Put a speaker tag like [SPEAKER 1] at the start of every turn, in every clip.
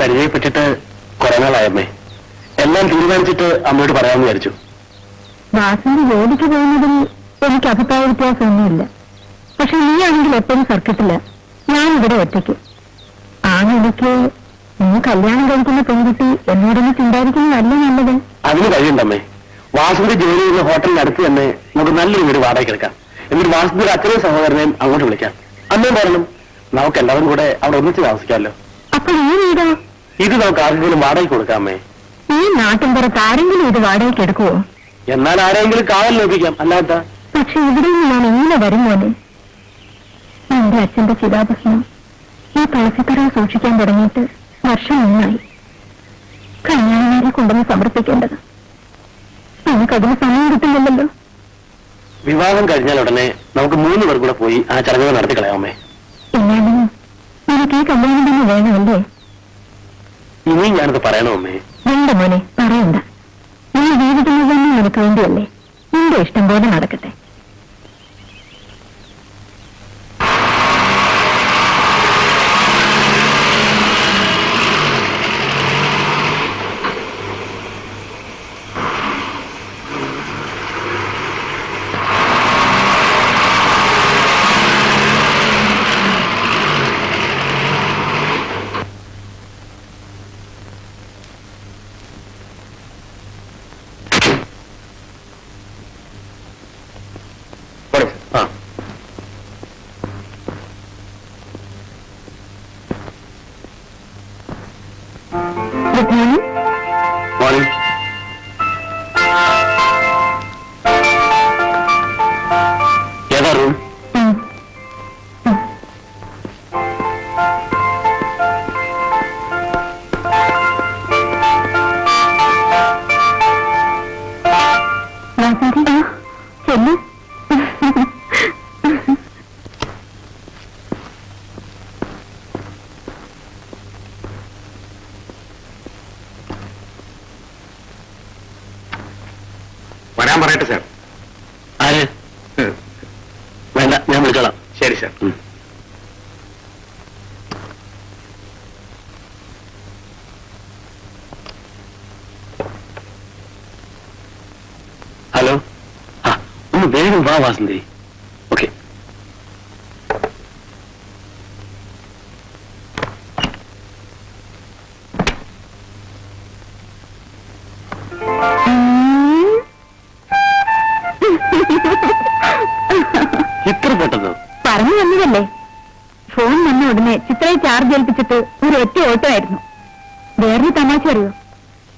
[SPEAKER 1] പരിചയപ്പെട്ടിട്ട് കുറെ നാളായമ്മേ. എല്ലാം തീരുമാനിച്ചിട്ട് അമ്മയോട് പറയാമെന്ന് വിചാരിച്ചു.
[SPEAKER 2] വാസന്റെ ജോലിക്ക് പോകുന്നതിൽ എനിക്ക് അഭിപ്രായ വ്യത്യാസമൊന്നുമില്ല. പക്ഷെ നീ ആണെങ്കിൽ എപ്പോഴും സർക്കിട്ടില്ല, ഞാനിവിടെ ഒറ്റയ്ക്ക്. ആ നിലയ്ക്ക് നീ കല്യാണം കഴിക്കുന്ന പെൺകുട്ടി എന്നോടൊന്ന് ചിന്താരിക്കുന്നത് നല്ലത്.
[SPEAKER 1] അതിന് കഴിയണ്ടമ്മേ. വാസുവിന്റെ ജോലി ചെയ്യുന്ന ഹോട്ടലിന് അടുത്ത് തന്നെ നമുക്ക് നല്ലൊരു വീട് വാടകയ്ക്ക് എടുക്കാം. എന്നിട്ട് വാസുവിന്റെ അച്ഛനെയും സഹോദരനെയും അങ്ങോട്ട് വിളിക്കാം. അമ്മയും പറയണം, നമുക്ക് എല്ലാവരും കൂടെ അവിടെ ഒന്നിച്ച് താമസിക്കാമല്ലോ.
[SPEAKER 2] അപ്പൊ ഈ വീടോ?
[SPEAKER 1] ഇത് നമുക്ക് ആർക്കെങ്കിലും വാടകയ്ക്ക് കൊടുക്കാമേ.
[SPEAKER 2] ഈ നാട്ടിൻ പുറത്ത് ആരെങ്കിലും ഇത് വാടകയ്ക്ക് എടുക്കുവോ?
[SPEAKER 1] എന്നാൽ ആരെങ്കിലും കാവൽ ലഭിക്കാം, അല്ലാത്ത.
[SPEAKER 2] പക്ഷെ ഇവിടെ നിന്ന് ഞാൻ എങ്ങനെ വരും പോലെ? എന്റെ അച്ഛന്റെ ചിതാഭസ്മം ഈ തുളസിത്തറ സൂക്ഷിക്കാൻ തുടങ്ങിയിട്ട് വർഷം മുന്നായി. കല്യാണവേരെ കൊണ്ടുവന്ന് സമർപ്പിക്കേണ്ടത്. നമുക്കതിന് സമയം കിട്ടുന്നില്ലല്ലോ.
[SPEAKER 1] വിവാഹം കഴിഞ്ഞാൽ ഉടനെ നമുക്ക് 3 പേർ കൂടെ പോയി ആ ചടങ്ങുകൾ നടത്തി കളയാമേ.
[SPEAKER 2] എന്നാലും എനിക്ക് ഈ കല്യാണം തന്നെ വേണമല്ലേ?
[SPEAKER 1] ഇനിയും ഞാനത് പറയണമേ.
[SPEAKER 2] വേണ്ട മോനെ, പറയണ്ട. നീ ജീവിക്കുന്നത് തന്നെ നിനക്ക് വേണ്ടിയല്ലേ? നിന്റെ ഇഷ്ടം പോലെ നടക്കട്ടെ. ഏതാ റൂം? ചെല്ലു.
[SPEAKER 1] വരാൻ പറയട്ടെ സാർ. ആര്? വേണ്ട, ഞാൻ വിളിച്ചോളാം. ശരി സാർ. ഹലോ. ആ, ഒന്ന് വേഗം വാ വാസന്തി. ഓക്കെ. ഇത്ര പെട്ടെന്ന്
[SPEAKER 2] പറഞ്ഞു വന്നതല്ലേ? ഫോൺ വന്ന ഉടനെ ചിത്രയെ ചാർജ് ഏൽപ്പിച്ചിട്ട് ഒരു ഒറ്റ ഓട്ടോ ആയിരുന്നു. വേറൊരു തമാശ അറിയോ?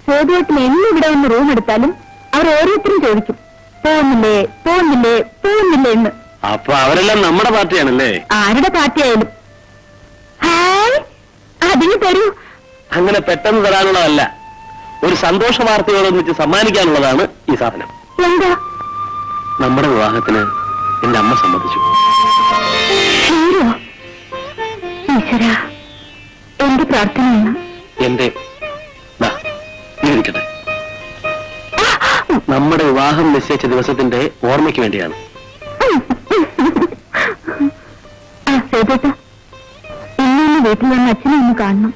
[SPEAKER 2] സേതുവട്ടിൽ എന്നും ഇവിടെ വന്ന് റൂം എടുത്താലും അവർ ഓരോരുത്തരും ചോദിക്കും, പോകുന്നില്ലേ പോകുന്നില്ലേ പോകുന്നില്ലേ എന്ന്.
[SPEAKER 1] അപ്പൊ അവരെല്ലാം നമ്മുടെ പാർട്ടിയാണല്ലേ?
[SPEAKER 2] ആരുടെ പാർട്ടിയായാലും. ഹായ്, അതിന് തരൂ.
[SPEAKER 1] അങ്ങനെ പെട്ടെന്ന് തരാനുള്ളതല്ല, ഒരു സന്തോഷ വാർത്തയോടൊന്നിച്ച് സമ്മാനിക്കാനുള്ളതാണ് ഈ സാധനം.
[SPEAKER 2] എന്താ?
[SPEAKER 1] നമ്മുടെ വിവാഹത്തിന് എന്റെ അമ്മ സമ്മതിച്ചു.
[SPEAKER 2] ഈശ്വര, എന്റെ പ്രാർത്ഥനയാണ്.
[SPEAKER 1] എന്റെ ഇരിക്കട്ടെ. നമ്മുടെ വിവാഹം നിശ്ചയിച്ച ദിവസത്തിന്റെ ഓർമ്മയ്ക്ക് വേണ്ടിയാണ്.
[SPEAKER 2] ഇന്ന് വീട്ടിൽ വന്ന് അച്ഛനെ ഒന്ന് കാണണം.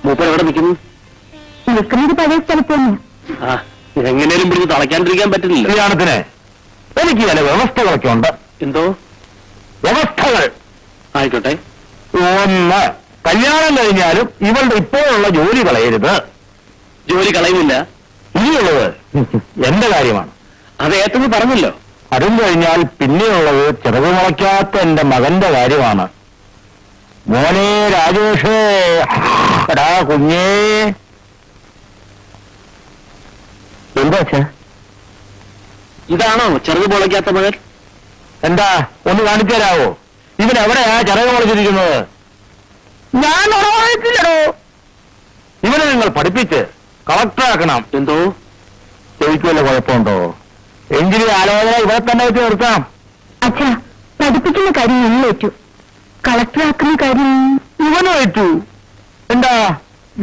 [SPEAKER 1] മൂപ്പർ എവിടെ നിൽക്കുന്നു?
[SPEAKER 2] നിൽക്കുന്നത് പഴയ സ്ഥലത്ത് തന്നെയാ.
[SPEAKER 1] എങ്ങനെയും പിടിച്ച് തളയ്ക്കാണ്ടിരിക്കാൻ പറ്റില്ല. കല്യാണത്തിന് എനിക്ക് ചില വ്യവസ്ഥകളൊക്കെ ഉണ്ട്. എന്തോ വ്യവസ്ഥകൾ? ആയിക്കോട്ടെ. ഒന്ന്, കല്യാണം കഴിഞ്ഞാലും ഇവളുടെ ഇപ്പോഴുള്ള ജോലി കളയരുത്. ജോലി കളയുന്നില്ല. ഇനിയുള്ളത് എന്റെ കാര്യമാണ്. അത് ഏറ്റെന്ന് പറഞ്ഞല്ലോ. അതും കഴിഞ്ഞാൽ പിന്നെയുള്ളത് ചിറക് മുളയ്ക്കാത്ത എന്റെ മകന്റെ കാര്യമാണ്. മോനെ രാജേഷ്, എടാ കുഞ്ഞേ. എന്താ അച്ഛാ? ഇതാണോ ചിറക് മുളയ്ക്കാത്ത മകൻ? എന്താ, ഒന്ന് കാണിച്ചു തരാവോ? ഇവനെവിടെയാ ചിറക് മുളച്ചിരിക്കുന്നത്? ഞാൻ ഉറവായിട്ടില്ലടോ. ഇവനെ നിങ്ങൾ പഠിപ്പിച്ച് കളക്ടറാക്കണം. എന്തോ ചോദിക്കുമല്ലോ, കുഴപ്പമുണ്ടോ? എങ്കിലും ആലോചന ഇവിടെ തന്നെ വെച്ച് നിർത്താം.
[SPEAKER 2] അച്ഛാ, പഠിപ്പിക്കുന്ന കാര്യം ഞങ്ങൾ ഏറ്റു, കളക്ടറാക്കുന്ന കാര്യം
[SPEAKER 1] ഇവനും ഏറ്റു. എന്താ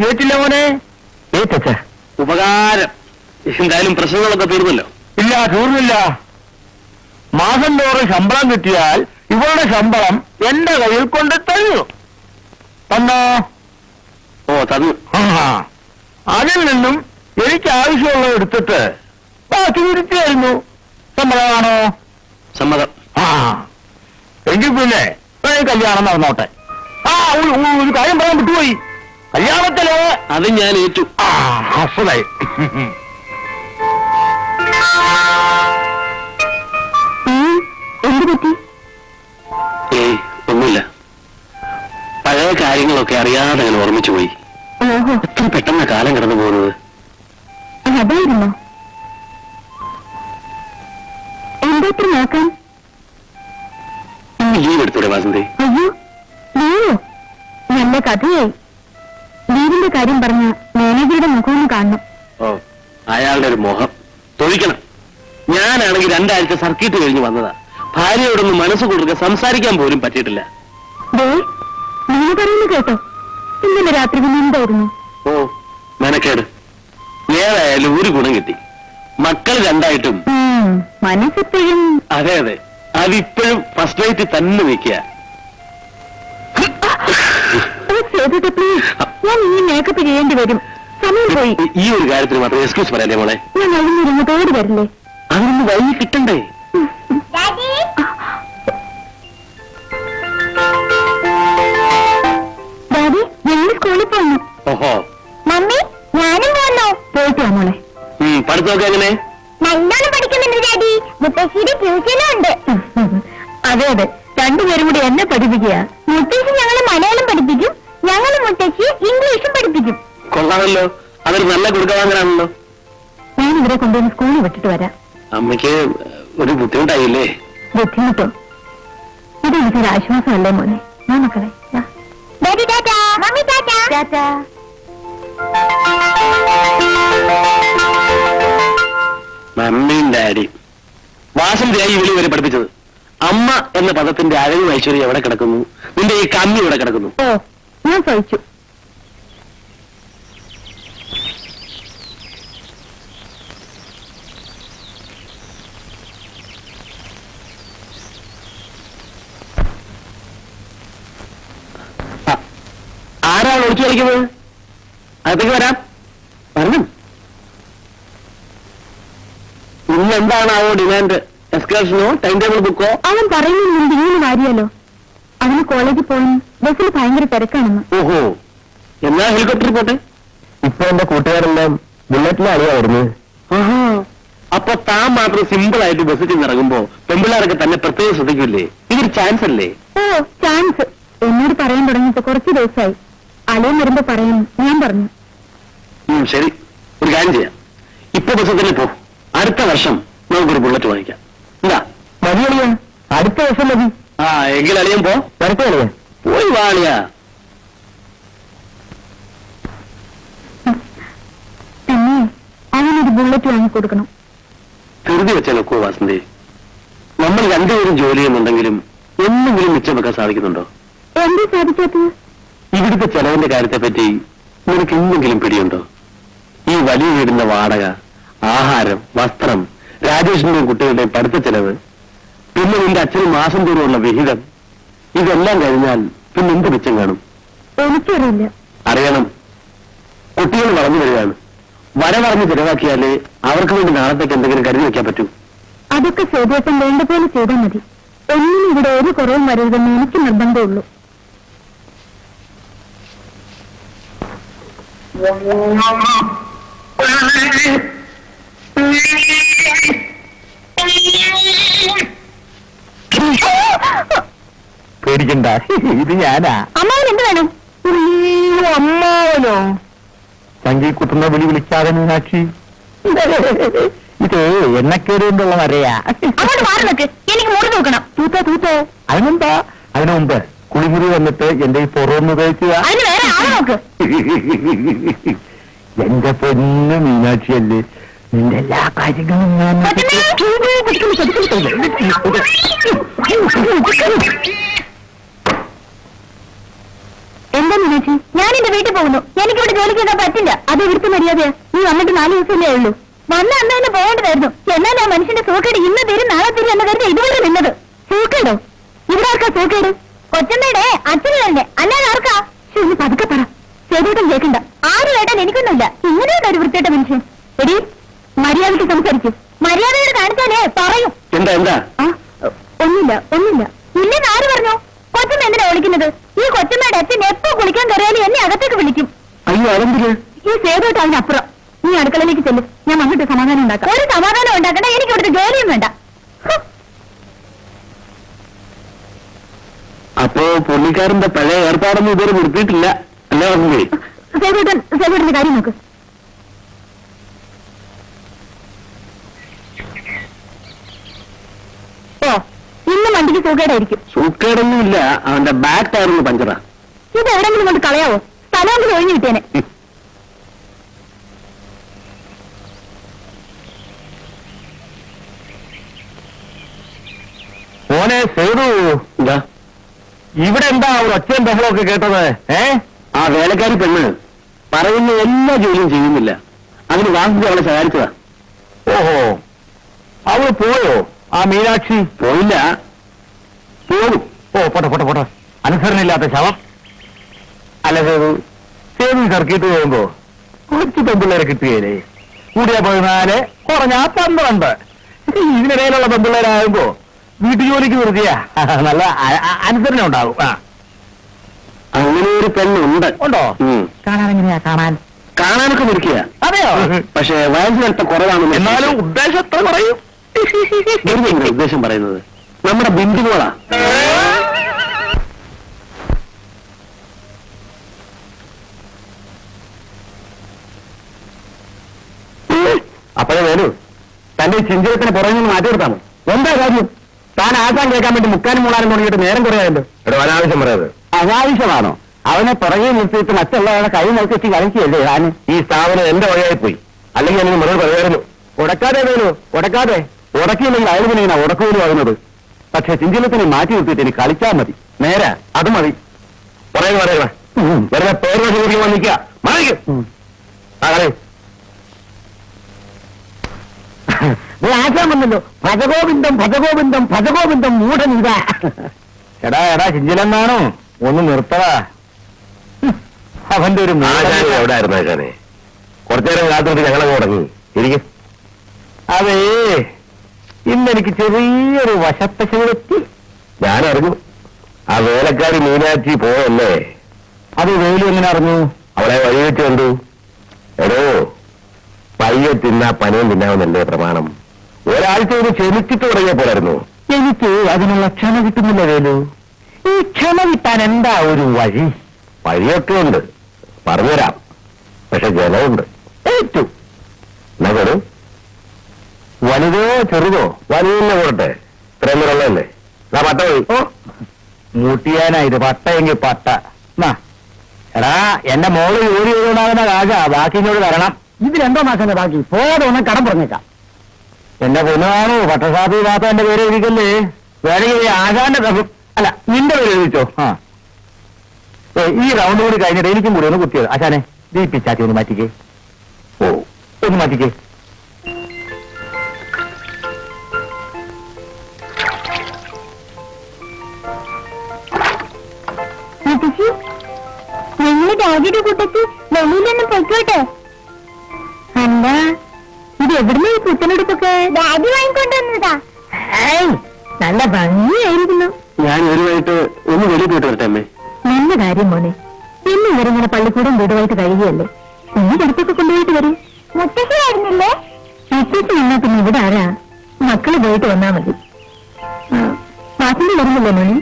[SPEAKER 1] ഏറ്റില്ല മോനെ? ഏറ്റച്ച ഉപകാരം. എന്തായാലും പ്രശ്നങ്ങളൊക്കെ തീർന്നല്ലോ. ഇല്ല, തീർന്നില്ല. മാസം തോറും ശമ്പളം കിട്ടിയാൽ ഇവളുടെ ശമ്പളം എന്റെ കയ്യിൽ കൊണ്ട് തന്നു. തന്നോ? അതിൽ നിന്നും എനിക്ക് ആവശ്യമുള്ളത് എടുത്തിട്ട് ബാക്കി തിരിച്ചു തരുന്നു. സമ്മതമാണോ?
[SPEAKER 3] സമ്മതം.
[SPEAKER 1] ആ എങ്കിൽ പിന്നെ കല്യാണം നടന്നോട്ടെ. ഒരു കാര്യം പറയാൻ വിട്ടുപോയി. കല്യാണത്തില്
[SPEAKER 3] അത് ഞാൻ ഏറ്റു.
[SPEAKER 1] അസലായി.
[SPEAKER 2] എന്ത് പറ്റി?
[SPEAKER 3] ഏയ് ഒന്നുമില്ല. പഴയ കാര്യങ്ങളൊക്കെ അറിയാതെ അങ്ങനെ ഓർമ്മിച്ചു പോയി.
[SPEAKER 2] ഓഹോ,
[SPEAKER 3] എത്ര പെട്ടെന്ന് കാലം കടന്നു പോകുന്നത്.
[SPEAKER 2] അതായിരുന്നോ? എന്താ നോക്കാൻ?
[SPEAKER 3] ലീവ് എടുത്തൂടെ വാസന്തി?
[SPEAKER 2] അയ്യോ, ലീവോ? നല്ല കഥയായി. ലീവിന്റെ കാര്യം പറഞ്ഞ മാനേജറുടെ മുഖമൊന്ന് കാണണം.
[SPEAKER 3] ഓ, അയാളുടെ ഒരു മോഹം തൊഴിക്കണം. ഞാനാണെങ്കിൽ 2 ആഴ്ച സർക്കിട്ട് കഴിഞ്ഞ് വന്നതാ. ഭാര്യയോടൊന്ന് മനസ്സ് കൊടുക്കുക സംസാരിക്കാൻ പോലും പറ്റിയിട്ടില്ല.
[SPEAKER 2] നീ പറയുന്നു കേട്ടോ? ഇന്നലെ രാത്രി പിന്നെ എന്തായിരുന്നു?
[SPEAKER 3] ഓ, മെനക്കേട്. ഏതായാലും ഒരു ഗുണം കിട്ടി. മക്കൾ 2ആയിട്ടും
[SPEAKER 2] മനസ്സെപ്പോഴും.
[SPEAKER 3] അതെ അതെ, അതിപ്പോഴും ഫസ്റ്റ് റേറ്റ് തന്നെ നിൽക്കുക.
[SPEAKER 2] ഞാൻ ഇനി മേക്കപ്പ് ചെയ്യേണ്ടി വരും. സമയം പോയി.
[SPEAKER 3] ഈ ഒരു കാര്യത്തിന് മാത്രം എക്സ്ക്യൂസ് പറയാല്ലേ മോളെ?
[SPEAKER 2] ഞാൻ കഴിഞ്ഞിരുന്ന് തോടി വരില്ലേ?
[SPEAKER 3] അതൊന്ന് വൈകി കിട്ടണ്ടേ?
[SPEAKER 2] ഡാഡി, ഞങ്ങൾ സ്കൂളിൽ പോന്നു.
[SPEAKER 3] ഓഹോ.
[SPEAKER 2] മമ്മി, ഞാനും പോന്നോ? പോയിട്ട് വാ മോളെ.
[SPEAKER 3] പഠിത്തമൊക്കെ എങ്ങനെ?
[SPEAKER 2] നല്ലോണം പഠിക്കുന്നുണ്ട് ഡാഡി. മുത്തശ്ശിയുടെ ട്യൂഷനും ഉണ്ട്. അതെ അതെ, രണ്ടുപേരും കൂടി എന്നെ പഠിപ്പിക്കുക. മുത്തശ്ശി ഞങ്ങളെ മലയാളം പഠിപ്പിക്കും, ഞങ്ങൾ മുത്തശ്ശി ഇംഗ്ലീഷും പഠിപ്പിക്കും.
[SPEAKER 3] കൊള്ളാമല്ലോ, അതൊരു നല്ല കൊടുക്കവാങ്ങലാണല്ലോ.
[SPEAKER 2] ഞാൻ ഇവരെ കൊണ്ടുവന്ന് സ്കൂളിൽ വിട്ടിട്ട് വരാം.
[SPEAKER 3] അമ്മയ്ക്ക് ഒരു ബുദ്ധിമുട്ടായില്ലേ?
[SPEAKER 2] ബുദ്ധിമുട്ടോ? ഇതെനിക്കൊരു ആശ്വാസമല്ലേ മോനെ. ഞാൻ മക്കളെ ഡാഡി ടാറ്റാ, മമ്മി ടാറ്റാ. ടാറ്റാ.
[SPEAKER 3] മമ്മിയും ഡാഡി വാസന്തിയായി വിളി വരെ പഠിപ്പിച്ചത്. അമ്മ എന്ന പദത്തിന്റെ അഴകും ഐശ്വര്യം എവിടെ കിടക്കുന്നു? നിന്റെ ഈ കമ്മി ഇവിടെ കിടക്കുന്നു.
[SPEAKER 2] ഓ, ഞാൻ സഹിച്ചു.
[SPEAKER 3] ആരാണ് ഒളിച്ചു കളിക്കുന്നത്? അകത്തേക്ക് വരാം. വരണം. ഇന്നെന്താണാവോ ഡിമാൻഡ്? എക്സ്കർഷനോ ടൈം ടേബിൾ ബുക്കോ?
[SPEAKER 2] അവൻ പറയുന്നുണ്ട് ഇങ്ങനെ മാറിയാലോ. അവന് കോളേജിൽ പോയി ബസ്സിൽ ഭയങ്കര തിരക്കാണെന്ന്.
[SPEAKER 3] ഓഹോ, എന്നാ ഹെലികോപ്റ്ററിൽ പോട്ടെ.
[SPEAKER 1] ഇപ്പൊ എന്റെ കൂട്ടുകാരെല്ലാം ബുള്ളറ്റിലാണ് വരുന്നത്.
[SPEAKER 3] ആഹാ, അപ്പൊ താൻ മാത്രം സിമ്പിൾ ആയിട്ട് ബസ്സിൽ ചെന്നിറങ്ങുമ്പോ പെമ്പിള്ളാരൊക്കെ തന്നെ പ്രത്യേകം ശ്രദ്ധിക്കില്ലേ? ഇതൊരു ചാൻസ് അല്ലേ?
[SPEAKER 2] ഓ, ചാൻസ് എന്നോട് പറയാൻ തുടങ്ങിയിട്ട് കുറച്ച് ദിവസമായി. അലയും വരുമ്പോ പറയാൻ ഞാൻ പറഞ്ഞു.
[SPEAKER 3] ശരി, ഒരു കാര്യം ചെയ്യാം. ഇപ്പൊ ബസ്സിൽ തന്നെ പോ. അടുത്ത വർഷം നമുക്കൊരു ബുള്ളറ്റ് വാങ്ങിക്കാം. എന്താ?
[SPEAKER 1] മതിയളിയ, അടുത്ത ദിവസം മതി.
[SPEAKER 3] ആ, എങ്കിൽ അളിയൻ പോ.
[SPEAKER 1] വരട്ടെ അളിയ.
[SPEAKER 3] പോയി വാളിയാ.
[SPEAKER 2] പിന്നെ അവനൊരു ബുള്ളറ്റ് വാങ്ങിക്കൊടുക്കണം.
[SPEAKER 3] ധൃതി വെച്ചാൽ നോക്കൂ വാസന്തി. നമ്മൾ രണ്ടുപേരും ജോലി ചെയ്യുന്നുണ്ടെങ്കിലും എന്തെങ്കിലും മിച്ചം വെക്കാൻ സാധിക്കുന്നുണ്ടോ?
[SPEAKER 2] എന്താ സാധിക്കാത്തത്?
[SPEAKER 3] ഇവിടുത്തെ ചെലവിന്റെ കാര്യത്തെ പറ്റി നിനക്ക് എന്തെങ്കിലും പിടിയുണ്ടോ? ഈ വലിയ വീടിന്റെ വാടക, ആഹാരം, വസ്ത്രം, രാജേഷിന്റെയും കുട്ടികളുടെയും പഠിത്ത ചെലവ്, പിന്നെ നിന്റെ അച്ഛന് മാസം തോറുമുള്ള വിഹിതം, ഇതെല്ലാം കഴിഞ്ഞാൽ പിന്നെ എന്ത് മിച്ചം കാണും?
[SPEAKER 2] എനിക്കറിയില്ല.
[SPEAKER 3] അറിയണം. കുട്ടികൾ വളർന്നു വരികയാണ്. വരവറിഞ്ഞ് ചെലവാക്കിയാലേ അവർക്ക് വേണ്ടി നാളത്തേക്ക് എന്തെങ്കിലും കരുതി വെക്കാൻ പറ്റൂ.
[SPEAKER 2] അതൊക്കെ സേതുവേട്ടൻ വേണ്ട പോലെ ചെയ്താൽ മതി. ഒന്നിനും ഇവിടെ ഒരു കുറവും വരരുതെന്ന് എനിക്ക് നിർബന്ധമുള്ളൂ.
[SPEAKER 1] പേടിക്കണ്ട, ഇത് ഞാനാ.
[SPEAKER 2] അമ്മാവൻ എന്ത് വേണം?
[SPEAKER 1] അമ്മാവനോ? ചങ്കി കുത്തുന്ന വിളി വിളിക്കാതെ മീനാക്ഷി. ഇത് എണ്ണക്കേടുകൊണ്ടുള്ള വരയാ.
[SPEAKER 2] അങ്ങോട്ട് മാറി നിൽക്ക്, എനിക്ക് മുറി നോക്കണം.
[SPEAKER 1] തൂത്തോ അതിനെന്താ? അതിനു മുമ്പ് കുളിമുറി വന്നിട്ട് എന്റെ ഈ പുറമൊന്ന് തേക്കുക.
[SPEAKER 2] അതിന് വേറെ ആളെ നോക്ക്.
[SPEAKER 1] എന്റെ പൊന്നു മീനാക്ഷിയല്ലേ, നിന്റെ എല്ലാ കാര്യങ്ങളും ഞാൻ
[SPEAKER 2] എന്താ മീനാക്ഷി? ഞാൻ എന്റെ വീട്ടിൽ പോകുന്നു. എനിക്കിവിടെ ജോലി ചെയ്താൽ പറ്റില്ല. അത് ഇവിടുത്തെ മര്യാദയാ. നീ വന്നിട്ട് 4 ദിവസമല്ലേ ഉള്ളൂ. വന്ന അന്ന് തന്നെ പോകേണ്ടതായിരുന്നു. എന്നാൽ ആ മനുഷ്യന്റെ സൂക്കേട് ഇന്ന് തീരും നാളെ തീരും എന്ന് കരുതി ഇതുവരെ നിന്നത്. സൂക്കേടോ? ഇവിടെ ആർക്കാ സൂക്കേട്? കൊച്ചമ്മയുടെ അച്ഛന് തന്നെ, അല്ലാതെ ആർക്കാ? ഒന്ന് പതുക്കെ പറ. സേതുട്ടൻ കേൾക്കണ്ട. ആര് കേട്ടാൽ എനിക്കൊന്നുമില്ല. ഇന്ന്
[SPEAKER 3] അയ്യോ അതെന്തിന്?
[SPEAKER 2] ഈ സേതോട്ട് അതിനപ്പുറം നീ അടുക്കളയിലേക്ക് ചെല്ലും. ഞാൻ വന്നിട്ട് സമാധാനം ഉണ്ടാക്കാം. ഒരു സമാധാനം ഉണ്ടാക്കണ്ട, എനിക്ക് ഇവിടുത്തെ ജോലിയും വേണ്ട.
[SPEAKER 3] അപ്പോ പുള്ളിക്കാരന്റെ പഴയ ഏർപ്പാടൊന്നും ഇതുവരെ നിർത്തിയിട്ടില്ല അല്ലേ? പറഞ്ഞേ
[SPEAKER 2] സേതോട്ടിന്റെ കാര്യം നോക്ക്. ഓ, ഇന്നും വണ്ടിക്ക് സുഖേടായിരിക്കും.
[SPEAKER 3] സൂക്കേടൊന്നുമില്ല, അവന്റെ ബാക്ക് ടയറിന് പഞ്ചറാ.
[SPEAKER 2] ഇത് എവിടെങ്കിലും കൊണ്ട് കളയാവോ? സ്ഥലമെങ്കിലും ഒഴിഞ്ഞു കിട്ടിയേനെ.
[SPEAKER 1] മോനെ സേതു,
[SPEAKER 3] എന്താ
[SPEAKER 1] ഇവിടെ എന്താ ഒരു ഒച്ചയും ബഹളമൊക്കെ കേട്ടത്?
[SPEAKER 3] ആ വേലക്കാരി പെണ്ണ് പറയുന്ന എല്ലാ ജോലിയും ചെയ്യുന്നില്ല. അതിന് വാസുദേവ് അവളെ സഹായിച്ചതാ.
[SPEAKER 1] ഓഹോ, അവള് പോയോ? ആ മീനാക്ഷി
[SPEAKER 3] പോയില്ല, പോകും.
[SPEAKER 1] ഓ, പോട്ടെ പോട്ടെ പോട്ടെ, അനുസരണയില്ലാത്ത ശവം. അല്ല സേതു, സേതു സർക്കിട്ട് പോകുമ്പോ കുറച്ച് പെമ്പിള്ളേരെ കിട്ടുകയില്ലേ? കൂടിയാ 14, കുറഞ്ഞാ 12. ഇതിനിടയിലുള്ള പെമ്പിള്ളേരാകുമ്പോ വീട്ടു ജോലിക്ക് നിർത്തിയാ നല്ല അനുസരണ ഉണ്ടാകും.
[SPEAKER 3] അങ്ങനെ ഒരു പെണ്ണുണ്ട്.
[SPEAKER 1] ഉണ്ടോ? കാണാൻ എങ്ങനെയാ?
[SPEAKER 3] കാണാനൊക്കെ നിൽക്കുക.
[SPEAKER 1] അതെയോ?
[SPEAKER 3] പക്ഷെ വയസ്സ് അല്പം കുറവാണെന്ന്.
[SPEAKER 1] എന്നാലും ഉദ്ദേശം എത്ര പറയും?
[SPEAKER 3] എന്തെങ്കിലും ഉദ്ദേശം പറയുന്നത് നമ്മുടെ ബിന്ദുമോളാ.
[SPEAKER 1] അപ്പോഴേ വേലു, തന്റെ ചിഞ്ചിരത്തിന് പുറകിൽ നിന്ന് മാറ്റി കൊടുത്താമോ? എന്താ കാര്യം? താൻ ആശാൻ കേൾക്കാൻ വേണ്ടി മുക്കാനും മൂളാനും തുടങ്ങിയിട്ട് നേരം കുറയായല്ലോ. ഇവിടെ അനാവശ്യം പറയാത്. അനാവശ്യമാണോ? അവനെ പുറകെ നിർത്തിയിട്ട് മറ്റുള്ളവരുടെ കൈ നോക്കിച്ച് കളിക്കുകയല്ലേ ഞാൻ? ഈ സ്ഥാപനം എന്റെ വഴിയായി പോയി, അല്ലെങ്കിൽ എനിക്ക് മറുപടി പറയായിരുന്നു. ഉടക്കാതെ വേലു, ഉടക്കാതെ. ഉടക്കിയില്ലെങ്കിൽ അയാൾ പിന്നെ ഇങ്ങനെ ഉടക്കുപോലും ആകുന്നത്. പക്ഷെ ചിഞ്ചിലത്തിനെ മാറ്റി നിർത്തിയിട്ട് എനിക്ക് കളിച്ചാൽ മതി. നേരെ അത് മതി. പറയുക പറയുക, വെറുതെ പേര് വശം വന്നിക്കുക. മാറിക്കും. ആശാൻ വന്നല്ലോ. ഭജഗോവിന്ദം ഭജഗോവിന്ദം ഭജഗോവിന്ദം മൂഢനിത. എടാ എടാ ചിഞ്ചിലെന്നാണോ? ഒന്ന് നിർത്തടാ. അവന്റെ ഒരു എവിടെ ആയിരുന്നു ആശാനെ? കുറച്ചേരം കാത്തിട്ട് ഞങ്ങളങ്ങ് തുടങ്ങി ഇരിക്കും. അതേ, ഇന്നെനിക്ക് ചെറിയൊരു വശപ്പശ പറ്റി. ഞാനറിഞ്ഞു. ആ വേലക്കാരി മീനാക്ഷി പോയല്ലേ? അത് വേലു എങ്ങനെ അറിഞ്ഞു? അവളെ വഴി വെച്ച് കണ്ടു. എടോ, പയ്യെ തിന്നാ പനയും തിന്നാമെന്നല്ലേ പ്രമാണം? ഒരാഴ്ച ഒരു ക്ഷമിച്ചിട്ട് തുടങ്ങിയ പോലായിരുന്നു. എനിക്ക് അതിനുള്ള ക്ഷമ കിട്ടുന്നില്ല വേലു. ഈ ക്ഷമ കിട്ടാൻ എന്താ ഒരു വഴി? വഴിയൊക്കെ ഉണ്ട്, പറഞ്ഞുതരാം. പക്ഷെ ജലമുണ്ട്. ഏറ്റു നഗരം വലുതോ ചെറുതോ? വലുതന്നെ പോട്ടെ, ഇത്രയും ഉള്ളതല്ലേ. പട്ട പോയി. ഓ, മുട്ടിയാനായത് പട്ടയെങ്കിൽ പട്ട. എടാ, എന്റെ മോള് ജോലി ചെയ്തുകൊണ്ടാകുന്ന കാശ ബാക്കി ഇങ്ങോട്ട് തരണം. ഇതിലെന്തോ മാസന്റെ ബാക്കി? പോകാതെ ഒന്ന് കടം പറഞ്ഞേക്കാം. എന്റെ പൊന്നാണോ, പട്ടസാപ്പി ഭാഗത്ത് എന്റെ പേര് എഴുതിക്കല്ലേ. വേണമെങ്കിൽ ആശാന്റെ അല്ല, നിന്റെ പേര് എഴുതിച്ചോ. ഈ റൗണ്ട് കൂടി കഴിഞ്ഞിട്ട് എനിക്കും കൂടി ഒന്ന് കുത്തിയത്. ആശാനെ, ഈ പിച്ചാത്തി ഒന്ന് മാറ്റിക്കേ. ഓ, ഒന്ന് മാറ്റിക്കേ.
[SPEAKER 2] ഞങ്ങള് ഡാഡിയുടെ കൂട്ടത്തിൽ വെളിയിലൊന്നും പൊയ്ക്കോട്ടെ. അല്ല, ഇത് എവിടുന്ന ഈ പുത്തനെടുപ്പൊക്കെ? ഡാഡി വാങ്ങിക്കൊണ്ടുവന്നതാ. നല്ല ഭംഗിയായിരുന്നു. ഞാൻ
[SPEAKER 3] ഒരു വൈകിട്ട് ഒന്ന് വെളിയിൽ പോയിട്ട് വരട്ടെ അമ്മേ.
[SPEAKER 2] നല്ല കാര്യം മോനെ. ഇന്ന് ഇവരിങ്ങനെ പള്ളിക്കൂടം വീടുമായിട്ട് കഴിയുകയല്ലേ. കുഞ്ഞു പഠിപ്പൊക്കെ കൊണ്ടുപോയിട്ട് വരും. മുത്തശ്ശിയായിരുന്നില്ലേ? മുത്തശ്ശി വന്നാ പിന്നെ ഇവിടെ ആരാ? മക്കള് പോയിട്ട് വന്നാ മതി. വാസന വരുന്നില്ലേ മോനെ?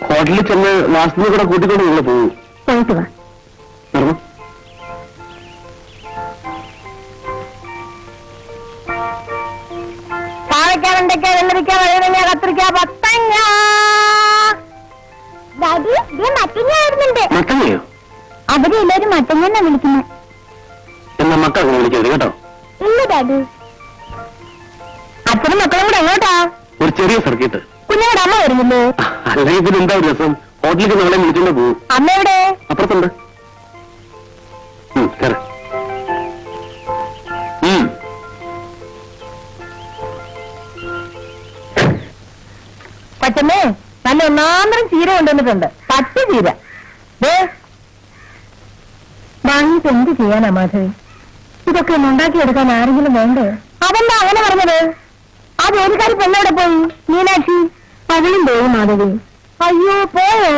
[SPEAKER 3] ഹോട്ടലിൽ ചെന്ന് വാസന കൂടെ കൂട്ടിക്കൊണ്ട് നിങ്ങൾ പോകും.
[SPEAKER 2] പോയിട്ട് വാ. പാവയ്ക്ക, വെണ്ടയ്ക്ക, വെള്ളരിക്ക, വഴുതനങ്ങ, കത്തിരിക്ക, പത്തങ്ങ. മത്തങ്ങയായിരുന്നുണ്ട്.
[SPEAKER 3] മത്തങ്ങയോ?
[SPEAKER 2] അവിടെ എല്ലാവരും മത്തങ്ങന്നാ വിളിക്കുന്നത്.
[SPEAKER 3] എന്നാ മക്കളെ വിളിക്കരുത് കേട്ടോ.
[SPEAKER 2] ഇല്ല ഡാഡി. അച്ഛനും മക്കളും കൂടെ എങ്ങോട്ടാ?
[SPEAKER 3] ഒരു ചെറിയ സർക്കിട്ട്.
[SPEAKER 2] കുഞ്ഞുങ്ങളുടെ അമ്മ വരുന്നില്ലേ?
[SPEAKER 3] അല്ലെങ്കിൽ പിന്നെ എന്താ ഒരു രസം? ഹോട്ടലിലേക്ക് നമ്മളെ വിളിച്ചോണ്ട് പോകും.
[SPEAKER 2] അമ്മ എവിടെ?
[SPEAKER 3] അപ്പുറത്തുണ്ട്.
[SPEAKER 2] കൊച്ചമ്മേ, നല്ല ഒന്നാന്തരം ചീര കൊണ്ടുവന്നിട്ടുണ്ട്. പച്ച ചീര. വാങ്ങിയിട്ട് എന്ത് ചെയ്യാനാ മാധവി? ഇതൊക്കെ ഒന്ന് ഉണ്ടാക്കിയെടുക്കാൻ ആരെങ്കിലും വേണ്ടേ? അതെന്താ അങ്ങനെ പറഞ്ഞത്? ആ ജോലിക്കാരി പെണ്ണെവിടെ പോയി? മീനാക്ഷി. അവളും പോയി മാധവി. അയ്യോ, പോയോ?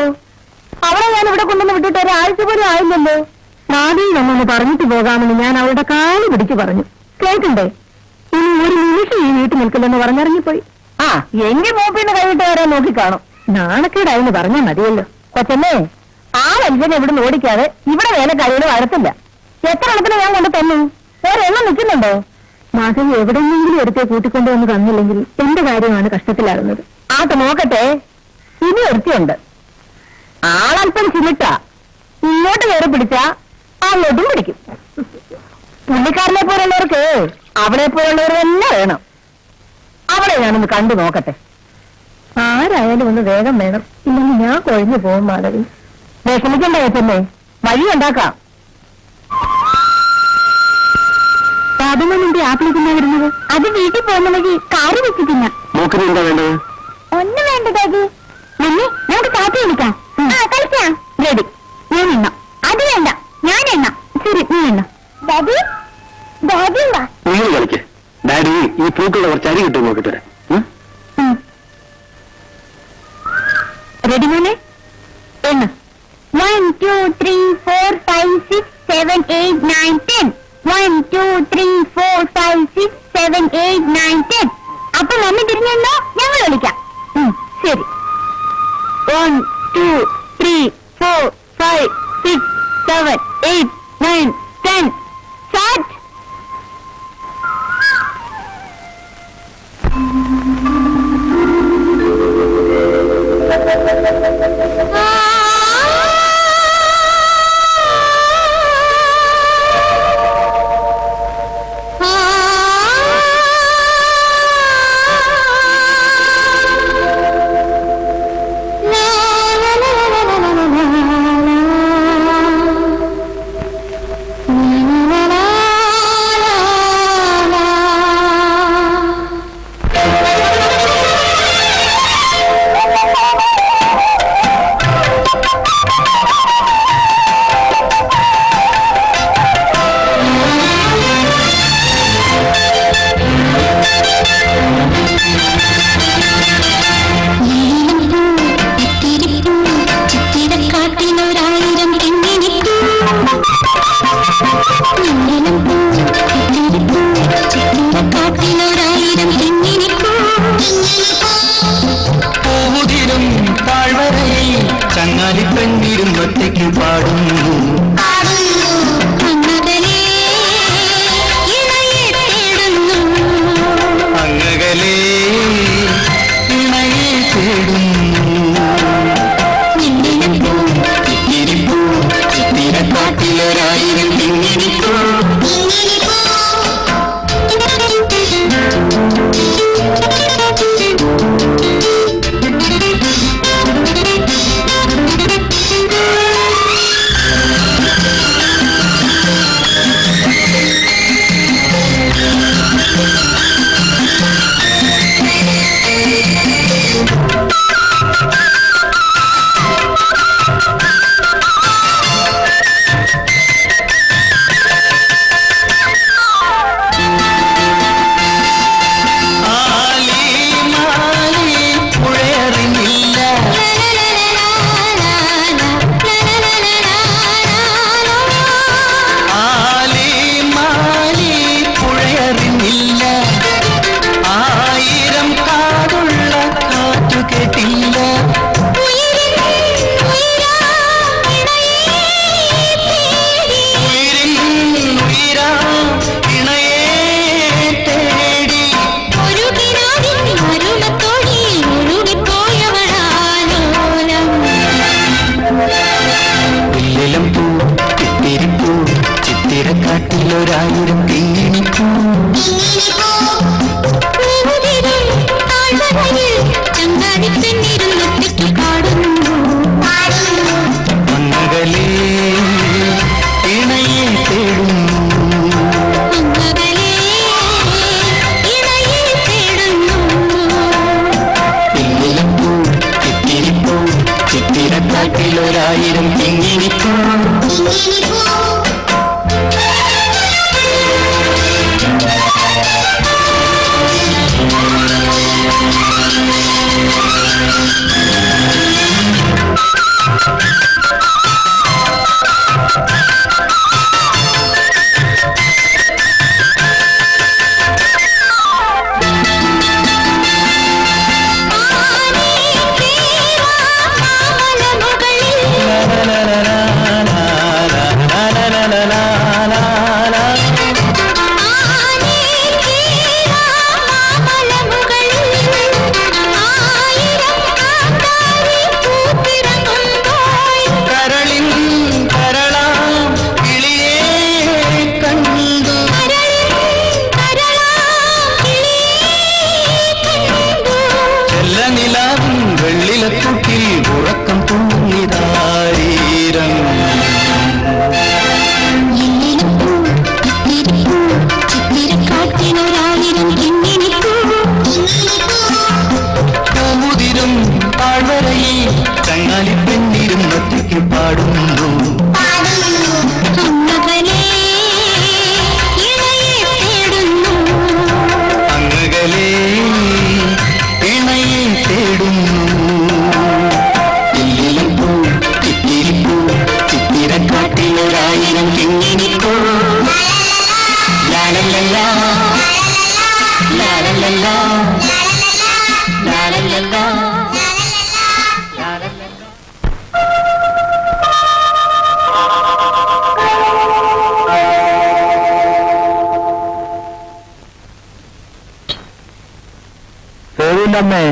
[SPEAKER 2] അവളെ ഞാൻ ഇവിടെ കൊണ്ടുവന്ന് വിട്ടിട്ട് ഒരാഴ്ച പോലും ആയില്ലല്ലോ. നാദിൽ നമ്മൊന്ന് പറഞ്ഞിട്ട് പോകാമെന്ന് ഞാൻ അവളുടെ കാല് പിടിച്ചു പറഞ്ഞു. കേൾക്കണ്ടേ? ഇനി ഒരു നിമിഷം ഈ വീട്ടിൽ നിൽക്കില്ലെന്ന് പറഞ്ഞിറങ്ങിപ്പോയി. ആ എങ്കിൽ മൂപ്പിന്ന് കൈവിട്ട് വരാൻ നോക്കിക്കാണും. നാണക്കേടായെന്ന് പറഞ്ഞാൽ മതിയല്ലോ. കൊച്ചമ്മേ, ആ മനുഷ്യനെ ഇവിടുന്ന് ഓടിക്കാതെ ഇവിടെ വേലക്കാരികൾ വരത്തില്ല. എത്ര എണ്ണത്തിന് ഞാൻ കൊണ്ട് തന്നു? വേറെണ്ണം നിൽക്കുന്നുണ്ടോ? മാധവി എവിടെയെങ്കിലും ഒരുത്തെ കൂട്ടിക്കൊണ്ടുവന്ന് തന്നില്ലെങ്കിൽ എന്റെ കാര്യമാണ് കഷ്ടത്തിലാകുന്നത്. ആട്ട് നോക്കട്ടെ, ഇനി ഒരുത്തിയുണ്ട്. ആളല്പം ചിന്നിട്ടാ, ഇങ്ങോട്ട് കയറി പിടിച്ചാ അങ്ങോട്ടും പിടിക്കും. പുള്ളിക്കാരനെ പോലുള്ളവർക്ക് അവളെ പോലുള്ളവർ തന്നെ വേണം. അവളെ ഞാനൊന്ന് കണ്ടു നോക്കട്ടെ. ആരായാലും ഒന്ന് വേഗം വേണം, ഇല്ലെങ്കിൽ ഞാൻ കൊഴിഞ്ഞു പോകും. മാധവി വിഷമിക്കണ്ട ചേച്ചമ്മേ, വഴി ഉണ്ടാക്കാം. സാധുമോന്റെ ആപ്പിളിക്കുന്ന വരുന്നത്? അത് വീട്ടിൽ പോകുന്ന വഴി കാറ് വെച്ചിട്ടില്ല.
[SPEAKER 3] എന്താ വേണ്ടത്?
[SPEAKER 2] ഒന്നും വേണ്ട കാജി. മമ്മി, നമുക്ക് കാപ്പി എടുക്കാം. കളിക്കാം. റെഡി. ഞാൻ എണ്ണ. അത് വേണ്ട, ഞാൻ എണ്ണ. ശരി, നീ എണ്ണ. ഡാഡി, ഡാഡി
[SPEAKER 3] നിങ്ങൾ കളിക്ക്. ഡാഡി ഈ പൂക്കളുടെ കുറച്ച് അരി കിട്ടും നോക്കിട്ട് വരാം.
[SPEAKER 2] റെഡി മോനെ? എണ്ണ. 1 2 3 4 5 6 7 8 9 10. 1 2 3 4 5 6 7 8 9 10. അപ്പൊ മമ്മി തിരിഞ്ഞോ, ഞങ്ങൾ കളിക്കാം. ശരി. 1 2 3 4 5 6 7 8 9 10. Start.
[SPEAKER 4] ചങ്ങാലിപ്പെണ്ണിരുമ്പത്തേക്ക് പാടുന്നു അങ്ങകലേ ഇണയെ തേടുന്നു ചിത്തിരക്കാട്ടിലൊരായിരം പിന്നിരിപ്പോ ഒരായിരം പിന്നിപ്പോ അങ്ങകലേ ഇണയെ തേടുന്നു പിന്നിലപ്പൂ ചിത്തിരിപ്പൂ ചിത്തിരക്കാട്ടിലൊരായിരം പിന്നിപ്പോ
[SPEAKER 1] സേതുവിന്റെ അമ്മേ,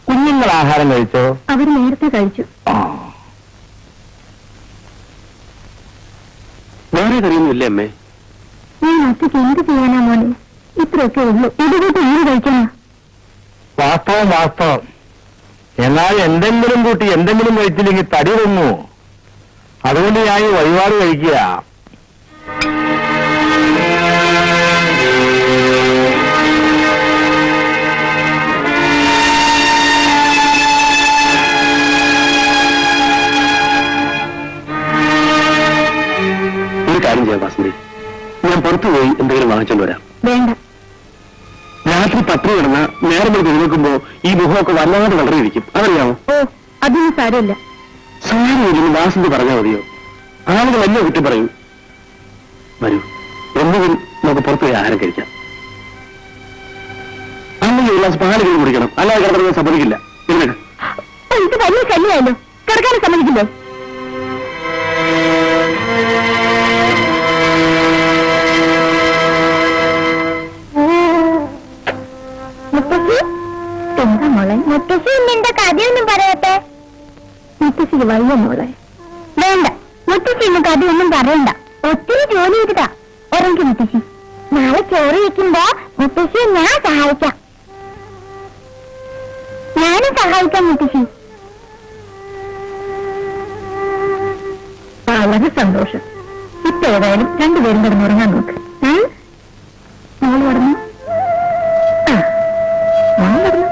[SPEAKER 1] കുഞ്ഞുങ്ങൾ ആഹാരം കഴിച്ചോ?
[SPEAKER 2] അവർ നേരത്തെ കഴിച്ചു.
[SPEAKER 3] വേറെ കറിയൊന്നുമില്ലേ അമ്മേ?
[SPEAKER 2] ഞാൻ ഒറ്റയ്ക്ക് എന്ത് ചെയ്യാനാ മോനെ? ഇത്രയൊക്കെ ഉള്ളൂ. ഇതുകൂട്ട് എന്ത് കഴിക്കാനാ?
[SPEAKER 1] വാസ്തവം വാസ്തവം. എന്നാൽ എന്തെങ്കിലും കൂട്ടി എന്തെങ്കിലും കഴിച്ചില്ലെങ്കിൽ തടി വന്നു. അതുകൊണ്ട് ഞാൻ ഈ വഴിപാട് കഴിക്കുക.
[SPEAKER 3] ഒരു കാര്യം ചെയ്യാം വാസന്തി, ഞാൻ പുറത്തു പോയി എന്തെങ്കിലും വാങ്ങിച്ചോണ്ട് വരാം.
[SPEAKER 2] വേണ്ട.
[SPEAKER 3] രാത്രി പട്ടിണി കിടന്ന നേരം കൊണ്ട് എഴുന്നേൽക്കുമ്പോ ഈ മുഖമൊക്കെ വല്ലാതെ വളരെയിരിക്കും, അതറിയാമോ?
[SPEAKER 2] ഓ, അതൊന്നും സാരമില്ല.
[SPEAKER 3] സാരമില്ലെന്ന് വാസന്തി പറഞ്ഞാൽ മതിയോ? ആളുകൾ വലിയ കുറ്റം പറയും. വരൂ, ഒന്നുകിൽ നമുക്ക് പുറത്തു പോയി ആഹാരം കഴിക്കാം. അമ്മ ഒരു ഗ്ലാസ് പാലുകൾ കുടിക്കണം, അല്ലാതെ കിടന്നത് സമ്മതിക്കില്ല. എഴുന്നേക്ക്.
[SPEAKER 2] ഇത് വലിയ ശല്യമായല്ലോ. കിടക്കാനും സമ്മതിക്കില്ലേ? എന്താ മോളെ? മുത്തശ്ശി നിന്റെ കഥയൊന്നും പറയാത്തെ? മുത്തശ്ശിക്ക് വയ്യ മോളെ. വേണ്ട, മുത്തശ്ശി ഇന്ന് കഥയൊന്നും പറയണ്ട. ഒത്തിരി ജോലി ചെയ്തിട്ടാ. ഇറങ്ങി മുത്തശ്ശി. നാളെ ചോറ് വെക്കുമ്പോ മുത്തശ്ശിയെ ഞാൻ സഹായിക്കാം. ഞാനും സഹായിക്കാം മുത്തശ്ശി. വളരെ സന്തോഷം. ഇപ്പൊ ഏതായാലും രണ്ടുപേരും കിടന്നുറങ്ങാൻ നോക്ക്. മോള് കിടന്നു. മോള് കിടന്നു.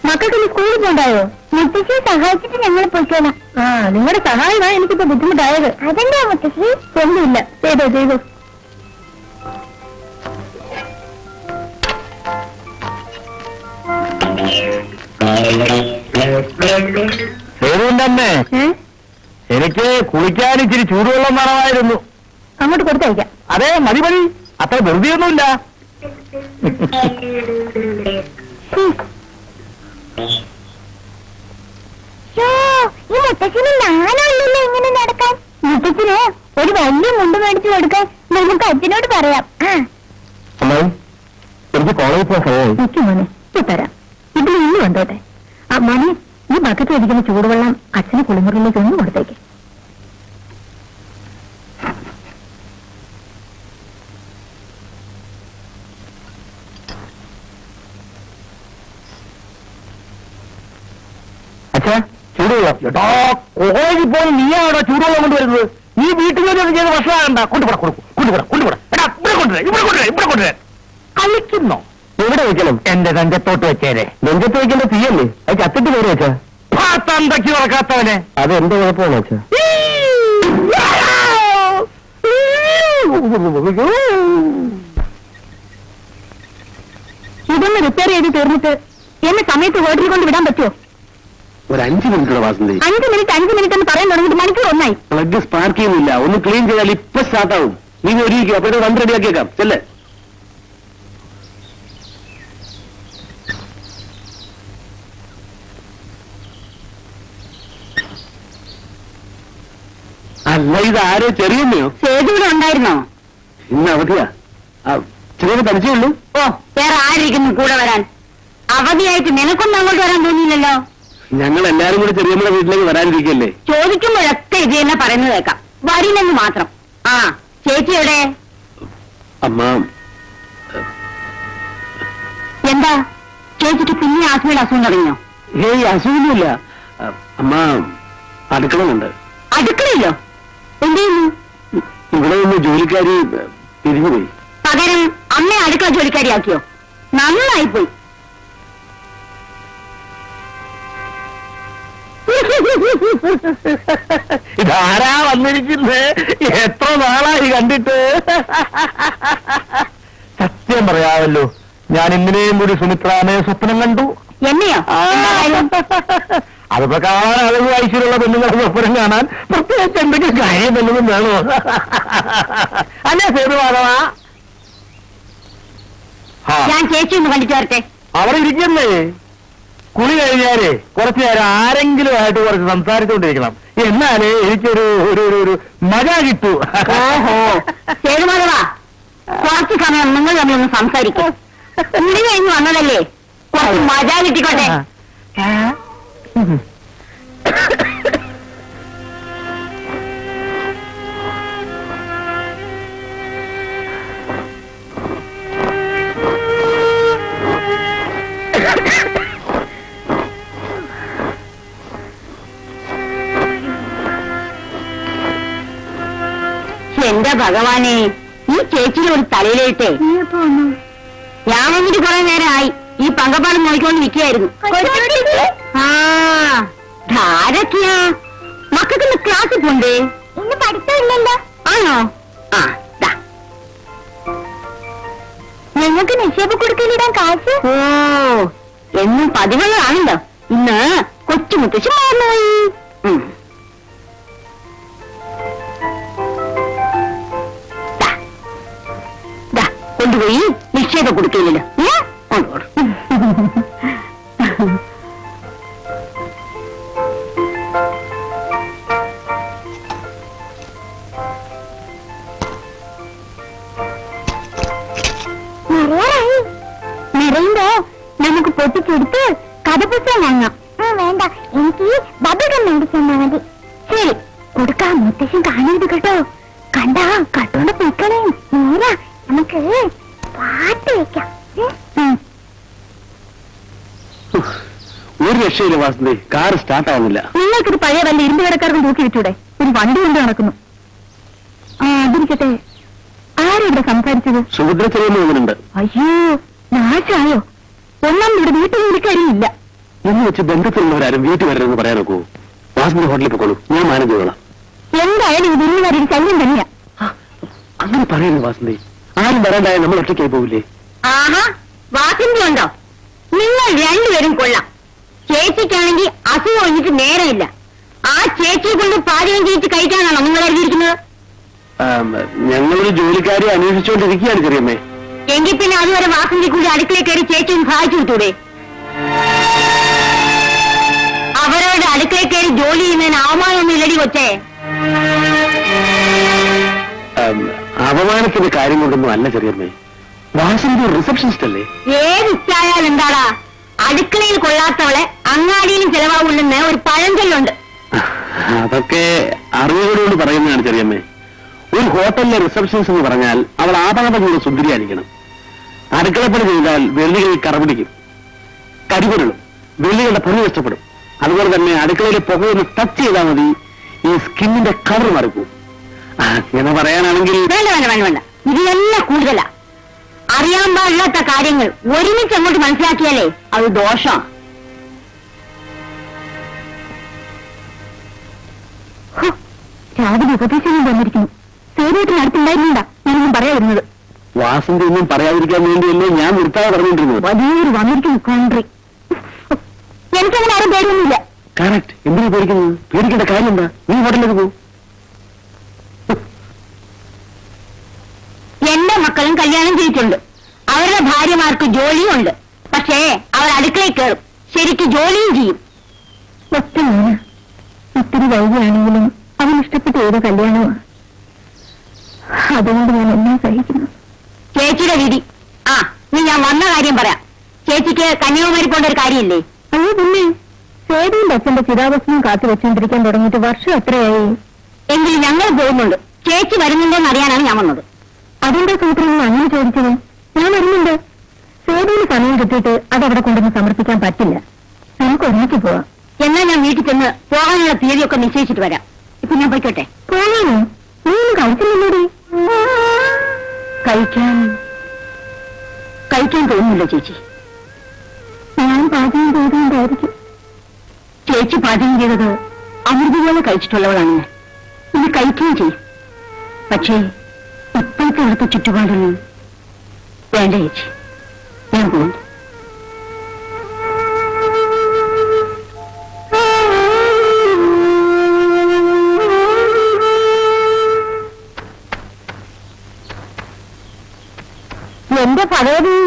[SPEAKER 2] മക്കൾക്ക് സ്കൂളിൽ പോണ്ടായോ? മുത്തശ്ശിയെ സഹായിച്ചിട്ട് ഞങ്ങൾ പോയിക്കോളാം. ആ, നിങ്ങളുടെ സഹായമാണ് എനിക്കിപ്പോ ബുദ്ധിമുട്ടായത്. അതെന്താ മുത്തശ്ശി? ഒന്നുമില്ല, ചെയ്തോ ചെയ്തോ.
[SPEAKER 1] സേതുവിന്റെ അമ്മേ, എനിക്ക് കുളിക്കാൻ ഇച്ചിരി ചൂടുവെള്ളം വേണമായിരുന്നു.
[SPEAKER 2] അങ്ങോട്ട് കൊടുത്തയക്കാം.
[SPEAKER 1] അതെ, മതി മതി, അത്ര ധൃതിയൊന്നുമില്ല.
[SPEAKER 2] ഈ മുത്തച്ഛന് ഞാനല്ലല്ലോ ഇങ്ങനെ നടക്കാൻ. മുത്തച്ഛന് ഒരു വലിയ മുണ്ട് മേടിച്ചു കൊടുക്കാൻ നമുക്ക് അച്ഛനോട് പറയാം.
[SPEAKER 1] എനിക്ക് കോളേജിൽ പോകാൻ സമയമായി.
[SPEAKER 2] നിൽക്കും മോനെ, ഇപ്പൊ തരാം. ഇതിൽ ഇന്ന് വന്നോട്ടെ. ആ മോനെ, ഈ ബക്കറ്റ് അടിക്കുന്ന ചൂടുവെള്ളം അച്ഛന് കുളിമുറിയിലേക്ക് ഒന്ന് കൊടുത്തേക്ക്.
[SPEAKER 1] അച്ഛാ, ചൂടുവെള്ളം. എടാ, കോളേജിൽ പോയി നീയാണോ ചൂടുവെള്ളം കൊണ്ടുവരുന്നത്? നീ വീട്ടിൽ നിന്ന് ചെയ്ത് ഭക്ഷണമാകണ്ട. കൊണ്ടുപോടാ, കൊണ്ടുപോടാ, കൊണ്ടുപോടാ. എടാ, ഇവിടെ കൊണ്ടുവരാ, ഇവിടെ കൊണ്ടുവരാ, ഇവിടെ കൊണ്ടുവരാ. കളിക്കുന്നോ? എവിടെ വെക്കണം? എന്റെ നെഞ്ചത്തോട്ട് വെച്ചേരെ. നെഞ്ചത്ത് വെക്കേണ്ട തീയല്ലേ? അത് ചത്തിട്ട് കയറി വെച്ചാ തന്തയ്ക്ക് നടക്കാത്തവനെ. അത് എന്റെ കുഴപ്പമാണ് അച്ഛാ.
[SPEAKER 2] ഇതൊന്ന് റിപ്പയർ ചെയ്ത് തീർന്നിട്ട് എന്നെ സമയത്ത് ഹോട്ടലിൽ കൊണ്ട് വിടാൻ പറ്റുമോ?
[SPEAKER 3] ഒരു 5 മിനിറ്റ് വാസന്തി.
[SPEAKER 2] 5 മിനിറ്റ് എന്ന് പറയാൻ തുടങ്ങിയിട്ട് മണിക്കൂർ ഒന്നായി.
[SPEAKER 3] പ്ലഗ് സ്പാർക്ക് ചെയ്യുന്നില്ല. ഒന്ന് ക്ലീൻ ചെയ്താൽ ഇപ്പൊ സ്റ്റാർട്ട് ആവും. നീ ഒരുക്കുക, അപ്പോഴേ വന്ന് റെഡിയാക്കിയേക്കാം. ചെല്ലേ. അല്ല, ഇത് ആരോ ചെറിയമ്മയോ?
[SPEAKER 2] സേതുവിനെ ഉണ്ടായിരുന്നോ?
[SPEAKER 3] ഇന്ന് അവധിയാ. ചെറിയ തനിച്ചേ ഉള്ളൂ.
[SPEAKER 2] ഓ, വേറെ ആരിക്കുന്നു കൂടെ വരാൻ? അവധിയായിട്ട് നിനക്കൊന്നും അങ്ങോട്ട് വരാൻ തോന്നിയില്ലല്ലോ.
[SPEAKER 3] ഞങ്ങൾ എല്ലാരും കൂടി ചെറിയമ്മയുടെ വീട്ടിലേക്ക് വരാനിരിക്കല്ലേ?
[SPEAKER 2] ചോദിക്കുമ്പോഴൊക്കെ ഇത് തന്നെ പറയുന്നത് കേൾക്കാം. വരില്ലെന്ന് മാത്രം. ആ, ചേച്ചി എവിടെ?
[SPEAKER 3] അമ്മ,
[SPEAKER 2] എന്താ ചേച്ചിക്ക് പിന്നെ ആസ്മയുടെ അസുഖം തുടങ്ങിയോ?
[SPEAKER 3] ഏയ് അസുഖമൊന്നുമില്ല. അമ്മ അടുക്കളയുണ്ട്.
[SPEAKER 2] അടുക്കളയില്ലോ? എന്ത് ചെയ്യുന്നു?
[SPEAKER 3] ഇവിടെ നിന്ന് ജോലിക്കാരി പിരിഞ്ഞുപോയി.
[SPEAKER 2] പകരം അമ്മയെ അടുക്കള ജോലിക്കാരിയാക്കിയോ? നന്നായിപ്പോയി.
[SPEAKER 1] ഇതാരാ വന്നിരിക്കുന്നത്? എത്ര നാളായി കണ്ടിട്ട്. സത്യം പറയാമല്ലോ, ഞാൻ ഇന്നലെയും കൂടി സുമിത്രാനെ സ്വപ്നം കണ്ടു.
[SPEAKER 2] എന്നെയോ?
[SPEAKER 1] അതിപ്പോ കാണാൻ അളവ് വയസ്സിലുള്ള പെണ്ണുങ്ങളെ സ്വപ്നം കാണാൻ പ്രത്യേകിച്ച് എന്തെങ്കിലും കാര്യം വല്ലതും വേണോ? അല്ലേ സേതുമാധവാ?
[SPEAKER 2] ഞാൻ ചേച്ചി ഒന്ന് കണ്ടിട്ട് വരട്ടെ.
[SPEAKER 1] അവിടെ ഇരിക്കുന്നേ. കുളി കഴിഞ്ഞാലേ കുറച്ചു നേരം ആരെങ്കിലും ആയിട്ട് കുറച്ച് സംസാരിച്ചുകൊണ്ടിരിക്കണം. എന്നാലേ എനിക്കൊരു ഒരു ഒരു മഴ കിട്ടൂ.
[SPEAKER 2] ഓഹോ, സേതുമാധവാ, കുറച്ച് സമയം നിങ്ങൾ തമ്മിൽ ഒന്ന് സംസാരിക്കും. കുളി കഴിഞ്ഞ് വന്നതല്ലേ, കുറച്ച് മഴ കിട്ടിക്കോട്ടെ. എന്റെ ഭഗവാനെ, ഈ ചേച്ചിയുടെ ഒരു തലയിലേട്ടേ. ഞാൻ വന്നിട്ട് കുറെ നേരമായി ഈ പങ്കപ്പാടം നോക്കിക്കൊണ്ട് നിൽക്കുകയായിരുന്നു. ആ, ധാരൊക്കെയാ മക്കൾക്ക് ക്ലാസ്സിൽ പോണ്ടേ? ഇന്ന് പഠിത്തമില്ലല്ലോ. ആണോ? ആ, ഞങ്ങൾക്ക് നിക്ഷേപ കൊടുക്കലിടാൻ കാശ്. ഓ, എന്നും പതിവുകളാണല്ലോ. ഇന്ന് കൊച്ചുമുത്തശ്ശി മറന്നുപോയി. കൊണ്ടുപോയി നിക്ഷേപ കൊടുക്കില്ലല്ലോ. നിറയുമ്പോ നമുക്ക് പൊട്ടിച്ചെടുത്ത് കഥപുസ്തകം വാങ്ങാം. വേണ്ട, എനിക്ക് ബബിൾഗം മേടിച്ചെന്നാ മതി. ശരി, കൊടുക്കാം. മുത്തശ്ശൻ കാണരുത് കേട്ടോ. കണ്ടാ കട്ടോണ്ട് പൊയ്ക്കളേ. നേരാ, നമുക്ക് പാട്ട് വെക്കാം.
[SPEAKER 3] ഒരു രക്ഷയില്ല വാസന്തി, കാർ സ്റ്റാർട്ട് ആവുന്നില്ല.
[SPEAKER 2] നിങ്ങൾക്കൊരു പഴയ വല്ല ഇരുമ്പ് കടക്കാർക്കും തൂക്കി വെച്ചൂടെ? ഒരു വണ്ടി കൊണ്ട് നടക്കുന്നു. ആ, അതിരിക്കട്ടെ, ആരിവിടെ സംസാരിച്ചത്?
[SPEAKER 3] സുഭദ്ര ചെറിയ തോന്നുന്നുണ്ട്.
[SPEAKER 2] അയ്യോ, നാശായോ? ഒന്നാം ഇവിടെ വീട്ടിൽ വിളിക്കാരില്ല
[SPEAKER 3] എന്ന് വെച്ച് ബന്ധത്തിലുള്ളവരാരും വീട്ടിൽ വരരുതെന്ന് പറയാൻ നോക്കൂ. വാസന്തി ഹോട്ടലിൽ പോക്കോളൂ, ഞാൻ മാനേജ് ചെയ്തോളാം.
[SPEAKER 2] എന്തായാലും ഇത് ഇന്നുവരെ ശല്യം തന്നെയാ.
[SPEAKER 3] അങ്ങനെ പറയുന്നു വാസന്തി. ആരും വരാണ്ടായ നമ്മൾ ഒറ്റയ്ക്കായി പോവില്ലേ?
[SPEAKER 2] ആഹാ, വാസന്തി ഉണ്ടോ? നിങ്ങൾ രണ്ടുപേരും കൊള്ളാം. ചേച്ചിക്കാണെങ്കിൽ അസുഖം ഒന്നിട്ട് നേരമില്ല. ആ ചേച്ചിയെ കൊണ്ട് പാചകം ചെയ്യിച്ച് കഴിക്കാനാണോ നിങ്ങൾ എഴുതിയിരിക്കുന്നത്?
[SPEAKER 3] ഞങ്ങളൊരു ജോലിക്കാരെ അന്വേഷിച്ചുകൊണ്ടിരിക്കുകയാണ് ചെറിയമ്മേ.
[SPEAKER 2] എങ്കിൽ പിന്നെ അതുവരെ വാസന്തി കൂടി അടുക്കളയിൽ കയറി ചേച്ചിയും സഹായിച്ചു വിട്ടൂടെ? അവരവരുടെ അടുക്കളയിൽ കയറി ജോലി ചെയ്യുന്നതിന് അവമാനമൊന്നും ഇല്ലടി കൊച്ചേ.
[SPEAKER 3] അപമാനത്തിന്റെ കാര്യം കൊണ്ടൊന്നും അല്ല ചെറിയമ്മേ. വാസന്തി റിസപ്ഷനിസ്റ്റ് അല്ലേ?
[SPEAKER 2] ഏത് ഇഷ്ടായാൽ എന്താടാ? അടുക്കളയിൽ കൊള്ളാത്തവളെ അങ്ങാടിയിലും ചെലവാകുമെന്ന് ഒരു പഴഞ്ചൊല്ലുണ്ട്.
[SPEAKER 3] അതൊക്കെ അറിവുകളോട് പറയുന്നതാണ് ചെറിയമ്മേ. ഒരു ഹോട്ടലിലെ റിസപ്ഷനിസ്റ്റ് എന്ന് പറഞ്ഞാൽ അവൾ ആപാതങ്ങളുടെ സുന്ദരിയായിരിക്കണം. അടുക്കളപ്പണി ചെയ്താൽ വെള്ളികളിൽ കറപിടിക്കും, കരിപൊരുളും, വെള്ളികളുടെ പണി നഷ്ടപ്പെടും. അതുപോലെ തന്നെ അടുക്കളയിലെ പുകയൊന്ന് ടച്ച് ചെയ്താൽ മതി, ഈ സ്കിന്നിന്റെ കളർ മറക്കും. അങ്ങനെ പറയാനാണെങ്കിൽ
[SPEAKER 2] വേണ്ട വേണ്ട വേണ്ട വേണ്ട, ഇതിലെല്ലാം കൂടുതലാ. അറിയാൻ പാടില്ലാത്ത കാര്യങ്ങൾ ഒരുമിച്ച് അങ്ങോട്ട് മനസ്സിലാക്കിയാലേ അത് ദോഷം. രാവിലെ ഉപദേശം വന്നിരിക്കുന്നു. സേതുവേട്ടന് അടുത്തുണ്ടായിരുന്നില്ല ഞാനൊന്നും പറയാതിരുന്നത്.
[SPEAKER 3] വാസന്തി ഒന്നും പറയാതിരിക്കാൻ വേണ്ടിയല്ലേ ഞാൻ നിർത്താതെ പറഞ്ഞുകൊണ്ടിരുന്നത്.
[SPEAKER 2] വലിയൊരു വന്നിരിക്കുന്നു കോൺട്രി. എനിക്കങ്ങനെ ആരും പേടിയൊന്നുമില്ല.
[SPEAKER 3] കറക്റ്റ്. എന്തിനാ പേടിക്കുന്നത്? പേടിക്കേണ്ട കാര്യം എന്താ? നീ ഹോട്ടലിലേക്ക് പോകും.
[SPEAKER 2] എന്റെ മക്കളും കല്യാണം ചെയ്തിട്ടുണ്ട്. അവരുടെ ഭാര്യമാർക്ക് ജോലിയും ഉണ്ട്. പക്ഷേ അവർ അടുക്കളയിൽ കയറും, ശരിക്ക് ജോലിയും ചെയ്യും. ഒറ്റമാണ്. ഒത്തിരി വൈകിയാണെങ്കിലും അവൻ ഇഷ്ടപ്പെട്ട ഏത് കല്യാണമാണ്. അതുകൊണ്ട് ഞാൻ എന്നെ സഹിക്കുന്നു. ചേച്ചിയുടെ വിധി. ആ, നീ ഞാൻ വന്ന കാര്യം പറയാം. ചേച്ചിക്ക് കന്യാകുമാരി പോണ്ട ഒരു കാര്യമില്ലേ? അയ്യോ പിന്നെ, സേതുവിന്റെ അച്ഛന്റെ ചിതാഭസ്മം കാത്തു വെച്ചുകൊണ്ടിരിക്കാൻ തുടങ്ങിയിട്ട് വർഷം എത്രയായി? എങ്കിലും ഞങ്ങൾ പോകുന്നുണ്ട്. ചേച്ചി വരുന്നുണ്ടോന്ന് അറിയാനാണ് ഞാൻ വന്നത്. അതിന്റെ സൂത്രങ്ങൾ അങ്ങനെ ചോദിച്ചത്? ഞാൻ വരുന്നുണ്ട്. സേതുവിന് സമയം കിട്ടിയിട്ട് അതവിടെ കൊണ്ടുവന്ന് സമർപ്പിക്കാൻ പറ്റില്ല. നമുക്ക് ഒരുമിച്ച് പോവാം. എന്നാൽ ഞാൻ വീട്ടിൽ ചെന്ന് പോകാനുള്ള തീയതിയൊക്കെ നിശ്ചയിച്ചിട്ട് വരാം. ഇപ്പൊ ഞാൻ പോയിക്കോട്ടെ? പോകാനോ? നീ ഒന്നും കഴിച്ചില്ലല്ലോടി. കഴിക്കാൻ തോന്നുന്നില്ല ചേച്ചി. ഞാൻ പാചകം ചെയ്തുകൊണ്ടായിരിക്കും. ചേച്ചി പാചകം ചെയ്തത് അമൃതപോലെ കഴിച്ചിട്ടുള്ളവളാണ് ഞാൻ. ഇത് കഴിക്കുകയും ചെയ്യും. പക്ഷേ ഇപ്പോഴത്തെ അടുത്ത ചുറ്റുപാടൊന്നും വേണ്ട ചേച്ചി. ഞാൻ പോകുന്നു. എന്റെ ഭഗവതി,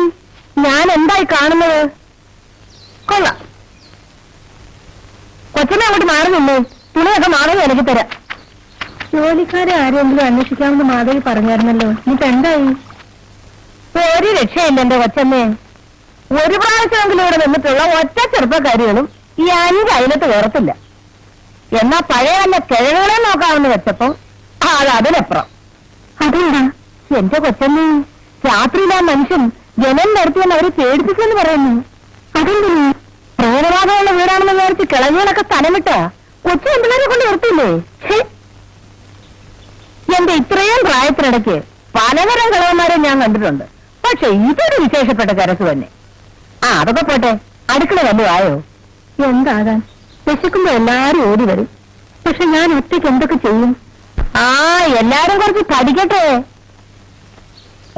[SPEAKER 2] ഞാൻ എന്തായി കാണുന്നത്? കൊള്ളാം. കൊച്ചനെ അങ്ങോട്ട് മാറുന്നില്ലേ? തുണിയൊക്കെ മാധവി എനിക്ക് തരാം. ജോലിക്കാരെ ആരെങ്കിലും അന്വേഷിക്കാമെന്ന് മാധവി പറഞ്ഞായിരുന്നല്ലോ. ഇനിയിപ്പോ എന്തായി? ഒരു രക്ഷയില്ല എന്റെ കൊച്ചമ്മേ. ഒരു പ്രാവശ്യമെങ്കിലും ഇവിടെ നിന്നിട്ടുള്ള ഒറ്റ ചെറുപ്പക്കാരികളും ഈ 5 അയലത്ത് വേർത്തില്ല. എന്നാ പഴയ വല്ല കിഴങ്ങുകളെ നോക്കാമെന്ന് വെച്ചപ്പോ അത് അതിനപ്പുറം. അതെന്താ എന്റെ കൊച്ചമ്മേ? രാത്രിയിൽ ആ മനുഷ്യൻ ജനം നടത്തിയെന്ന് അവരെ പേടിപ്പിച്ചെന്ന് പറയുന്നു. അതെന്തിനു? പ്രേതബാധമുള്ള വീടാണെന്ന് വിചാരിച്ച് കിളഞ്ഞുകളൊക്കെ സ്ഥലമിട്ടാ കൊച്ചു എന്തിനെ കൊണ്ട് നിർത്തില്ലേ? എന്റെ ഇത്രയും പ്രായത്തിനിടയ്ക്ക് പലതരം കിളവന്മാരെ ഞാൻ കണ്ടിട്ടുണ്ട്. പക്ഷെ ഇതൊരു വിശേഷപ്പെട്ട ചരക്ക് തന്നെ. അതൊക്കെ പോട്ടെ, അടുക്കള വല്ലതും ആയോ? എന്താകാൻ, വിശക്കുമ്പോ എല്ലാരും ഓടി വരും. പക്ഷെ ഞാൻ ഒറ്റയ്ക്ക് എന്തൊക്കെ ചെയ്യും? എല്ലാരും കുറച്ച് പഠിക്കട്ടെ.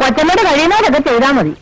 [SPEAKER 2] കൊച്ചമ്മയുടെ കഴിയുന്നവരൊക്കെ ചെയ്താൽ മതി.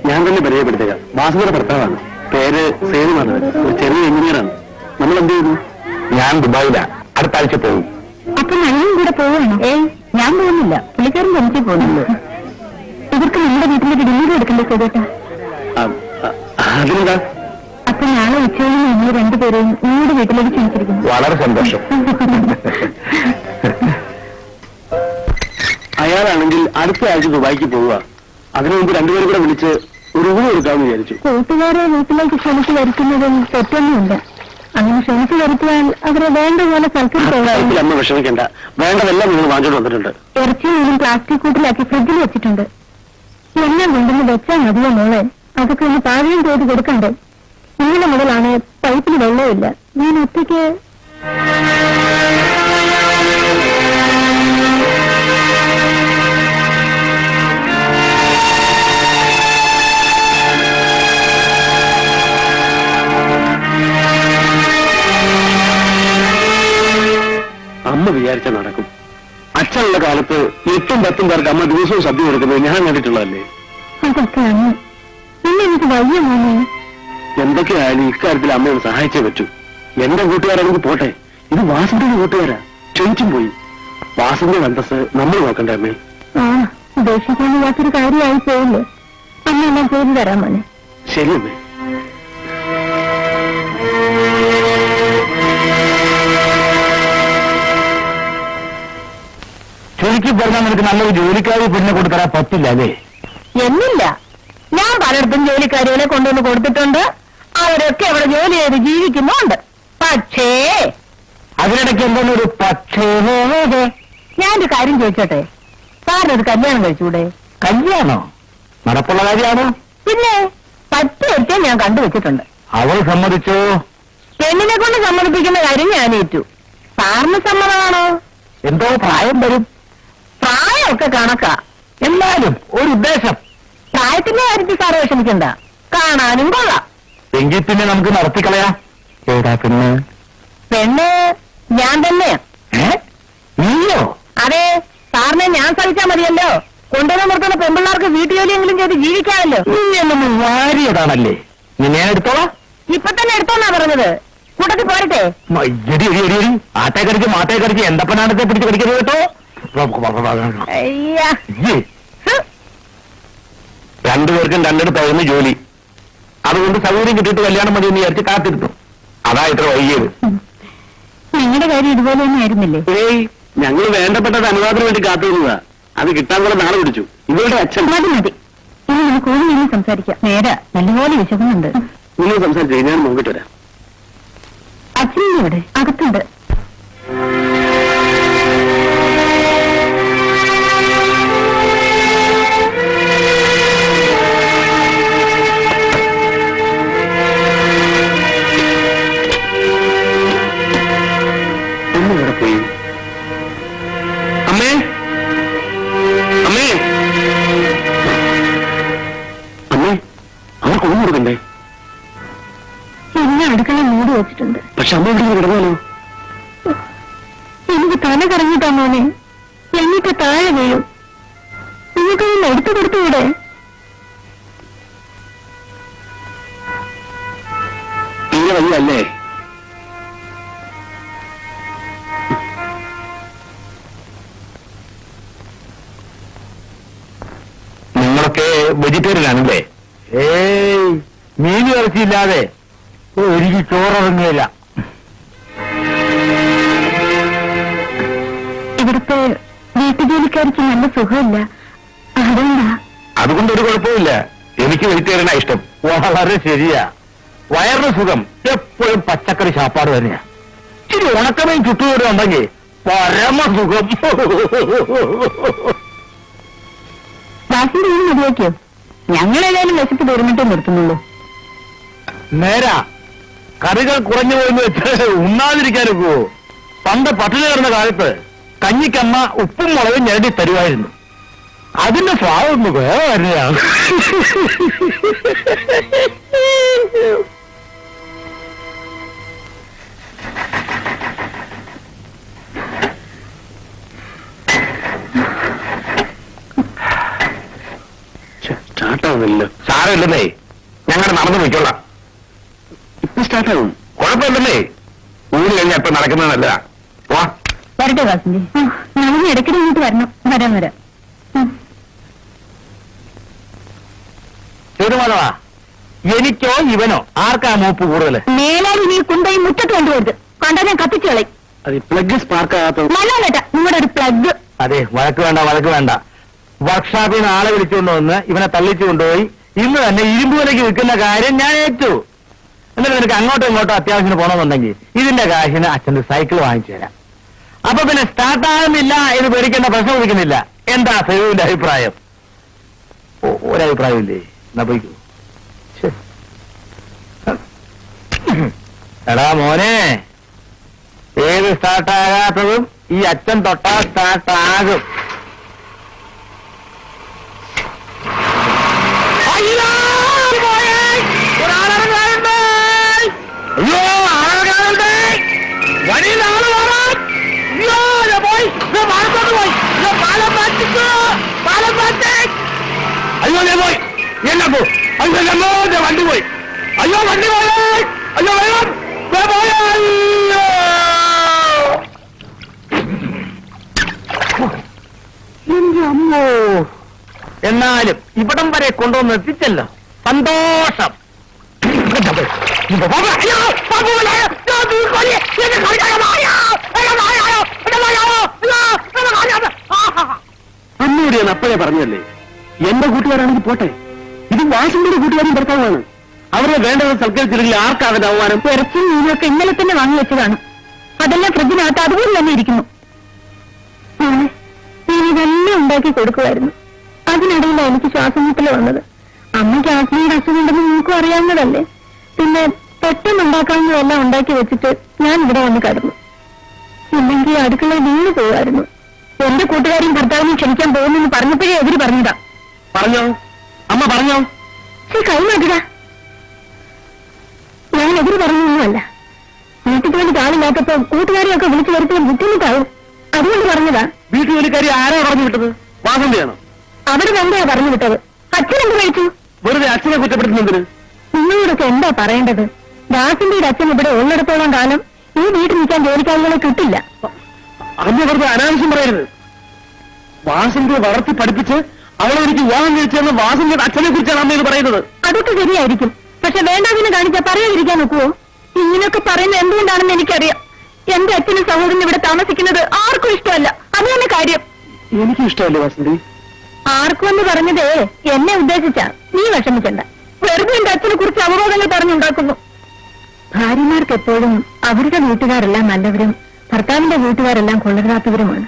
[SPEAKER 3] ഞാൻ തന്നെ പരിചയപ്പെടുത്തുക. വാസുവിന്റെ ഭർത്താവാണ്. പേര് സേതുമാധവൻ. ഒരു ചെറിയ എഞ്ചിനീയറാണ്. നമ്മൾ എന്ത് ചെയ്യുന്നു?
[SPEAKER 1] ഞാൻ ദുബായിലാ. അടുത്ത ആഴ്ച പോകും.
[SPEAKER 2] അപ്പൊ ഞങ്ങളും കൂടെ പോവാണ്. ഞാൻ പോകുന്നില്ല, പുള്ളിക്കാരൻ തനിച്ചേ പോകുന്നുള്ളൂ. ഇവർക്ക് നമ്മുടെ വീട്ടിലേക്ക് ഡെലിവറി എടുക്കണ്ടേ സേതേട്ടാ?
[SPEAKER 3] അതിനെന്താ?
[SPEAKER 2] അപ്പൊ നാളെ ഉച്ചയോടെ ഞങ്ങൾ രണ്ടുപേരെയും നിങ്ങളുടെ വീട്ടിലേക്ക് ക്ഷണിച്ചിരിക്കുന്നു.
[SPEAKER 1] വളരെ സന്തോഷം.
[SPEAKER 3] അയാളാണെങ്കിൽ അടുത്ത ആഴ്ച ദുബായിക്ക് പോവുക. അതിനു മുമ്പ് രണ്ടുപേരും കൂടെ വിളിച്ച് ഒരു ഊണ് കൊടുക്കാമെന്ന് വിചാരിച്ചു.
[SPEAKER 2] കൂട്ടുകാരെ വീട്ടിലേക്ക് ക്ഷണിച്ച് വരുത്തുന്നതിൽ തെറ്റൊന്നുമില്ല. അങ്ങനെ ക്ഷണിച്ചു വരുത്തിയാൽ അവരെ വേണ്ട പോലെ സൽക്കരിച്ച്.
[SPEAKER 3] അമ്മ വിഷമിക്കണ്ട, വേണ്ടതെല്ലാം നിങ്ങൾ വാങ്ങിച്ചോണ്ട് വന്നിട്ടുണ്ട്.
[SPEAKER 2] ഇറച്ചി മീനും പ്ലാസ്റ്റിക് കൂട്ടിലാക്കി ഫ്രിഡ്ജിൽ വെച്ചിട്ടുണ്ട്. എല്ലാം കൊണ്ടൊന്ന് വെച്ചാൽ മതിയോ മോളെ? അതൊക്കെ ഒന്ന് പാചകം ചെയ്ത് കൊടുക്കണ്ടേ? ഇന്നലെ മുതലാണ് പൈപ്പിൽ വെള്ളമില്ല. ഞാൻ ഒറ്റയ്ക്ക്.
[SPEAKER 3] അമ്മ വിചാരിച്ച നടക്കും. അച്ഛനുള്ള കാലത്ത് 8-10 പേർക്ക് അമ്മ ദിവസവും സദ്യ കൊടുക്കുന്നത് ഞാൻ കണ്ടിട്ടുള്ളതല്ലേ.
[SPEAKER 2] അതൊക്കെ അന്ന്. പിന്നെ എനിക്ക് വയ്യ മോനെ.
[SPEAKER 3] എന്തൊക്കെയായാലും ഇക്കാര്യത്തിൽ അമ്മയെ സഹായിച്ചേ പറ്റൂ. എന്റെ കൂട്ടുകാരാണെങ്കിൽ പോട്ടെ, ഇത് വാസന്റെ കൂട്ടുകാരാ. ക്ഷണിച്ചും പോയി. വാസന്റെ അന്തസ് നമ്മൾ നോക്കണ്ടേ അമ്മേ?
[SPEAKER 2] ഉപേക്ഷിക്കാൻ വയ്യാത്തൊരു കാര്യമായി പോയില്ലേ? അമ്മ എല്ലാം ചെയ്തു തരാം മോനെ.
[SPEAKER 3] ശരി അമ്മേ.
[SPEAKER 1] ചുരുക്കി പറഞ്ഞാൽ നിനക്ക് നല്ലൊരു ജോലിക്കാരി പെണ്ണിനെ കൊടുത്തരാൻ പറ്റില്ല അല്ലേ?
[SPEAKER 2] എന്നില്ല. ഞാൻ പലയിടത്തും ജോലിക്കാരികളെ കൊണ്ടുവന്ന് കൊടുത്തിട്ടുണ്ട്. അവരൊക്കെ അവിടെ ജോലി ചെയ്ത് ജീവിക്കുന്നുണ്ട്. പക്ഷേ
[SPEAKER 1] അതിനിടയ്ക്ക് എന്തെന്നൊരു പക്ഷേ.
[SPEAKER 2] ഞാനൊരു കാര്യം ചോദിച്ചോട്ടെ, സാറിനൊരു കല്യാണം കഴിച്ചൂടെ?
[SPEAKER 1] കല്യാണോ? നടപ്പുള്ള കാര്യമാണോ?
[SPEAKER 2] പിന്നെ പറ്റിയൊക്കെ ഞാൻ കണ്ടുവച്ചിട്ടുണ്ട്.
[SPEAKER 1] അവൾ സമ്മതിച്ചോ?
[SPEAKER 2] പെണ്ണിനെ കൊണ്ട് സമ്മതിപ്പിക്കുന്ന കാര്യം ഞാൻ ഏറ്റു. സാറിന് സമ്മതമാണോ?
[SPEAKER 1] എന്തോ പ്രായം വരും.
[SPEAKER 2] പ്രായമൊക്കെ കണക്കാ.
[SPEAKER 1] എന്നാലും ഒരു ഉദ്ദേശം.
[SPEAKER 2] പ്രായത്തിന്റെ കാര്യത്തിൽ സാറ് വിഷമിക്കണ്ട, കാണാനും കൊള്ളാം.
[SPEAKER 1] എങ്കിൽ പിന്നെ നമുക്ക് നടത്തിക്കളയാ. ഏതാ പെണ്ണ്?
[SPEAKER 2] പെണ്ണ് ഞാൻ തന്നെയാ.
[SPEAKER 1] നീയോ?
[SPEAKER 2] അതെ, സാറിനെ ഞാൻ സഹിച്ചാ മതിയല്ലോ. കൊണ്ടുവന്ന് നിർത്തുന്ന പെൺപിള്ളേർക്ക് വീട്ടുജോലിയെങ്കിലും ചെയ്ത് ജീവിക്കാമല്ലോ.
[SPEAKER 1] നീ എന്നൊന്നും വാരിയതാണല്ലേ. നിന്നെ എടുത്തോളാം.
[SPEAKER 2] ഇപ്പൊ തന്നെ എടുത്തോന്നാ പറഞ്ഞത്. കൂട്ടത്തിൽ പോരട്ടെ?
[SPEAKER 1] ആട്ടേ കടിച്ച് മാട്ടേ കടിച്ച് എന്തപ്പനാണത്തെ പിടിച്ച് കടിക്കരുത് കേട്ടോ.
[SPEAKER 2] അയ്യാ,
[SPEAKER 1] രണ്ടുപേർക്കും രണ്ടിടത്തായിരുന്നു ജോലി. അതുകൊണ്ട് സൗകര്യം കിട്ടിയിട്ട് കല്യാണം മതി എന്ന് വിചാരിച്ച് കാത്തിരുന്നു. അതാ ഇത്ര വൈകിയത്.
[SPEAKER 2] നിങ്ങളുടെ കാര്യം ഇതുപോലെ തന്നെ ആയിരുന്നില്ലേ?
[SPEAKER 3] ഏയ്, ഞങ്ങൾ വേണ്ടപ്പെട്ടത് അനുവാദത്തിന് വേണ്ടി കാത്തിരുന്നതാ. അത് കിട്ടാൻ കൂടെ നാളെ പിടിച്ചു. ഇവരുടെ അച്ഛൻ.
[SPEAKER 2] മതി മതി, ഇനി നമുക്ക് കൂടുതൽ സംസാരിക്കാം. നേരെ നല്ലപോലെ വിശക്കുന്നുണ്ട്.
[SPEAKER 3] നിങ്ങൾ സംസാരിച്ചു, ഞാൻ മുമ്പിട്ട് വരാം.
[SPEAKER 2] ഇവിടെ അകത്തുണ്ട്.
[SPEAKER 3] ഇവിടെ പോയി. അമ്മേ അമ്മേ അമ്മേ അവർക്ക് ഒന്നും കൊടുക്കണ്ടേ?
[SPEAKER 2] എന്നെ അടുക്കള മൂടി വെച്ചിട്ടുണ്ട്.
[SPEAKER 3] പക്ഷെ അമ്മ ഇവിടെ കിടന്നാലോ?
[SPEAKER 2] എനിക്ക് തല കറങ്ങിട്ടാ മോനെ, എന്നിട്ട് താഴെ വീഴും. നിങ്ങൾക്കൊന്നും എടുത്തു കൊടുത്തുകൂടെ?
[SPEAKER 3] തീരെ വയ്യല്ലേ?
[SPEAKER 1] നിങ്ങളൊക്കെ വെജിറ്റേറിയൻ ആണല്ലേ? ഏയ്, മീൻ ഇറച്ചിയില്ലാതെ എനിക്ക് ചോറിറങ്ങിയില്ല.
[SPEAKER 2] ഇവിടുത്തെ വീട്ടുജോലിക്കാർക്ക് നല്ല സുഖമില്ല, അതുകൊണ്ടാ.
[SPEAKER 1] അതുകൊണ്ടൊരു കുഴപ്പമില്ല. എനിക്ക് വെജിറ്റേറിയനാ ഇഷ്ടം. വളരെ ശരിയാ. വയറിന് സുഖം എപ്പോഴും പച്ചക്കറി ശാപ്പാട് തന്നെയാ. ഇച്ചിരി ഉണക്കമയും ചുട്ടുകൂടെ ഉണ്ടെങ്കിൽ പരമസുഖം.
[SPEAKER 2] വാസിന്റെ വീട് മതിയാക്കിയോ? ഞങ്ങളേതായാലും വിശപ്പ് തീർന്നിട്ടേ നിർത്തുന്നുള്ളൂ.
[SPEAKER 1] നേരാ, കറികൾ കുറഞ്ഞു പോയെന്ന് വെച്ച് ഉണ്ണാതിരിക്കാനൊക്കുവോ? പണ്ട് പട്ടിണി കിടന്ന കാലത്ത് കഞ്ഞിക്കമ്മ ഉപ്പും മുളകും ഞരടി തരുമായിരുന്നു. അതിന്റെ സ്വാദം ഒന്ന് വേറെ തന്നെയാണ്.
[SPEAKER 3] സ്റ്റാർട്ടാവുന്നില്ലല്ലോ.
[SPEAKER 1] സാരമില്ലെന്നേ, ഞങ്ങൾ നടന്നു പോയിക്കോളാം.
[SPEAKER 3] ഇപ്പൊ സ്റ്റാർട്ടാവും.
[SPEAKER 1] കുഴപ്പമില്ലെന്നേ, ഊണ് കഴിഞ്ഞാൽ ഇപ്പൊ നടക്കുന്നത് നല്ലതാ. വാ.
[SPEAKER 2] വരട്ടെ വാസിന്റെ, നമുക്ക് ഇടയ്ക്കിടെ ഇങ്ങോട്ട് വരണം. വരാം വരാം.
[SPEAKER 1] തീരുമാനമാ. എനിക്കോ ഇവനോ ആർക്കാ മൂപ്പ് കൂടുതൽ?
[SPEAKER 2] മേലാൽ നീ കുന്തയും മുറ്റത്ത് കൊണ്ടുപോയത് കണ്ടാ ഞാൻ കത്തിച്ചു കളയും.
[SPEAKER 3] അത് പ്ലഗ് സ്പാർക്ക് ആകാത്ത.
[SPEAKER 2] നല്ല കേട്ടാ നിങ്ങളുടെ ഒരു പ്ലഗ്.
[SPEAKER 1] അതെ, വഴക്ക് വേണ്ട വഴക്ക് വേണ്ട. വർക്ക്ഷോപ്പിൽ നിന്ന് ആളെ വിളിച്ചുകൊണ്ട് വന്ന് ഇവനെ തള്ളിച്ചു കൊണ്ടുപോയി ഇന്ന് തന്നെ ഇരുമ്പ് വിലയ്ക്ക് വിൽക്കുന്ന കാര്യം ഞാൻ ഏറ്റു. എന്നിട്ട് നിനക്ക് അങ്ങോട്ടും ഇങ്ങോട്ടും അത്യാവശ്യത്തിന് പോകണമെന്നുണ്ടെങ്കിൽ ഇതിന്റെ കാശിന് അച്ഛന്റെ സൈക്കിൾ വാങ്ങിച്ചു തരാം. അപ്പൊ പിന്നെ സ്റ്റാർട്ടാകുന്നില്ല എന്ന് പേടിക്കേണ്ട പ്രശ്നം ഉദിക്കുന്നില്ല. എന്താ സൈവിന്റെ അഭിപ്രായം? ഒരഭിപ്രായമില്ലേ? എന്നാ പോയിക്കോ. എടാ മോനെ, ഏത് സ്റ്റാർട്ടാകാത്തതും ഈ അച്ഛൻ തൊട്ടാ സ്റ്റാർട്ടാകും. അയ്യോ, ആളുകളുണ്ട് വഴിയിൽ ആള് മാറാൻ. അയ്യോ, പോയി പാലത്തോട്ട് പോയി. പാലം മാറ്റിക്കോ, പാലം മാറ്റി. അയ്യോ, ഞാൻ പോയി. എന്നാ പോ. അയ്യോ, എന്റെ വണ്ടി പോയി. അയ്യോ, വണ്ടി പോയി. അയ്യോ, വെള്ളം പോയി. എന്റെ അമ്മോ. എന്നാലും ഇവിടം വരെ കൊണ്ടുവന്ന് എത്തിച്ചല്ലോ, സന്തോഷം.
[SPEAKER 3] അമ്മയോട് ഞാൻ അപ്പോഴേ പറഞ്ഞല്ലേ, എന്റെ കൂട്ടുകാരാണെങ്കിൽ പോട്ടെ, ഇത് വാസിന്റെ കൂട്ടുകാരും ഭർത്താവാണ്. അവരെ വേണ്ടത് സൽക്കരിച്ചില്ലെങ്കിൽ ആർക്കാവിന്റെ അവമാനം?
[SPEAKER 2] ഇറച്ചും മീനൊക്കെ ഇന്നലെ തന്നെ വാങ്ങി വെച്ചതാണ്. അതെല്ലാം ഫ്രിഡ്ജിനകത്ത് അതുപോലെ തന്നെ ഇരിക്കുന്നു. ഞാൻ ഇതെല്ലാം ഉണ്ടാക്കി കൊടുക്കുമായിരുന്നു. അതിനിടയിലാണ് എനിക്ക് ശ്വാസം മുട്ടൽ വന്നത്. അമ്മയ്ക്ക് ആസ്മയുടെ അസുഖമുണ്ടെന്ന് നിങ്ങൾക്കും അറിയാവുന്നതല്ലേ. പിന്നെ പെട്ടെന്ന് ഉണ്ടാക്കാവുന്നതെല്ലാം ഉണ്ടാക്കി വെച്ചിട്ട് ഞാൻ ഇവിടെ വന്ന് കിടന്നു. ഇല്ലെങ്കിൽ അടുക്കളയിൽ വീണ് പോവായിരുന്നു. എന്റെ കൂട്ടുകാരും ഭർത്താവിനും ക്ഷണിക്കാൻ പോകുന്നെന്ന് പറഞ്ഞപ്പോഴേ എതിര് പറഞ്ഞതാ.
[SPEAKER 3] പറഞ്ഞോ അമ്മ, പറഞ്ഞോ?
[SPEAKER 2] കൈ മാറ്റുക. ഞാൻ എതിര് പറഞ്ഞൊന്നുമല്ല. വീട്ടിൽ വേണ്ടി ആളില്ലാത്തപ്പോ കൂട്ടുകാരെയൊക്കെ വിളിച്ചു വരുത്തിയ ബുദ്ധിമുട്ടാവും, അതുകൊണ്ട് പറഞ്ഞതാ.
[SPEAKER 3] വീട്ടുജോലിക്കാരി ആരാ പറഞ്ഞു വിട്ടത്? വാസന്തിയാണോ?
[SPEAKER 2] അവിടെ എന്താ പറഞ്ഞു വിട്ടത്? അച്ഛനെന്ത് കഴിച്ചു?
[SPEAKER 3] വെറുതെ അച്ഛനെ കുറ്റപ്പെടുത്തുന്നതിന്
[SPEAKER 2] നിങ്ങളോടൊക്കെ എന്താ പറയേണ്ടത്? ദാസിന്റെ അച്ഛൻ ഇവിടെ ഉള്ളിടത്തോളം കാലം ഈ വീട്ടിൽ നിൽക്കാൻ ജോലിക്കാരികളെ കിട്ടില്ല.
[SPEAKER 3] അമ്മ വെറുതെ അനാവശ്യം പറയരുത്. വാസന്തിയെ വളർത്തി പഠിപ്പിച്ച് അവളെ എനിക്ക് വിവാഹം കഴിച്ചെന്ന് വാസന്തിയുടെ അച്ഛനെ കുറിച്ചാണ് അമ്മ ഇത് പറയുന്നത്.
[SPEAKER 2] അതൊക്കെ ശരിയായിരിക്കും, പക്ഷെ വേണ്ടാതിന് കാണിച്ചാൽ പറയാതിരിക്കാൻ നോക്കുവോ? ഇങ്ങനെയൊക്കെ പറയുന്നത് എന്തുകൊണ്ടാണെന്ന് എനിക്കറിയാം. എന്റെ അച്ഛനും സഹോദരനും ഇവിടെ താമസിക്കുന്നത് ആർക്കും ഇഷ്ടമല്ല. അത് തന്നെ കാര്യം.
[SPEAKER 3] എനിക്കും ഇഷ്ടമല്ലേ വാസന്തി?
[SPEAKER 2] ആർക്കും എന്ന് പറഞ്ഞതേ എന്നെ ഉദ്ദേശിച്ചാ. നീ വിഷമിക്കണ്ട. വെറുതെ എന്റെ അച്ഛനെ കുറിച്ച് അപവാദങ്ങൾ പറഞ്ഞുണ്ടാക്കുന്നു. ഭാര്യമാർക്ക് എപ്പോഴും അവരുടെ വീട്ടുകാരെല്ലാം നല്ലവരും ഭർത്താവിന്റെ വീട്ടുകാരെല്ലാം കൊള്ളരുതാത്തവരുമാണ്.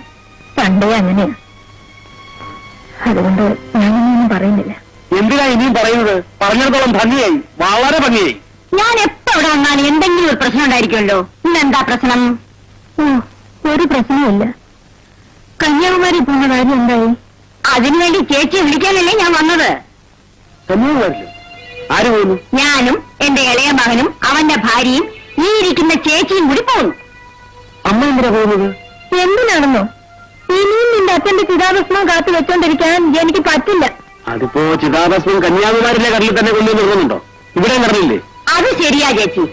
[SPEAKER 2] പണ്ടേ അങ്ങനെയാ. അതുകൊണ്ട് ഞാനൊന്നും പറയുന്നില്ല.
[SPEAKER 3] എന്തിനാ ഇനിയും പറയുന്നത്? പറഞ്ഞിടത്തോളം ഭംഗിയായി, വളരെ ഭംഗിയായി.
[SPEAKER 2] ഞാൻ എപ്പോ ഇവിടെ വന്നാലും എന്തെങ്കിലും ഒരു പ്രശ്നം ഉണ്ടായിരിക്കുമല്ലോ. ഇന്നെന്താ പ്രശ്നം? ഒരു പ്രശ്നമില്ല. കന്യാകുമാരി പോകുന്ന കാര്യം എന്തായി? അതിനുവേണ്ടി ചേച്ചിയെ വിളിക്കാനല്ലേ ഞാൻ വന്നത്.
[SPEAKER 3] കന്യാകുമാരില്ലോ? ആര് പോകുന്നു?
[SPEAKER 2] ഞാനും എന്റെ ഇളയ മകനും അവന്റെ ഭാര്യയും ഈ ഇരിക്കുന്ന ചേച്ചിയും കൂടി പോകുന്നു.
[SPEAKER 3] അമ്മ എന്തിനാ പോകുന്നത്?
[SPEAKER 2] എന്തിനാണെന്നോ? ഇനിയും നിന്റെ അച്ഛന്റെ ചിതാഭസ്മം കാത്തു വെച്ചോണ്ടിരിക്കാൻ എനിക്ക് പറ്റില്ല.
[SPEAKER 3] അതിപ്പോ ചിതാഭസ്മം കന്യാകുമാരിലെ കടലിൽ തന്നെ കൊണ്ടുവന്ന് നിർത്തുന്നുണ്ടോ? ഇവിടെ കടലില്ലേ?
[SPEAKER 2] അത് ശരിയാ ചേച്ചി,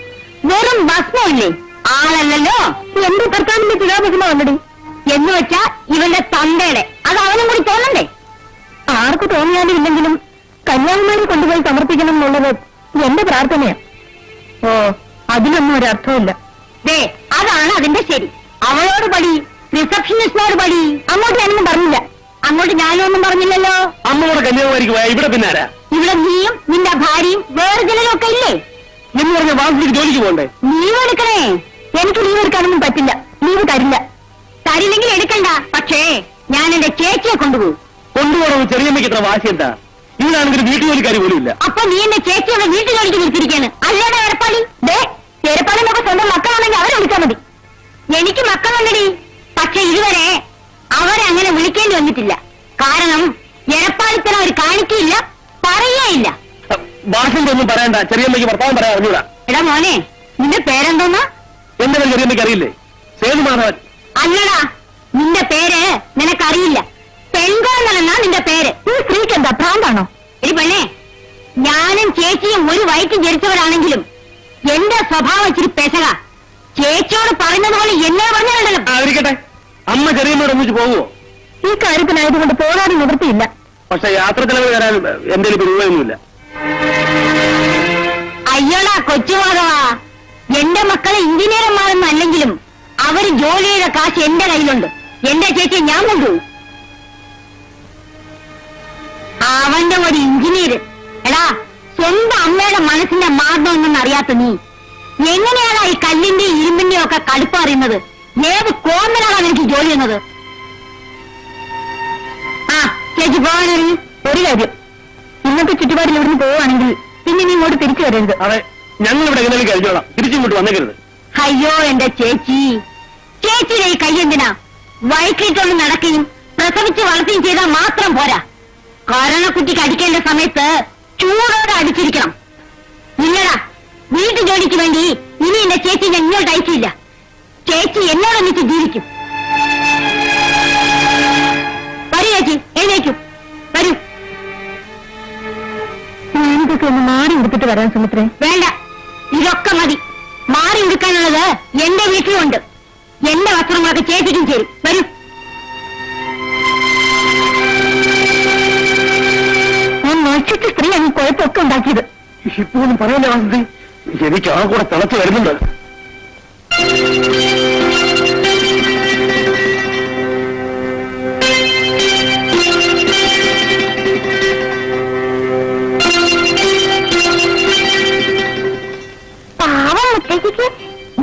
[SPEAKER 2] വെറും ഭസ്മമില്ലേ, ആളല്ലല്ലോ. എന്റെ ഭർത്താവിന്റെ ചിതാഭസ്മം ഉണ്ടടി എന്ന് വെച്ചാ ഇവന്റെ തന്തയുടെ. അത് അവനും കൂടി തോന്നണ്ടേ? ആർക്ക് തോന്നിയാലും ഇല്ലെങ്കിലും കന്യാകുമാരി കൊണ്ടുപോയി സമർപ്പിക്കണം എന്നുള്ളത് എന്റെ പ്രാർത്ഥനയാ. ഓ, അതിലൊന്നും ഒരർത്ഥമില്ല. ദേ, അതാണ് അതിന്റെ ശരി. അവളോട് പടി, റിസപ്ഷനിസ്റ്റിനോട് പടി. അങ്ങോട്ട് ഞാനൊന്നും പറഞ്ഞില്ല. അങ്ങോട്ട് ഞാനൊന്നും പറഞ്ഞില്ലല്ലോ.
[SPEAKER 3] അമ്മ കൂടെ കന്യാകുമാരിക്ക് പോയാ ഇവിടെ പിന്നെ ആരാ?
[SPEAKER 2] ഇവിടെ നീയും നിന്റെ ഭാര്യയും വേറെ ചിലരൊക്കെ ഇല്ലേ?
[SPEAKER 3] എന്ന് പറഞ്ഞ വാസത്തിക്ക് ജോലിക്ക് പോകണ്ടേ?
[SPEAKER 2] ലീവ് എടുക്കണേ. എനിക്ക് ലീവ് എടുക്കാനൊന്നും പറ്റില്ല. ലീവ് തരില്ല. തരില്ലെങ്കിൽ എടുക്കണ്ട. പക്ഷേ ഞാൻ എന്റെ ചേച്ചിയെ കൊണ്ടുപോകും.
[SPEAKER 3] കൊണ്ടുപോകണം. ചെറിയമ്മയ്ക്ക് ഇത്ര വാശി എന്താ? ഇവനാണെങ്കിൽ വീട്ടുജോലിക്കാരി പോലും ഇല്ല.
[SPEAKER 2] അപ്പൊ നീ എന്റെ ചേച്ചിയുടെ വീട്ടു ജോലിക്ക് നിർത്തിയിരിക്കാണ് അല്ലേടെ എരപ്പാളി? ദേ, എരപ്പാളിനൊക്കെ സ്വന്തം മക്കളാണെങ്കിൽ അവരെ വിളിച്ചാൽ മതി. എനിക്ക് മക്കളുണ്ടടി. പക്ഷെ ഇതുവരെ അവരങ്ങനെ വിളിക്കേണ്ടി വന്നിട്ടില്ല. കാരണം എരപ്പാളിത്തരം അവർ കാണിക്കില്ല, പറയുകയില്ല.
[SPEAKER 3] ഭാഷന്റെ ഒന്നും പറയണ്ട. ചെറിയമ്മയ്ക്ക് ഭർത്താവും പറയാൻ അറിഞ്ഞൂടാ.
[SPEAKER 2] എടാ മോനെ, നിന്റെ പേരെന്തോന്നാ?
[SPEAKER 3] എന്റെ പേര് ചെറിയമ്മയ്ക്ക് അറിയില്ലേ? സേതുമാധവൻ.
[SPEAKER 2] അല്ലടാ, നിന്റെ പേര് നിനക്കറിയില്ല. പെൺകോണെന്നാ നിന്റെ പേര്. ഈ സ്ത്രീക്ക് എന്താ ഭ്രാന്താണോ? എടി പെണ്ണേ, ഞാനും ചേച്ചിയും ഒരു വയറ്റിൽ ജനിച്ചവരാണെങ്കിലും എന്റെ സ്വഭാവം ഇച്ചിരി പെശക. ചേച്ചിയോട് പറയുന്നത് പോലെ എന്നെ പറഞ്ഞാലുണ്ടല്ലോ.
[SPEAKER 3] ആയിരിക്കട്ടെ. അമ്മ ചെറിയമ്മയോട് ഒന്നിച്ച് പോകുമോ?
[SPEAKER 2] ഈ കാര്യത്തിനായതുകൊണ്ട് പോകാനും നിവൃത്തിയില്ല.
[SPEAKER 3] പക്ഷെ യാത്ര ചെലവ് തരാൻ എന്റെ രൂപയൊന്നുമില്ല.
[SPEAKER 2] അയ്യോടാ കൊച്ചുമാധവാ, എന്റെ മക്കളെ എഞ്ചിനീയർമാരൊന്നും അല്ലെങ്കിലും അവര് ജോലിയുടെ കാശ് എന്റെ കയ്യിലുണ്ട്. എന്റെ ചേച്ചിയെ ഞാൻ കൊണ്ടുപോകും. അവന്റെ ഒരു എഞ്ചിനീയർ. എടാ, സ്വന്തം അമ്മയുടെ മനസ്സിന്റെ മാർഗം ഒന്നും അറിയാത്ത നീ എങ്ങനെയാണ് ഈ കല്ലിന്റെയും ഇരുമ്പിന്റെയും ഒക്കെ കടുപ്പം അറിയുന്നത്? ഏത് കോന്നലാണ് എനിക്ക് ജോലി ചെയ്യുന്നത്? ആ ചേച്ചി പോകാനൊരു ഒരു കാര്യം, ഇന്നത്തെ ചുറ്റുപാടിൽ ഇവിടുന്ന് പോവുകയാണെങ്കിൽ പിന്നെ നീ ഇങ്ങോട്ട് തിരിച്ചു വരരുത്.
[SPEAKER 3] അതെ, ഞങ്ങൾ ഇവിടെ എങ്ങനെയും കഴിഞ്ഞോളാം. തിരിച്ചിങ്ങോട്ട് വന്നേക്കരുത്.
[SPEAKER 2] അയ്യോ എന്റെ ചേച്ചി, ചേച്ചിയുടെ ഈ കൈ എന്തിനാ? വയറ്റിട്ടൊന്ന് നടക്കുകയും പ്രസവിച്ച് വളർത്തുകയും ചെയ്താൽ മാത്രം പോരാ. കൊരണക്കുട്ടിക്ക് അടിക്കേണ്ട സമയത്ത് ചൂടോടെ അടിച്ചിരിക്കണം. ഇല്ലടാ, വീട്ടു ജോലിക്ക് വേണ്ടി ഇനി എന്റെ ചേച്ചി ഞാൻ ഇങ്ങോട്ട് അയച്ചില്ല. ചേച്ചി എന്നോടൊന്നിച്ച് ജീവിക്കും. വരൂ ചേച്ചി, എഴുന്നേക്കൂ, വരൂ. ഞാനിതൊക്കെ ഒന്ന് മാറി ഉടുത്തിട്ട് വരാൻ സുമിത്രേ. വേണ്ട, ഇതൊക്കെ മതി. മാറി ഉടുക്കാനുള്ളത് എന്റെ വീട്ടിലുണ്ട്. എന്റെ വസ്ത്രങ്ങളൊക്കെ ചേച്ചിക്കും ചേരും. വരൂ. ഞാൻ നശിച്ച സ്ത്രീ അങ്ങ് കുഴപ്പമൊക്കെ ഉണ്ടാക്കിയത്.
[SPEAKER 3] ഇപ്പോഴും പറയല്ലേ വാസന്തി, എനിക്ക് ആ കൂടെ തിളച്ചു വരുന്നുണ്ട്.
[SPEAKER 2] പാവം മുത്തശ്ശിക്ക്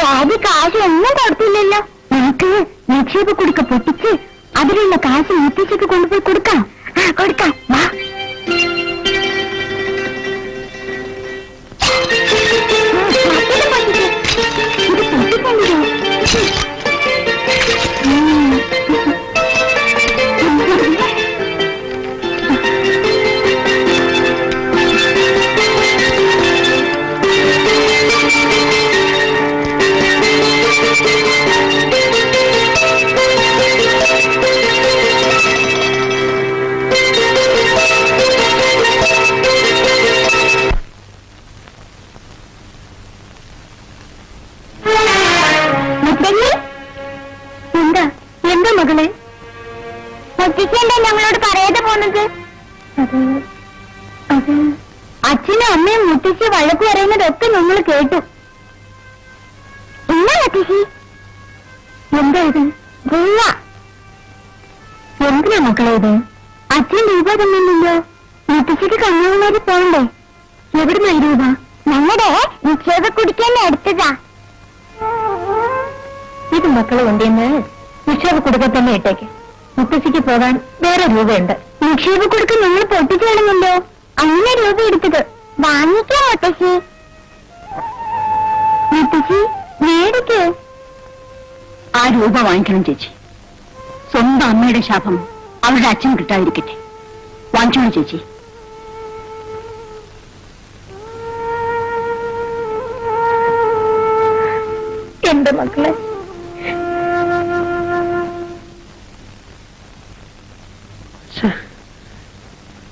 [SPEAKER 2] ബാബി കാശ് ഒന്നും കൊടുത്തില്ലല്ലോ. നമുക്ക് നിക്ഷേപ കുടുക്ക പൊട്ടിച്ച് അതിലുള്ള കാശ് മുത്തശ്ശിക്ക് കൊണ്ടുപോയി കൊടുക്കാം. കൊടുക്കാം, വാ. ഇത് പൊട്ടിക്കൊണ്ടോ? എന്താ എന്താ മകളെ? മുത്തശ്ശിയെന്താ ഞങ്ങളോട് പറയാതെ പോന്നത്? അച്ഛനും അമ്മയും മുത്തശ്ശി വഴക്ക് പറയുന്നതൊക്കെ ഞങ്ങൾ കേട്ടു. എന്താ മുത്തശ്ശി? എന്താ ഇത്? എന്തിനാ മക്കളെ ഇത്? അച്ഛൻ രൂപ തന്നില്ലല്ലോ. മുത്തശ്ശിക്ക് കന്യാകുമാരി പോകണ്ടേ? എവിടുന്ന രൂപ? ഞങ്ങളുടെ നിക്ഷേപ കുടിക്കാൻ എടുത്തതാ. ഇത് മക്കള് കൊണ്ടുവന്ന് നിക്ഷേപ കുടുക്ക തന്നെ ഇട്ടേക്ക്. മുത്തശ്ശിക്ക് പോകാൻ വേറെ രൂപയുണ്ട്. നിക്ഷേപ കുടുക്ക നിങ്ങൾ പൊട്ടിച്ചു കളഞ്ഞല്ലോ. അങ്ങനെ രൂപ എടുത്തത് വാങ്ങിക്കാം മുത്തശ്ശി. മുത്തശ്ശി മേടിക്ക്. ആ രൂപ വാങ്ങിക്കണം ചേച്ചി. സ്വന്തം അമ്മയുടെ ശാപം അവരുടെ അച്ഛൻ കിട്ടാതിരിക്കട്ടെ. വാങ്ങിച്ചോളൂ ചേച്ചി. എന്റെ മക്കളെ,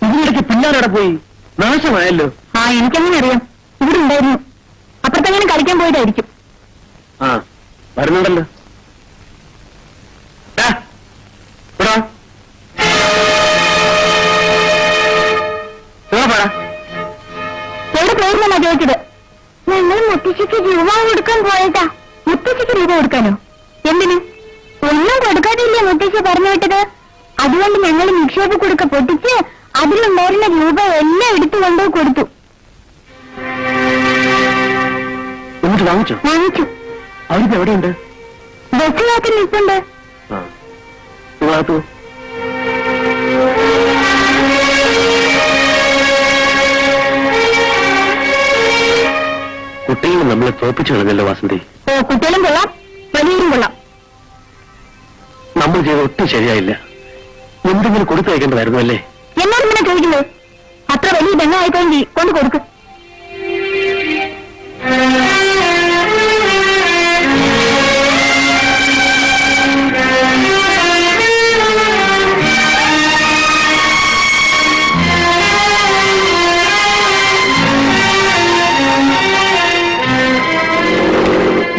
[SPEAKER 3] ഇതിനിടയ്ക്ക് പിള്ളേരവിടെ പോയി നാശമായല്ലോ.
[SPEAKER 2] ആ എനിക്കങ്ങനെ അറിയാം. ഇവിടെ ഉണ്ടായിരുന്നു. അപ്പുറത്തെങ്ങനെ കളിക്കാൻ പോയതായിരിക്കും.
[SPEAKER 3] ആ വരുന്നുണ്ടല്ലോ.
[SPEAKER 2] എവിടെ പോയിരുന്നാ ചോദിച്ചത്? ഞങ്ങൾ മുത്തശ്ശിക്ക് രൂപ കൊടുക്കാൻ പോയതാ. മുത്തശ്ശിക്ക് രൂപ കൊടുക്കാനോ? എന്തിന്? ഒന്നും കൊടുക്കാതില്ലേ മുത്തശ്ശി പറഞ്ഞു വിട്ടത്. അതുകൊണ്ട് ഞങ്ങൾ നിക്ഷേപ കൊടുക്ക പൊട്ടിച്ച് അതിലുണ്ടായിരുന്ന രൂപ എല്ലാം എടുത്തു കൊണ്ടുപോയി കൊടുത്തു.
[SPEAKER 3] എന്നിട്ട് വാങ്ങിച്ചോ?
[SPEAKER 2] വാങ്ങിച്ചു.
[SPEAKER 3] അവരിപ്പോ എവിടെയുണ്ട്?
[SPEAKER 2] ബസ്സിനകത്ത് നിൽപ്പുണ്ട്.
[SPEAKER 3] കുട്ടികൾ നമ്മളെ തോപ്പിച്ചു കളഞ്ഞല്ലോ വാസന്തി.
[SPEAKER 2] ഓ, കുട്ടികളും കൊള്ളാം, വലിയവരും കൊള്ളാം.
[SPEAKER 3] നമ്മൾ ചെയ്ത ഒട്ടും ശരിയായില്ല. എന്തെങ്കിലും കൊടുത്തയക്കേണ്ടതായിരുന്നു അല്ലേ?
[SPEAKER 2] എന്നോട് ഇങ്ങനെ ചോദിക്കുന്നത്? അത്ര വലിയ ബെങ്ങായിക്കഴിഞ്ഞ് കൊണ്ട് കൊടുക്കും.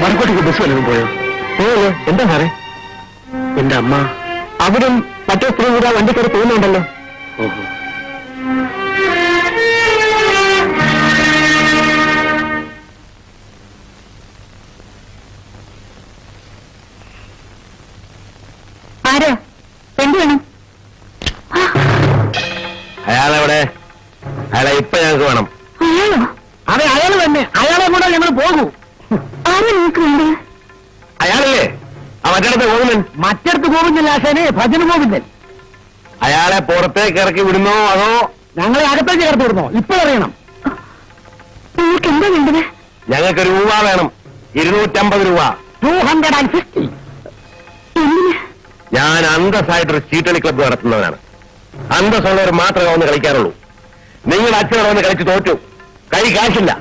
[SPEAKER 3] മറുകോട്ടേക്ക് ബസ് വല്ലതും പോയോ? പോയല്ലോ. എന്താ സാറേ? എന്റെ അമ്മ അവരും മറ്റേ സ്ത്രീ കൂടെ വണ്ടിക്കറി പോകുന്നുണ്ടല്ലോ. ഓഹോ.
[SPEAKER 2] ആരാ? എന്ത് വേണം?
[SPEAKER 1] അയാളെവിടെ? അയാളെ ഇപ്പൊ ഞങ്ങൾക്ക് വേണം.
[SPEAKER 2] അയാളോ?
[SPEAKER 3] അതെ, അയാൾ തന്നെ. അയാളെ കൂടെ ഞങ്ങൾ പോകൂ.
[SPEAKER 2] ആരാ നിങ്ങൾക്ക് വേണ്ടത്?
[SPEAKER 1] അയാളല്ലേ ആ മറ്റടുത്ത് ഗോവിന്ദൻ?
[SPEAKER 3] മറ്റടുത്ത് ഗോവിന്ദൻ ആശാനെ, ഭജന ഗോവിന്ദൻ.
[SPEAKER 1] അയാളെ പുറത്തേക്ക് ഇറക്കി വിടുന്നോ അതോ
[SPEAKER 3] ഞങ്ങളെ അകത്തേക്ക് ചേർത്ത് വിടുന്നോ? ഇപ്പോഴറിയണം.
[SPEAKER 2] നിങ്ങൾക്ക് എന്താ വേണ്ടത്?
[SPEAKER 1] ഞങ്ങൾക്ക് രൂപ വേണം. 250 രൂപ.
[SPEAKER 3] 250.
[SPEAKER 2] എന്തിന്?
[SPEAKER 1] ഞാൻ അന്തസ്സായിട്ടൊരു ചീട്ടളി ക്ലബ്ബ് നടത്തുന്നവനാണ്. അന്തസ്സുള്ളവർ മാത്രമേ വന്ന് കളിക്കാറുള്ളൂ. നിങ്ങളുടെ അച്ഛനോട് വന്ന് കളിച്ച് തോറ്റു. കൈ കാശില്ല.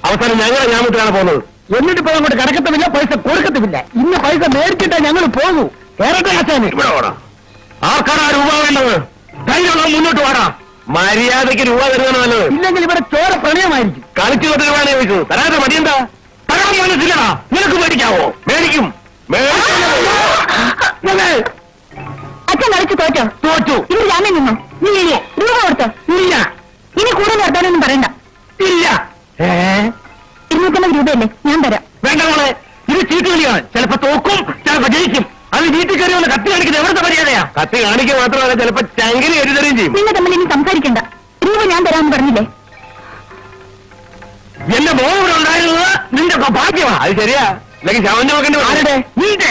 [SPEAKER 1] അവസാനം ഞങ്ങളെ ഞാമത്തിലാണ് പോകുന്നത്.
[SPEAKER 3] എന്നിട്ടിപ്പോ അങ്ങോട്ട് കിടക്കത്തുമില്ല, പൈസ കൊടുക്കത്തുമില്ല. ഇന്ന് പൈസ മേടിച്ചിട്ടേ ഞങ്ങൾ പോകൂ. കേരള ആശാനെ,
[SPEAKER 1] ഇവിടെ ഓടാ. ആർക്കാണ് ആ രൂപ വേണ്ടത്? ധൈര്യമുള്ള മുന്നോട്ട് വാടാ. മര്യാദയ്ക്ക് രൂപ തരുന്നതാണ് നല്ലത്.
[SPEAKER 3] ഇല്ലെങ്കിൽ ഇവിടെ ചോര പ്രണയമായിരിക്കും.
[SPEAKER 1] കളിച്ചു തൊട്ട് രൂപയാണ് ചോദിച്ചത്. തരാതെ മടിയെന്താ? തരാൻ മനസ്സില്ലടാ. നിനക്ക് മേടിക്കാവോ? മേടിക്കും.
[SPEAKER 2] അച്ഛൻ കളിച്ചു തോറ്റോ?
[SPEAKER 1] തോറ്റു.
[SPEAKER 2] ഇന്ന് ജാമ്യം നിന്നോ?
[SPEAKER 1] ഇല്ല.
[SPEAKER 2] രൂപ കൊടുത്തോ?
[SPEAKER 1] ഇല്ല.
[SPEAKER 2] ഇനി കൂടുതൽ വർത്താനൊന്നും പറയണ്ട.
[SPEAKER 1] ഇല്ല.
[SPEAKER 2] 250 രൂപയല്ലേ, ഞാൻ തരാം.
[SPEAKER 1] വേണ്ട മോളെ, ഇത് ചീട്ട് കളിയാണ്. ചിലപ്പോ തോക്കും, ചിലപ്പോ ജയിക്കും. അത് വീട്ടിൽ കയറി വന്ന് കത്തി കാണിക്കുന്നത് എവിടുത്തെ മര്യാദയാ? കത്തി കാണിക്കുക മാത്രമല്ല, ചിലപ്പോ ചങ്കിന് എഴുതരുകയും ചെയ്യും.
[SPEAKER 2] നിങ്ങൾ തമ്മിൽ ഇനി സംസാരിക്കണ്ട. രൂപ ഞാൻ തരാമെന്ന് പറഞ്ഞില്ലേ?
[SPEAKER 1] എന്റെ മോൻ ഇവിടെ ഉണ്ടായിരുന്നത് നിന്റെ ഭാഗ്യമാണ്. അത് ശരിയാ. അല്ലെങ്കിൽ ശവന്റെ നോക്കേണ്ടി
[SPEAKER 3] ആരുടെ?
[SPEAKER 1] നിന്റെ.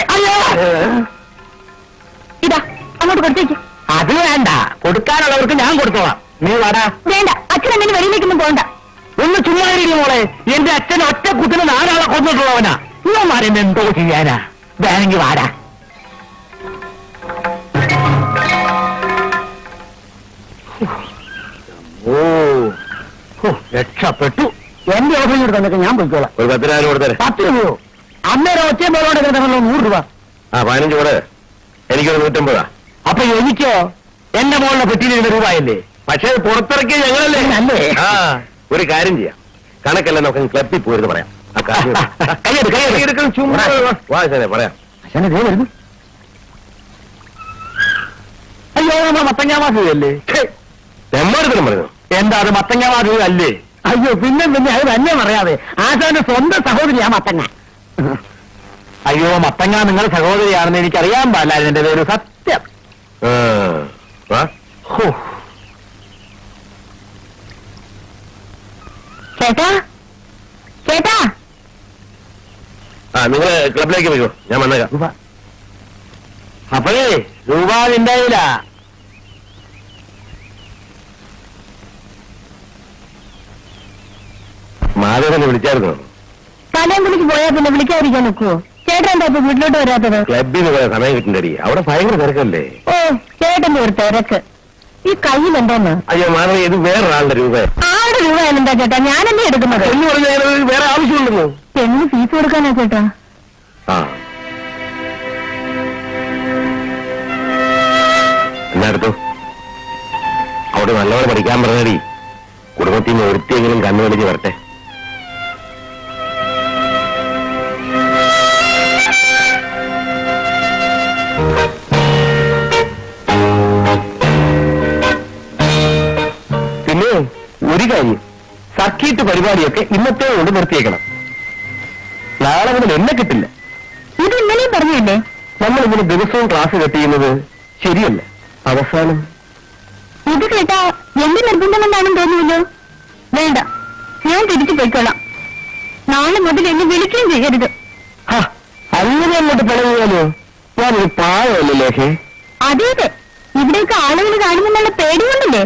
[SPEAKER 2] ഇതാ അങ്ങോട്ട് കൊടുത്തേക്ക്.
[SPEAKER 1] അത് വേണ്ട, കൊടുക്കാനുള്ളവർക്ക് ഞാൻ കൊടുത്തോളാം. നീ വാടാ.
[SPEAKER 2] വേണ്ട, അച്ഛൻ എന്നെ വെളിയിലേക്കൊന്നും പോകണ്ട.
[SPEAKER 1] ഒന്ന് ചുമ്മാതിരിക്കും മോളെ. എന്റെ അച്ഛൻ ഒറ്റ കുത്തിന് 4 ആളെ കൊന്നിട്ടുള്ളവനാ. ഇവന്മാരെന്നെ എന്തോ ചെയ്യാനാ? വേണമെങ്കിൽ വാടാ. രക്ഷപ്പെട്ടു.
[SPEAKER 3] എന്റെ ഓഫീസിൽ കൂടെ തന്നൊക്കെ ഞാൻ പോയിക്കോളാം.
[SPEAKER 1] ഒരു 10,000 കൊടുത്തേ.
[SPEAKER 3] 10 രൂപയോ? അന്നേരം ഒച്ചയും പോലോടെ കിടക്കണല്ലോ 100 രൂപ.
[SPEAKER 1] 15 കൂടെ. എനിക്കൊരു 150.
[SPEAKER 3] അപ്പൊ എനിക്കോ?
[SPEAKER 1] എന്റെ മോളിലെ പെട്ടിയിലിരുന്ന രൂപയല്ലേ? പക്ഷേ പുറത്തിറക്കിയ ഞങ്ങളല്ലേ?
[SPEAKER 3] അല്ലേ?
[SPEAKER 1] ആ, ഒരു കാര്യം ചെയ്യാം. കണക്കല്ല, നമുക്ക് ക്ലബിൽ പോയിരുന്നു പറയാം.
[SPEAKER 3] കൈയെടുക്കണം.
[SPEAKER 1] ചുമ്മാ വാശനെ പറയാം.
[SPEAKER 3] അച്ഛനെ ദേ വരുന്നു. അയ്യോ, നമ്മൾ മത്തങ്ങാമാസല്ലേ?
[SPEAKER 1] തെമ്മാടുത്തരം പറയുന്നു.
[SPEAKER 3] എന്താ അത് മത്തങ്ങാമാസ അല്ലേ? അയ്യോ, പിന്നെ അത് തന്നെ പറയാതെ. ആശാന്റെ സ്വന്തം സഹോദരിയാ മത്തങ്ങ. അയ്യോ, മത്തങ്ങ നിങ്ങൾ സഹോദരിയാണെന്ന് എനിക്കറിയാൻ പാടില്ലായിരുന്നു. എന്റെ പേര് സത്യം.
[SPEAKER 2] ചേട്ടാ, ചേട്ടാ
[SPEAKER 3] ആ നിങ്ങൾ ക്ലബിലേക്ക് പോയിക്കോ, ഞാൻ വന്നേക്കാം.
[SPEAKER 1] അപ്പോഴേ രൂപ നിന്റെ കയ്യിലാ.
[SPEAKER 3] മാധവനെ വിളിച്ചായിരുന്നു.
[SPEAKER 2] കലയും വിളിച്ച് പോയാൽ പിന്നെ വിളിക്കാതിരിക്കാൻ നിൽക്കുവോ? ചേട്ടൻ എന്താ ഇപ്പൊ വീട്ടിലോട്ട് വരാത്തത്?
[SPEAKER 3] ക്ലബിൽ നിന്ന് പോയ സമയം കിട്ടണ്ടടി, അവിടെ ഭയങ്കര തിരക്കല്ലേ.
[SPEAKER 2] ഓ ചേട്ടന്റെ ഒരു തിരക്ക്. ഈ കയ്യിൽ എന്താന്ന്?
[SPEAKER 3] അയ്യോ മാധവ, ഇത് വേറൊരാളുടെ രൂപ.
[SPEAKER 2] ആരുടെ രൂപ എന്താ ചേട്ടാ? ഞാനല്ലേ എടുക്കുന്നത്.
[SPEAKER 3] എന്ന് പറഞ്ഞാൽ വേറെ ആവശ്യമുണ്ടെന്നു.
[SPEAKER 2] എന്ന് ഫീസ് കൊടുക്കാനാ ചേട്ടാ?
[SPEAKER 3] ആ എന്നാ എടുത്തു. അവിടെ നല്ലപോലെ പഠിക്കാൻ പറഞ്ഞടി. കുടുംബത്തിൽ നിന്ന് ഒരുത്തിയെങ്കിലും കണ്ണുകളിച്ച് വരട്ടെ. പിന്നെ ഒരു കാര്യം, സർക്കിട്ട് പരിപാടിയൊക്കെ ഇന്നത്തെ കൊണ്ട് നിർത്തിയേക്കണം. നാളെ മുതൽ എന്നെ കിട്ടില്ല.
[SPEAKER 2] ഇത് ഇന്നലെയും പറഞ്ഞല്ലേ?
[SPEAKER 3] നമ്മളിങ്ങനെ ദിവസവും ക്ലാസ് കട്ട് ചെയ്യുന്നത് ശരിയല്ല. അവസാനം
[SPEAKER 2] ഇത് കേട്ടാ എന്റെ നിർബന്ധം കൊണ്ടാണെന്ന് തോന്നുമല്ലോ. വേണ്ട, ഞാൻ തിരിച്ചു പോയിക്കൊള്ളാം. നാളെ മുതൽ എന്നെ വിളിക്കുകയും ചെയ്യരുത്.
[SPEAKER 3] അങ്ങനെ അങ്ങോട്ട് പിണങ്ങിയാലോ? ഞാനൊരു പാവമല്ലേ ലേഖേ?
[SPEAKER 2] അതെ അതെ, ഇവിടെയൊക്കെ ആളുകൾ കാണുമെന്നുള്ള പേടി കൊണ്ടല്ലേ?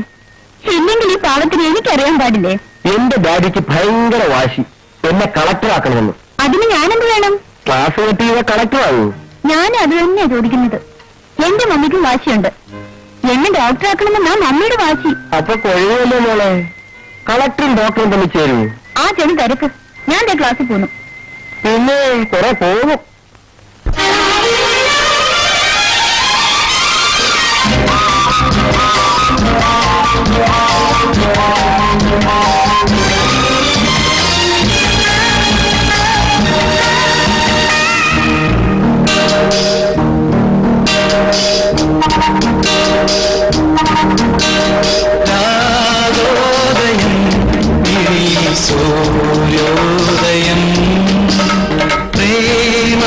[SPEAKER 2] ഇല്ലെങ്കിൽ ഈ പാവത്തിന് എനിക്കറിയാൻ പാടില്ലേ?
[SPEAKER 3] എന്റെ ഡാഡിക്ക് ഭയങ്കര വാശി, എന്നെ കളക്ടറാക്കണമെന്ന്.
[SPEAKER 2] അതിന് ഞാനെന്ത് വേണം?
[SPEAKER 3] ക്ലാസ് കട്ട് ചെയ്ത കളക്ടറാകൂ.
[SPEAKER 2] ഞാൻ അത് തന്നെയാ ചോദിക്കുന്നത്. എന്റെ മമ്മിക്കും വാശിയുണ്ട്. എന്നെ ഡോക്ടറാക്കണമെന്നാ മമ്മിയുടെ വാശി.
[SPEAKER 3] അപ്പൊ കൊഴുവല്ലേ മോളെ? കളക്ടറും ഡോക്ടറും തമ്മിൽ ചേരൂ.
[SPEAKER 2] ആ ചെണി തിരക്ക്. ഞാൻ എന്റെ ക്ലാസ്സിൽ പോന്നു.
[SPEAKER 3] പിന്നെ കുറെ പോകും.
[SPEAKER 4] രാഗോദയം സൂര്യോദയം പ്രേമ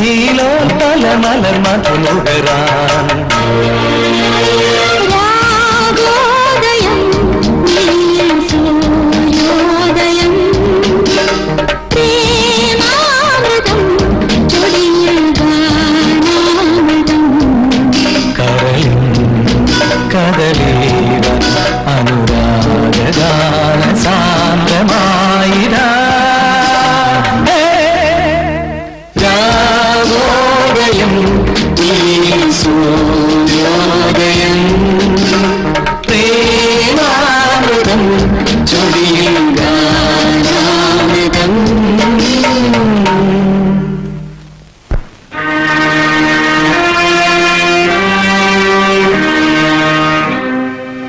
[SPEAKER 4] നീലോത്തല മലർ മധുനുകരാൻ
[SPEAKER 2] രാഗോദയം സൂര്യോദയം പ്രേമാമൃതം ചൊടിയിൽ ഗാനാമൃതം
[SPEAKER 4] കരളിൻ കദലീവ അനുരാഗാന സാന്ദ്രമായിരാ രാഗോദയം സൂര്യോദയം പ്രേമാമൃതം ചൊടിയിൽ ഗാനാമൃതം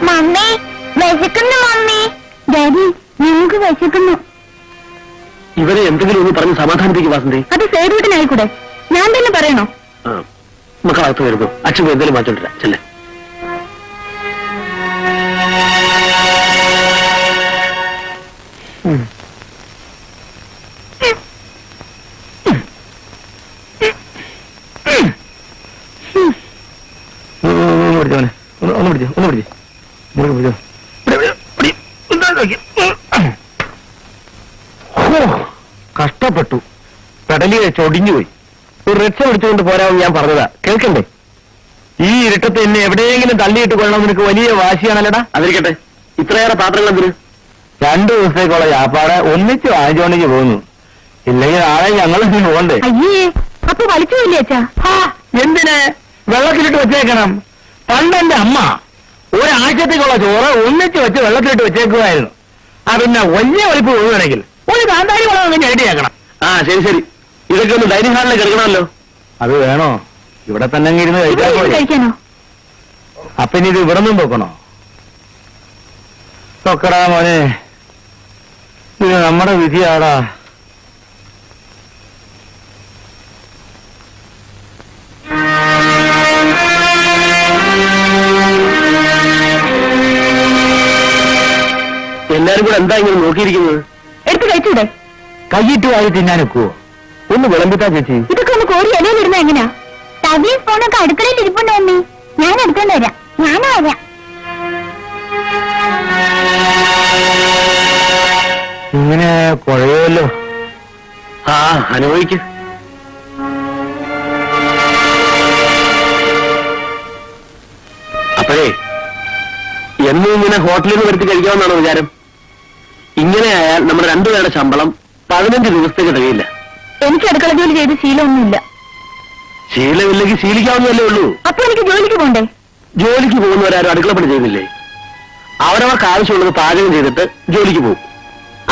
[SPEAKER 2] മമ്മി വിശക്കുന്നു മമ്മി. ഡാഡി ഞങ്ങൾക്ക് വിശക്കുന്നു.
[SPEAKER 3] ഇവരെ എന്തെങ്കിലും ഒന്ന് പറഞ്ഞ് സമാധാനിപ്പിക്കും വാസന്തി.
[SPEAKER 2] അത് സേതുവിനായിക്കൂടെ? ഞാൻ തന്നെ പറയണോ?
[SPEAKER 3] മക്കളകത്ത് വരുന്നു. അച്ഛൻ എന്തെങ്കിലും മാറ്റോണ്ടില്ല. ചെല്ലേ. ഒന്ന് പിടിച്ചോ, ഒന്ന് പിടിച്ചോ, പിടിച്ചോ. കഷ്ടപ്പെട്ടു. പെടലിയെ ചൊടിഞ്ഞുപോയി. ഒരു രക്ഷ പിടിച്ചുകൊണ്ട് പോരാമെന്ന് ഞാൻ പറഞ്ഞതാ. കേൾക്കണ്ടേ? ഈ ഇരുട്ടത്ത് എന്നെ എവിടെയെങ്കിലും തള്ളിയിട്ട് കൊള്ളണം നിനക്ക് വലിയ വാശിയാണല്ലടാ. അതിരിക്കട്ടെ, ഇത്രയേറെ പാത്രങ്ങൾ എന്തിന്? 2 ദിവസത്തേക്കുള്ള ചാപ്പാട് ഒന്നിച്ച് വാങ്ങിച്ചോണ്ടെങ്കിൽ പോകുന്നു. ഇല്ലെങ്കിൽ നാളെ ഞങ്ങൾ പോകണ്ടേ?
[SPEAKER 2] അയ്യേ, അപ്പൊ വലിച്ചുപോയില്ലേ അച്ഛാ?
[SPEAKER 3] എന്തിന്? വെള്ളത്തിലിട്ട് വെച്ചേക്കണം. പണ്ട് എന്റെ അമ്മ ഒരാഴ്ചത്തേക്കുള്ള ചോറ് ഒന്നിച്ച് വെച്ച് വെള്ളത്തിലിട്ട് വെച്ചേക്കുമായിരുന്നു. പിന്നെ വലിയ വലിപ്പ് പോകുകയാണെങ്കിൽ ഒരു കാന്താരി വെള്ളം ഞെട്ടിയേക്കണം. ശരി ശരി. ഇതൊക്കെ ഒന്ന് ഡൈനിങ് ഹാളിലേക്ക് എടുക്കണമല്ലോ. അത് വേണോ? ഇവിടെ തന്നെ ഇരുന്ന്
[SPEAKER 2] കഴിക്കാനോ?
[SPEAKER 3] അപ്പൊ ഇനി ഇത് ഇവിടെ നിന്നും പൊക്കണോ? തൊക്കടാ മോനെ, ഇത് നമ്മുടെ വിധിയാടാ. എല്ലാരും കൂടെ എന്താ ഇങ്ങനെ നോക്കിയിരിക്കുന്നത്?
[SPEAKER 2] എടുത്ത് കഴിച്ചൂടെ?
[SPEAKER 3] കൈയിട്ട് വായി തിന്നാനൊക്കുവോ? ഒന്ന് വിളമ്പിത്താ ചേച്ചി.
[SPEAKER 2] ഇതൊക്കെ ഒന്ന് കോരി ഇലയിലിരുന്ന എങ്ങനെയാ? തവിയും സ്പൂണൊക്കെ അടുക്കളയിൽ ഇരിപ്പുണ്ടോ അമ്മി? ഞാൻ എടുത്തോണ്ട് വരാം. ഞാനും വരാം.
[SPEAKER 3] ഇങ്ങനെ കുഴയുമല്ലോ. അനുഭവിക്ക്. അപ്പോഴേ എന്നും ഇങ്ങനെ ഹോട്ടലിൽ നിന്ന് വരുത്തി കഴിക്കാമെന്നാണോ വിചാരം? ഇങ്ങനെയായാൽ നമ്മുടെ 2 പേരുടെ ശമ്പളം 15 ദിവസത്തേക്ക് തികയില്ല.
[SPEAKER 2] എനിക്ക് അടുക്കള ജോലി ചെയ്ത് ശീലമൊന്നുമില്ല.
[SPEAKER 3] ശീലമില്ലെങ്കിൽ ശീലിക്കാവുന്നതല്ലേ ഉള്ളൂ.
[SPEAKER 2] അപ്പൊ എനിക്ക് ജോലിക്ക് പോണ്ടേ?
[SPEAKER 3] ജോലിക്ക് പോകുന്നവരാരും അടുക്കളപ്പണി ചെയ്യുന്നില്ലേ? അവരവർക്ക് ആവശ്യമുള്ളത് പാചകം ചെയ്തിട്ട് ജോലിക്ക് പോകും.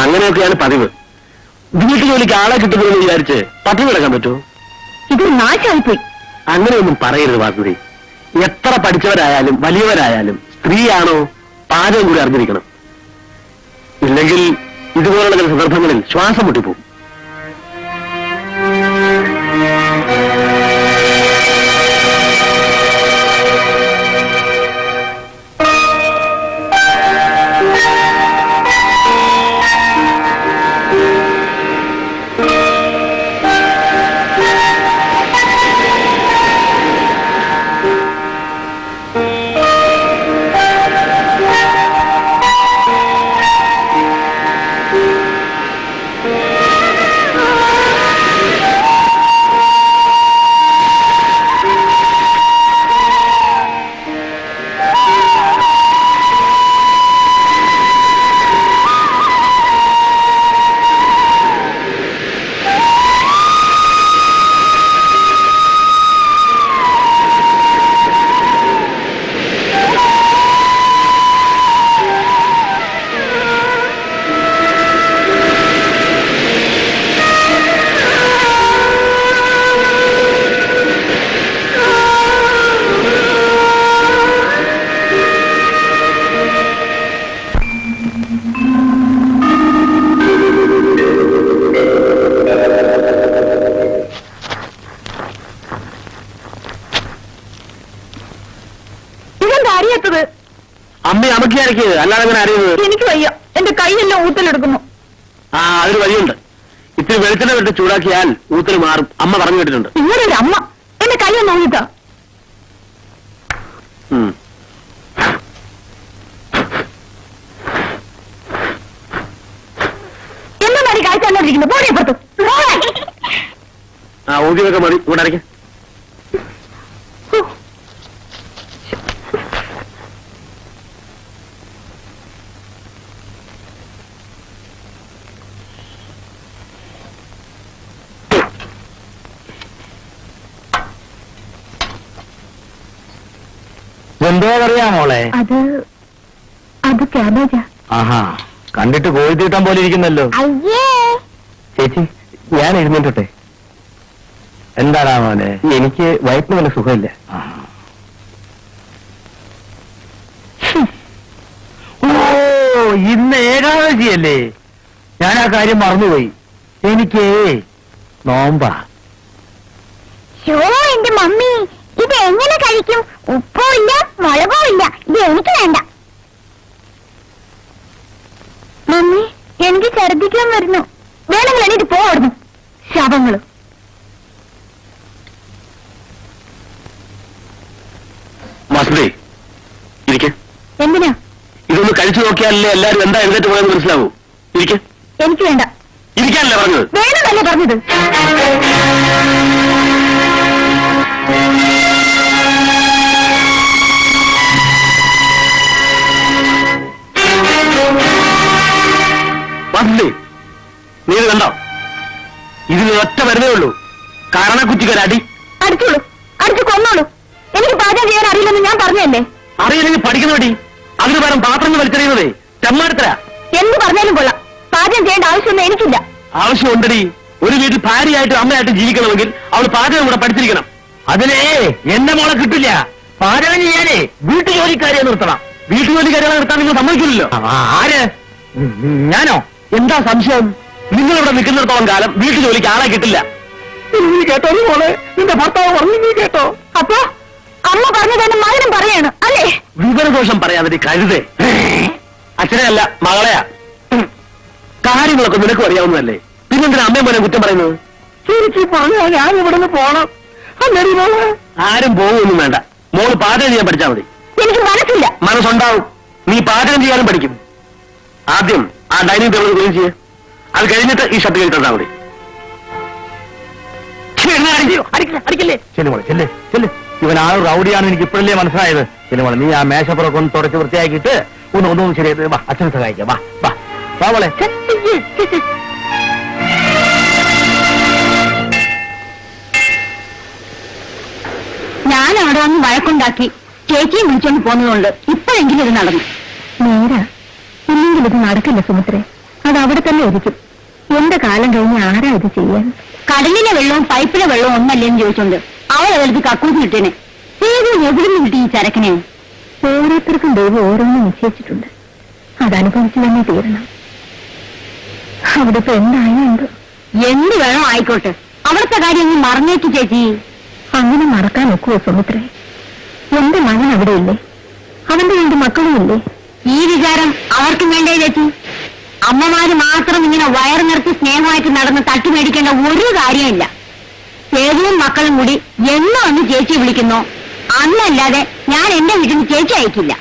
[SPEAKER 3] അങ്ങനെയൊക്കെയാണ് പതിവ്. വീട്ടു ജോലിക്ക് ആളെ കിട്ടുന്നതെന്ന് വിചാരിച്ച് പട്ടിണി കിടക്കാൻ പറ്റുമോ?
[SPEAKER 2] ഇത് നാശമായിപ്പോയി.
[SPEAKER 3] അങ്ങനെയൊന്നും പറയരുത് വാസുദി. എത്ര പഠിച്ചവരായാലും വലിയവരായാലും സ്ത്രീയാണോ പാചകം കൂടി അറിഞ്ഞിരിക്കണം. ഇല്ലെങ്കിൽ ഇതുപോലുള്ള ചില സന്ദർഭങ്ങളിൽ ശ്വാസം മുട്ടിപ്പോകും. അമ്മ അമക്കിയായിരിക്കും, അല്ലാതെ അങ്ങനെ അറിയുന്നത്.
[SPEAKER 2] എനിക്ക് വയ്യ, എന്റെ കൈയെല്ലാം ഊത്തലെടുക്കുന്നു.
[SPEAKER 3] അതിന് വഴിയുണ്ട്. ഇത്തിരി വെളിച്ചെണ്ണ വിട്ട് ചൂടാക്കിയാൽ ഊത്തിൽ മാറും. അമ്മ പറഞ്ഞു കേട്ടിട്ടുണ്ട്.
[SPEAKER 2] നിങ്ങളൊരു അമ്മ എന്റെ കൈ ഒന്ന് നോക്കിട്ടോ. എന്താണ് കാഴ്ച കണ്ടോണ്ടിരിക്കുന്നത്? ബോഡി പുറത്തു
[SPEAKER 3] ആ ഊതിയൊക്കെ മതി. ഇവിടെ അടയ്ക്ക.
[SPEAKER 1] എന്തോ അറിയാ മോളെ?
[SPEAKER 2] അത് ക്യാബേജാ.
[SPEAKER 1] ആഹാ, കണ്ടിട്ട് കോഴി തീട്ടാൻ പോലെ ഇരിക്കുന്നല്ലോ.
[SPEAKER 2] അയ്യേ
[SPEAKER 1] ചേച്ചി, ഞാൻ എഴുന്നേറ്റോട്ടെ? എന്താടാ മോനെ? എനിക്ക് വയറ്റിന് വല്ല സുഖമില്ല. ഓ, ഇന്ന് ഏകാദശിയല്ലേ? ഞാൻ ആ കാര്യം മറന്നുപോയി. എനിക്ക് നോമ്പാ.
[SPEAKER 2] ഷോ എന്റെ മമ്മി, ഇത് എങ്ങനെ കഴിക്കും? ഉപ്പും ഇല്ല മുളകും ഇല്ല. ഇത് എനിക്ക് വേണ്ട. മമ്മി, എനിക്ക് ഛർദിക്കാൻ വരുന്നു. വേണമെങ്കിൽ എനിക്ക് പോടുന്നു. ശവങ്ങള്.
[SPEAKER 3] മസ്ലി ഇരിക്കെ.
[SPEAKER 2] എന്തിനാ?
[SPEAKER 3] ഇതൊന്ന് കഴിച്ചു നോക്കിയാലല്ലേ എല്ലാരും എന്താ എഴുന്നേറ്റ് പോയെന്ന് മനസ്സിലാവൂ. ഇരിക്കെ.
[SPEAKER 2] എനിക്ക് വേണ്ട.
[SPEAKER 3] ഇരിക്കാനല്ലേ പറഞ്ഞത്?
[SPEAKER 2] വേണമെന്നല്ലേ പറഞ്ഞത്?
[SPEAKER 3] മസ്ലി, നീ ഇത് കണ്ടോ? ഇതിന് ഒറ്റ വരുന്നേ ഉള്ളൂ. കാരണക്കുറ്റിക്കൊരടി.
[SPEAKER 2] അടിച്ചോളൂ, അടിച്ചു കൊന്നോളൂ. എനിക്ക് പാചകം ചെയ്യാൻ അറിയില്ലെന്ന് ഞാൻ പറഞ്ഞല്ലേ?
[SPEAKER 3] അറിയില്ലെങ്കിൽ പഠിക്കുന്നവടി. അതിന് പകരം പാത്രങ്ങൾ വലിച്ചെറിയുന്നതേ തെമ്മാടത്തരാ.
[SPEAKER 2] എന്ത് പറഞ്ഞാലും കൊള്ളാം. പാചകം ചെയ്യേണ്ട ആവശ്യമൊന്നും എനിക്കില്ല.
[SPEAKER 3] ആവശ്യമുണ്ടടി. ഒരു വീട്ടിൽ ഭാര്യയായിട്ടും അമ്മയായിട്ടും ജീവിക്കണമെങ്കിൽ അവൾ പാചകം കൂടെ പഠിച്ചിരിക്കണം.
[SPEAKER 1] അതിലേ എന്റെ മോളെ കിട്ടില്ല. പാചകം ചെയ്യാനേ വീട്ടുജോലിക്കാരെ നിർത്തണം.
[SPEAKER 3] വീട്ടുജോലിക്കാരെ നിർത്താൻ നിങ്ങൾ സമ്മതിക്കില്ലല്ലോ.
[SPEAKER 1] ആര്? ഞാനോ?
[SPEAKER 3] എന്താ സംശയം? നിങ്ങൾ ഇവിടെ നിൽക്കുന്നിടത്തോളം കാലം വീട്ടുജോലിക്ക് ആളെ കിട്ടില്ല. നീ കേട്ടോ മോളെ? നിന്റെ ഭർത്താവ് പറഞ്ഞു, നീ കേട്ടോ?
[SPEAKER 2] അപ്പൊ അമ്മ പറഞ്ഞത് എന്റെ മകനും പറയാണ് അല്ലേ?
[SPEAKER 3] വിവരദോഷം പറയാതെ കരുതേ. അച്ഛനെ അല്ല, മകളെയാ. കാര്യങ്ങളൊക്കെ നിനക്കും അറിയാവുന്നതല്ലേ? പിന്നെന്തിനാ അമ്മയും മോനെ കുറ്റം പറയുന്നത്? ശരിക്ക് പറഞ്ഞാ ഞാൻ ഇവിടെ നിന്ന് പോണം. ആരും പോകുമൊന്നും വേണ്ട. മോള് പാചകം ചെയ്യാൻ പഠിച്ചാൽ മതി.
[SPEAKER 2] എനിക്ക് മനസ്സില്ല.
[SPEAKER 3] മനസ്സുണ്ടാവും. നീ പാചകം ചെയ്യാനും പഠിക്കും. ആദ്യം ആ ഡൈനിങ് ടേബിൾ ക്ലീൻ ചെയ്യേ. അത് കഴിഞ്ഞിട്ട് ഈ ഷർട്ട് കഴിച്ചാൽ മതി. അടിക്കല്ലേ?
[SPEAKER 1] ചെല്ലു മോളെ, ചെല്ല് ചെല്ല്. ഇവൻ ആ റൗഡിയാണ് എനിക്ക് ഇപ്പോഴല്ലേ മനസ്സിലായത്. ചെല്ലു മോളെ, നീ ആ മേശപ്പുറമൊക്കെ ഒന്ന് തുടച്ച് വൃത്തിയാക്കിയിട്ട് ഒന്നും ശരിയായത്. വാ, അച്ഛനെ സഹായിക്കാം. വാ വാ വാ മോളെ.
[SPEAKER 2] ഞാൻ അവിടെ വന്ന് വഴക്കുണ്ടാക്കി ചേച്ചിയും വിളിച്ചോണ്ട് പോന്നതുകൊണ്ട് ഇപ്പോഴെങ്കിലും ഇത് നടന്നു. നേരാ. ഇല്ലെങ്കിൽ ഇത് നടക്കില്ല സുമിത്രേ. അത് അവിടെ തന്നെ ഇരിക്കും. എന്റെ കാലം കഴിഞ്ഞ് ആരാ ഇത് ചെയ്യാൻ? കടലിലെ വെള്ളവും പൈപ്പിലെ വെള്ളവും ഒന്നല്ലേന്ന് ചോദിച്ചോണ്ട് അവൾ അതെടുത്ത് കക്കൂസ് കിട്ടേനെ. ഏതും എവിടുന്ന് കിട്ടി ഈ ചരക്കിനെ? ഓരോരുത്തർക്കും ദൈവം ഓരോന്നും നിശ്ചയിച്ചിട്ടുണ്ട്. അതനുഭവിച്ച് തന്നെ തീരണം. അവിടെ ഇപ്പൊ എന്തായോ എന്തോ. എന്ത് വേണോ ആയിക്കോട്ടെ. അവിടുത്തെ കാര്യം ഒന്ന് മറന്നേക്ക് ചേച്ചി. അങ്ങനെ മറക്കാൻ ഒക്കുവോ സുമിത്രേ? എന്റെ മകൻ അവിടെ ഇല്ലേ? അവന്റെ 2 മക്കളും ഇല്ലേ? ഈ വിചാരം അവർക്കും വേണ്ടേ ചേച്ചി? അമ്മമാര് മാത്രം ഇങ്ങനെ വയറ് നിർത്തി സ്നേഹമായിട്ട് നടന്ന് തട്ടിമേടിക്കേണ്ട ഒരു കാര്യമില്ല. ചേച്ചിയും മക്കളും കൂടി എന്നോ അന്ന് ചേച്ചി വിളിക്കുന്നോ അന്നല്ലാതെ ഞാൻ എന്റെ വീട്ടിൽ നിന്ന് ചേച്ചി അയക്കില്ല.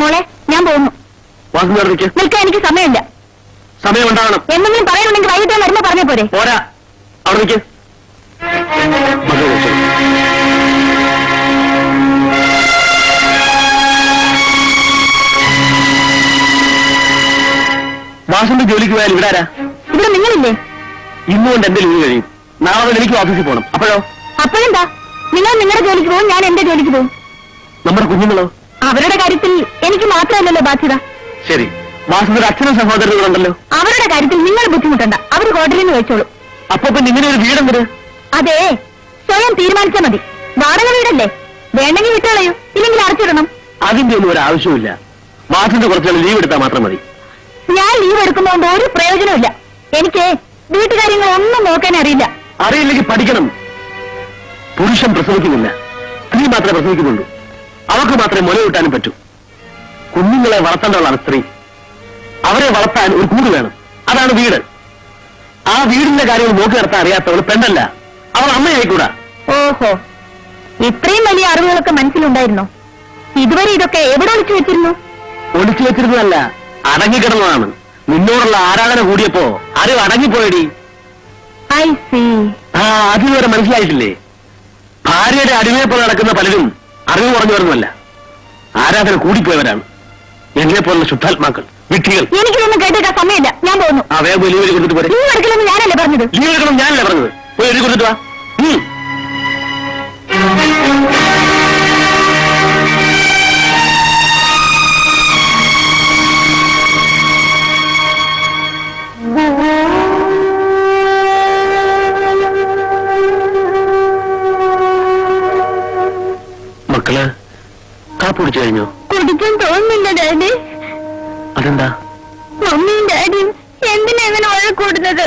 [SPEAKER 2] മോളെ, ഞാൻ പോകുന്നു. നിൽക്കാൻ എനിക്ക് സമയമില്ല.
[SPEAKER 3] സമയം ഉണ്ടാവണം.
[SPEAKER 2] എന്തെങ്കിലും പറയാനുണ്ടെങ്കിൽ വൈകിട്ട് വരുമ്പോ പറഞ്ഞ പോരെ?
[SPEAKER 3] പോരാ, അവിടെ നിൽക്ക്. വാസന്റെ ജോലിക്ക് പോയാൽ ഇവിടെ ആരാ?
[SPEAKER 2] ഇവിടെ നിങ്ങളില്ലേ?
[SPEAKER 3] ഇന്നുകൊണ്ട് എന്റെ ലീവ് കഴിയും. നാളെ എനിക്ക് ഓഫീസിൽ പോകണം. അപ്പോഴോ?
[SPEAKER 2] അപ്പോഴെന്താ? നിങ്ങൾ നിങ്ങളുടെ ജോലിക്ക് പോകും, ഞാൻ എന്റെ ജോലിക്ക് പോകും.
[SPEAKER 3] നമ്മുടെ കുഞ്ഞുങ്ങളോ?
[SPEAKER 2] അവരുടെ കാര്യത്തിൽ എനിക്ക് മാത്രമല്ലല്ലോ ബാധ്യത.
[SPEAKER 3] ശരി, വാസന്റെ അച്ഛനും സഹോദരങ്ങളുണ്ടല്ലോ.
[SPEAKER 2] അവരുടെ കാര്യത്തിൽ നിങ്ങൾ ബുദ്ധിമുട്ടണ്ട. അവർ ഹോട്ടലിൽ നിന്ന് കഴിച്ചോളൂ.
[SPEAKER 3] അപ്പൊ പിന്നെ ഇങ്ങനെ ഒരു വീടെന്തിന്?
[SPEAKER 2] അതെ, സ്വയം തീരുമാനിച്ചാൽ മതി. വാടക വീടല്ലേ, വേണ്ടെങ്കിൽ വിട്ടുകളയൂ, ഇല്ലെങ്കിൽ അടച്ചിടണം.
[SPEAKER 3] അതിന്റെ ഒന്നും ഒരു ആവശ്യമില്ല. മാസത്തിന്റെ കുറച്ചുകൾ ലീവ് എടുത്താൽ മാത്രം മതി.
[SPEAKER 2] ഞാൻ ലീവ് എടുക്കുന്നതുകൊണ്ട് ഒരു പ്രയോജനമില്ല. എനിക്ക് വീട്ടുകാര്യങ്ങൾ ഒന്നും നോക്കാൻ അറിയില്ല.
[SPEAKER 3] അറിയില്ലെങ്കിൽ പഠിക്കണം. പുരുഷൻ പ്രസവിക്കുന്നില്ല, സ്ത്രീ മാത്രമേ പ്രസവിക്കുന്നുള്ളൂ. അവർക്ക് മാത്രമേ മുല കൂട്ടാനും പറ്റൂ. കുഞ്ഞുങ്ങളെ വളർത്തേണ്ടവളാണ് സ്ത്രീ. അവരെ വളർത്താൻ ഒരു കൂട് വേണം. അതാണ് വീട്. ആ വീടിന്റെ കാര്യങ്ങൾ നോക്കി നടത്താൻ അറിയാത്തവൾ പെണ്ണല്ല, അവൾ അമ്മയായിക്കൂടാ.
[SPEAKER 2] ഓഹോ, ഇത്രയും വലിയ അറിവുകളൊക്കെ മനസ്സിലുണ്ടായിരുന്നോ? ഇതുവരെ ഇതൊക്കെ എവിടെ ഒളിച്ചു വെച്ചിരുന്നു?
[SPEAKER 3] ഒളിച്ചു വെച്ചിരുന്നതല്ല, അടങ്ങിക്കിടന്നതാണ്. നിന്നോടുള്ള ആരാധന കൂടിയപ്പോ അറിവ് അടങ്ങിപ്പോയടി.
[SPEAKER 2] I see.
[SPEAKER 3] അതുവരെ മനസ്സിലായിട്ടില്ലേ? ഭാര്യയുടെ അടിമയെ പോലെ നടക്കുന്ന പലരും അറിവ് കുറഞ്ഞു വരുന്നല്ല, ആരാധന കൂടിപ്പോയവരാണ്. എന്നെ പോലുള്ള ശുദ്ധാത്മാക്കൾ, വിട്ടികൾ.
[SPEAKER 2] എനിക്കിതൊന്നും കേട്ടിട്ട് സമയമില്ല, ഞാൻ പോകുന്നു.
[SPEAKER 3] വേഗം ലീവ് എഴുതി കൊടുത്തിട്ട് പോരെ.
[SPEAKER 2] ലീവ് എടുക്കണമെന്ന് ഞാനല്ലേ പറഞ്ഞത്?
[SPEAKER 3] ലീവ് എടുക്കണം ഞാനല്ലേ പറഞ്ഞത്? പോയി എഴുതി കൊടുത്തിട്ട് വാ. മക്കള് കാപ്പ് കുടിച്ചു കഴിഞ്ഞോ?
[SPEAKER 2] കുടിക്കാൻ തോന്നുന്നില്ല ഡാഡി.
[SPEAKER 3] അതെന്താ?
[SPEAKER 2] മമ്മിയും ഡാഡിയും എന്തിനാ ഇങ്ങനെ വഴക്കൂടുന്നത്?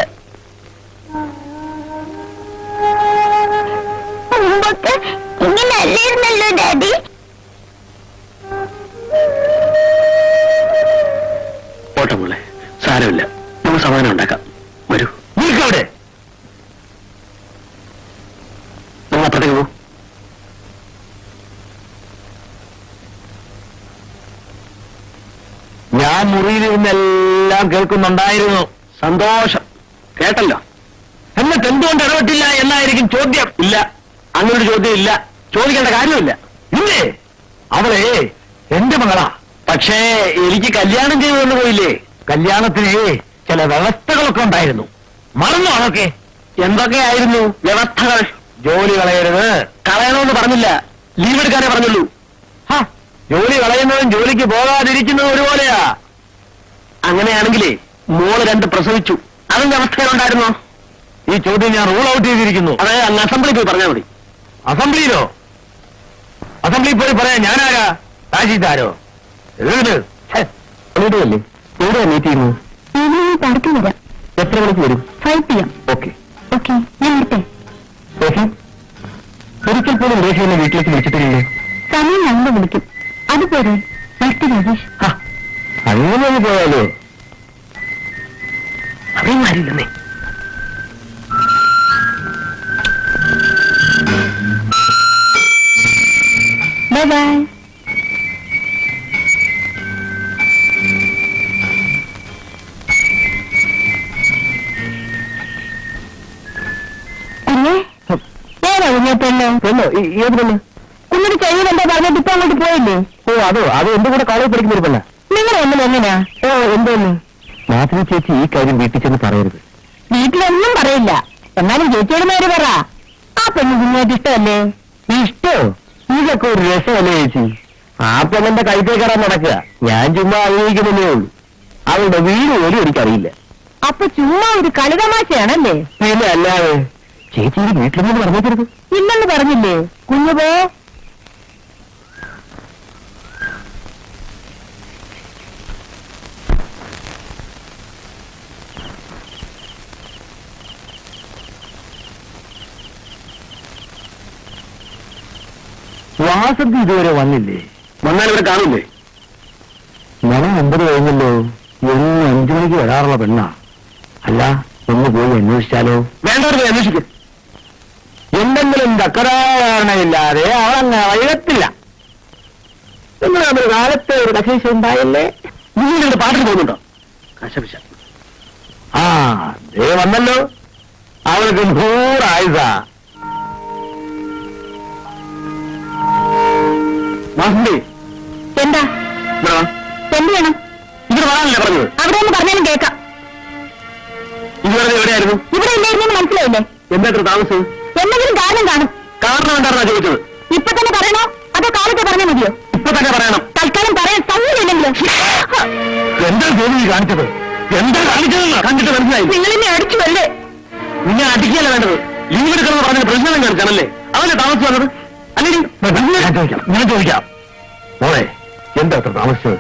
[SPEAKER 2] മുമ്പൊക്കെ ഇങ്ങനെ അല്ലായിരുന്നല്ലോ ഡാഡി.
[SPEAKER 3] ഓട്ട മോളെ, സാരമില്ല, നമുക്ക് സമാധാനം ഉണ്ടാക്കാം. വരൂ. നീക്കവിടെ നിങ്ങൾ അപ്പുറത്തേക്ക് പോ.
[SPEAKER 1] ഞാൻ മുറിയിലിരുന്നെല്ലാം കേൾക്കുന്നുണ്ടായിരുന്നു.
[SPEAKER 3] സന്തോഷം. കേട്ടല്ലോ.
[SPEAKER 1] എന്നിട്ട് എന്തുകൊണ്ട് ഇടപെട്ടില്ല എന്നായിരിക്കും ചോദ്യം.
[SPEAKER 3] ഇല്ല, അങ്ങനൊരു ചോദ്യം ഇല്ല. ചോദിക്കേണ്ട കാര്യമില്ല.
[SPEAKER 1] ഇല്ലേ? അവളെ എന്റെ മകളാ.
[SPEAKER 3] പക്ഷേ എനിക്ക് കല്യാണം ചെയ്തു കൊണ്ട് പോയില്ലേ?
[SPEAKER 1] കല്യാണത്തിന് ചില വ്യവസ്ഥകളൊക്കെ ഉണ്ടായിരുന്നു. മറന്നോ അതൊക്കെ?
[SPEAKER 3] എന്തൊക്കെയായിരുന്നു വ്യവസ്ഥകൾ?
[SPEAKER 1] ജോലി കളയരുത്.
[SPEAKER 3] കളയണമെന്ന് പറഞ്ഞില്ല, ലീവ് എടുക്കാനേ പറഞ്ഞുള്ളൂ.
[SPEAKER 1] ജോലി കളയുന്നതും ജോലിക്ക് പോകാതിരിക്കുന്നതും ഒരുപോലെയാ.
[SPEAKER 3] അങ്ങനെയാണെങ്കിലേ മോള് 2 പ്രസവിച്ചു, അതിന്റെ അവസ്ഥയിലുണ്ടായിരുന്നോ?
[SPEAKER 1] ഈ ചോദ്യം ഞാൻ റൂൾ ഔട്ട് ചെയ്തിരിക്കുന്നു.
[SPEAKER 3] അതെ, അങ്ങ് അസംബ്ലി പോയി പറഞ്ഞാൽ മതി.
[SPEAKER 1] അസംബ്ലിയിലോ? അസംബ്ലിയിൽ പോയി പറയാൻ ഞാനാരാ? താശിതാരോ?
[SPEAKER 3] എവിടെ മീറ്റിംഗ്?
[SPEAKER 2] ഈവനിങ് പാർക്കിൽ വരാം.
[SPEAKER 3] എത്ര മണിക്ക് വരും?
[SPEAKER 2] 5 PM.
[SPEAKER 3] ഓക്കെ.
[SPEAKER 2] ഓക്കെ, ഞാൻ വരട്ടെ.
[SPEAKER 3] ഒരിക്കൽ പോലും രേഖ എന്നെ വീട്ടിലേക്ക് വിളിച്ചിട്ടില്ലേ?
[SPEAKER 2] സമയം ഞങ്ങൾ വിളിക്കും. അതുപോലെ വരട്ടെ രാജേഷ്.
[SPEAKER 1] അങ്ങനെ പോയാലോ?
[SPEAKER 3] അറിയാൻ ആരില്ലെന്നേ.
[SPEAKER 2] Bye bye. കുഞ്ഞേ, നേരെ കുഞ്ഞേട്ടല്ലോ.
[SPEAKER 1] ഏത് പെണ്ണ്?
[SPEAKER 2] കുഞ്ഞിന് കഴിയുമെന്താ പറഞ്ഞിട്ട് ഇപ്പൊ അങ്ങോട്ട് പോയില്ലേ?
[SPEAKER 1] അത് എന്റെ കൂടെ കോളേജ് പഠിക്കുന്ന ഒരു പെണ്ണ.
[SPEAKER 2] നിങ്ങൾ ഒന്നും എങ്ങനെയാ?
[SPEAKER 1] എന്തോന്ന്? മാധവ ചേച്ചി ഈ കാര്യം വീട്ടിൽ ചെന്ന് പറയരുത്.
[SPEAKER 2] വീട്ടിലൊന്നും പറയില്ല. എന്നാലും ചേച്ചിയുടെ നേര് പറ. ആ പെണ്ണ് കുഞ്ഞായിട്ട് ഇഷ്ടമല്ലേ?
[SPEAKER 1] ഇഷ്ടോ? ഇതൊക്കെ ഒരു രസമല്ലേ ചേച്ചി? ആ പെണ്ണെന്റെ കൈത്തേ കയറാൻ നടക്കുക. ഞാൻ ചുമ്മാ അനുഭവിക്കുന്നതേ ഉള്ളൂ. അവളുടെ വീട് പോലും എനിക്കറിയില്ല.
[SPEAKER 2] അപ്പൊ ചുമ്മാ ഒരു കളിതമാശയാണല്ലേ?
[SPEAKER 1] പിന്നെ അല്ലാതെ. ചേച്ചിയുടെ വീട്ടിലൊന്നും പറഞ്ഞേക്കരുത്.
[SPEAKER 2] ഇല്ലെന്ന് പറഞ്ഞില്ലേ? കുഞ്ഞു പോ.
[SPEAKER 1] വാസന്തി ഇതുവരെ വന്നില്ലേ?
[SPEAKER 3] വന്നാൽ ഇവിടെ കാണില്ലേ?
[SPEAKER 1] ഞാൻ 9 കഴിഞ്ഞല്ലോ. എന്നും 5 മണിക്ക് വരാറുള്ള പെണ്ണാ. അല്ല, ഒന്ന് പോയി അന്വേഷിച്ചാലോ?
[SPEAKER 3] വേണ്ടവർ പോയി അന്വേഷിക്കും.
[SPEAKER 1] എന്തെങ്കിലും തക്കറാകാരണമില്ലാതെ അവളങ്ങ് വൈകത്തില്ല. നിങ്ങൾ തമ്മിൽ കാലത്തെ ഒരു കശീശ ഉണ്ടായില്ലേ?
[SPEAKER 3] നിങ്ങൾ പാട്ടിൽ പോകുന്നുണ്ടോ? കശപിശ.
[SPEAKER 1] ദേ വന്നല്ലോ. അവൾക്ക് 100 ആയുസാ.
[SPEAKER 3] വാസന്തി,
[SPEAKER 2] എന്താ
[SPEAKER 3] ഇവിടെ വാ.
[SPEAKER 2] എന്ത് വേണം?
[SPEAKER 3] ഇവിടെ വരാനല്ലേ പറഞ്ഞത്?
[SPEAKER 2] അവിടെ ഒന്ന് പറഞ്ഞാലും കേൾക്കാം.
[SPEAKER 3] ഇതുവരെ എവിടെയായിരുന്നു?
[SPEAKER 2] ഇവിടെ ഇല്ലായിരുന്നു മനസ്സിലായില്ലേ?
[SPEAKER 3] എന്താ ഇത്ര താമസം?
[SPEAKER 2] എന്തെങ്കിലും കാരണം കാണും.
[SPEAKER 3] കാരണം എന്താണെന്നാ ചോദിച്ചത്?
[SPEAKER 2] ഇപ്പൊ തന്നെ പറയണോ അതോ കാലത്തെ പറഞ്ഞാൽ മതിയോ?
[SPEAKER 3] ഇപ്പൊ തന്നെ പറയണം.
[SPEAKER 2] തൽക്കാലം പറയാൻ സൗകര്യമില്ലെങ്കിലും.
[SPEAKER 1] എന്താ തോന്നി കാണിച്ചത്?
[SPEAKER 3] എന്താ കാണിച്ചതെന്ന് കണ്ടിട്ട് മനസ്സിലായി.
[SPEAKER 2] നിങ്ങൾ എന്നെ അടിച്ചു അല്ലേ?
[SPEAKER 3] നിന്നെ അടിക്കുകയല്ല വേണ്ടത്, ലീവ് എടുക്കണമെന്ന് പറഞ്ഞ പ്രശ്നം കാണിച്ചാണല്ലേ അതല്ലേ താമസിച്ചു വന്നത് അല്ലെങ്കിൽ
[SPEAKER 1] ഞാൻ ചോദിക്കാം മോളെ എന്താ അത്ര താമസിച്ചത്?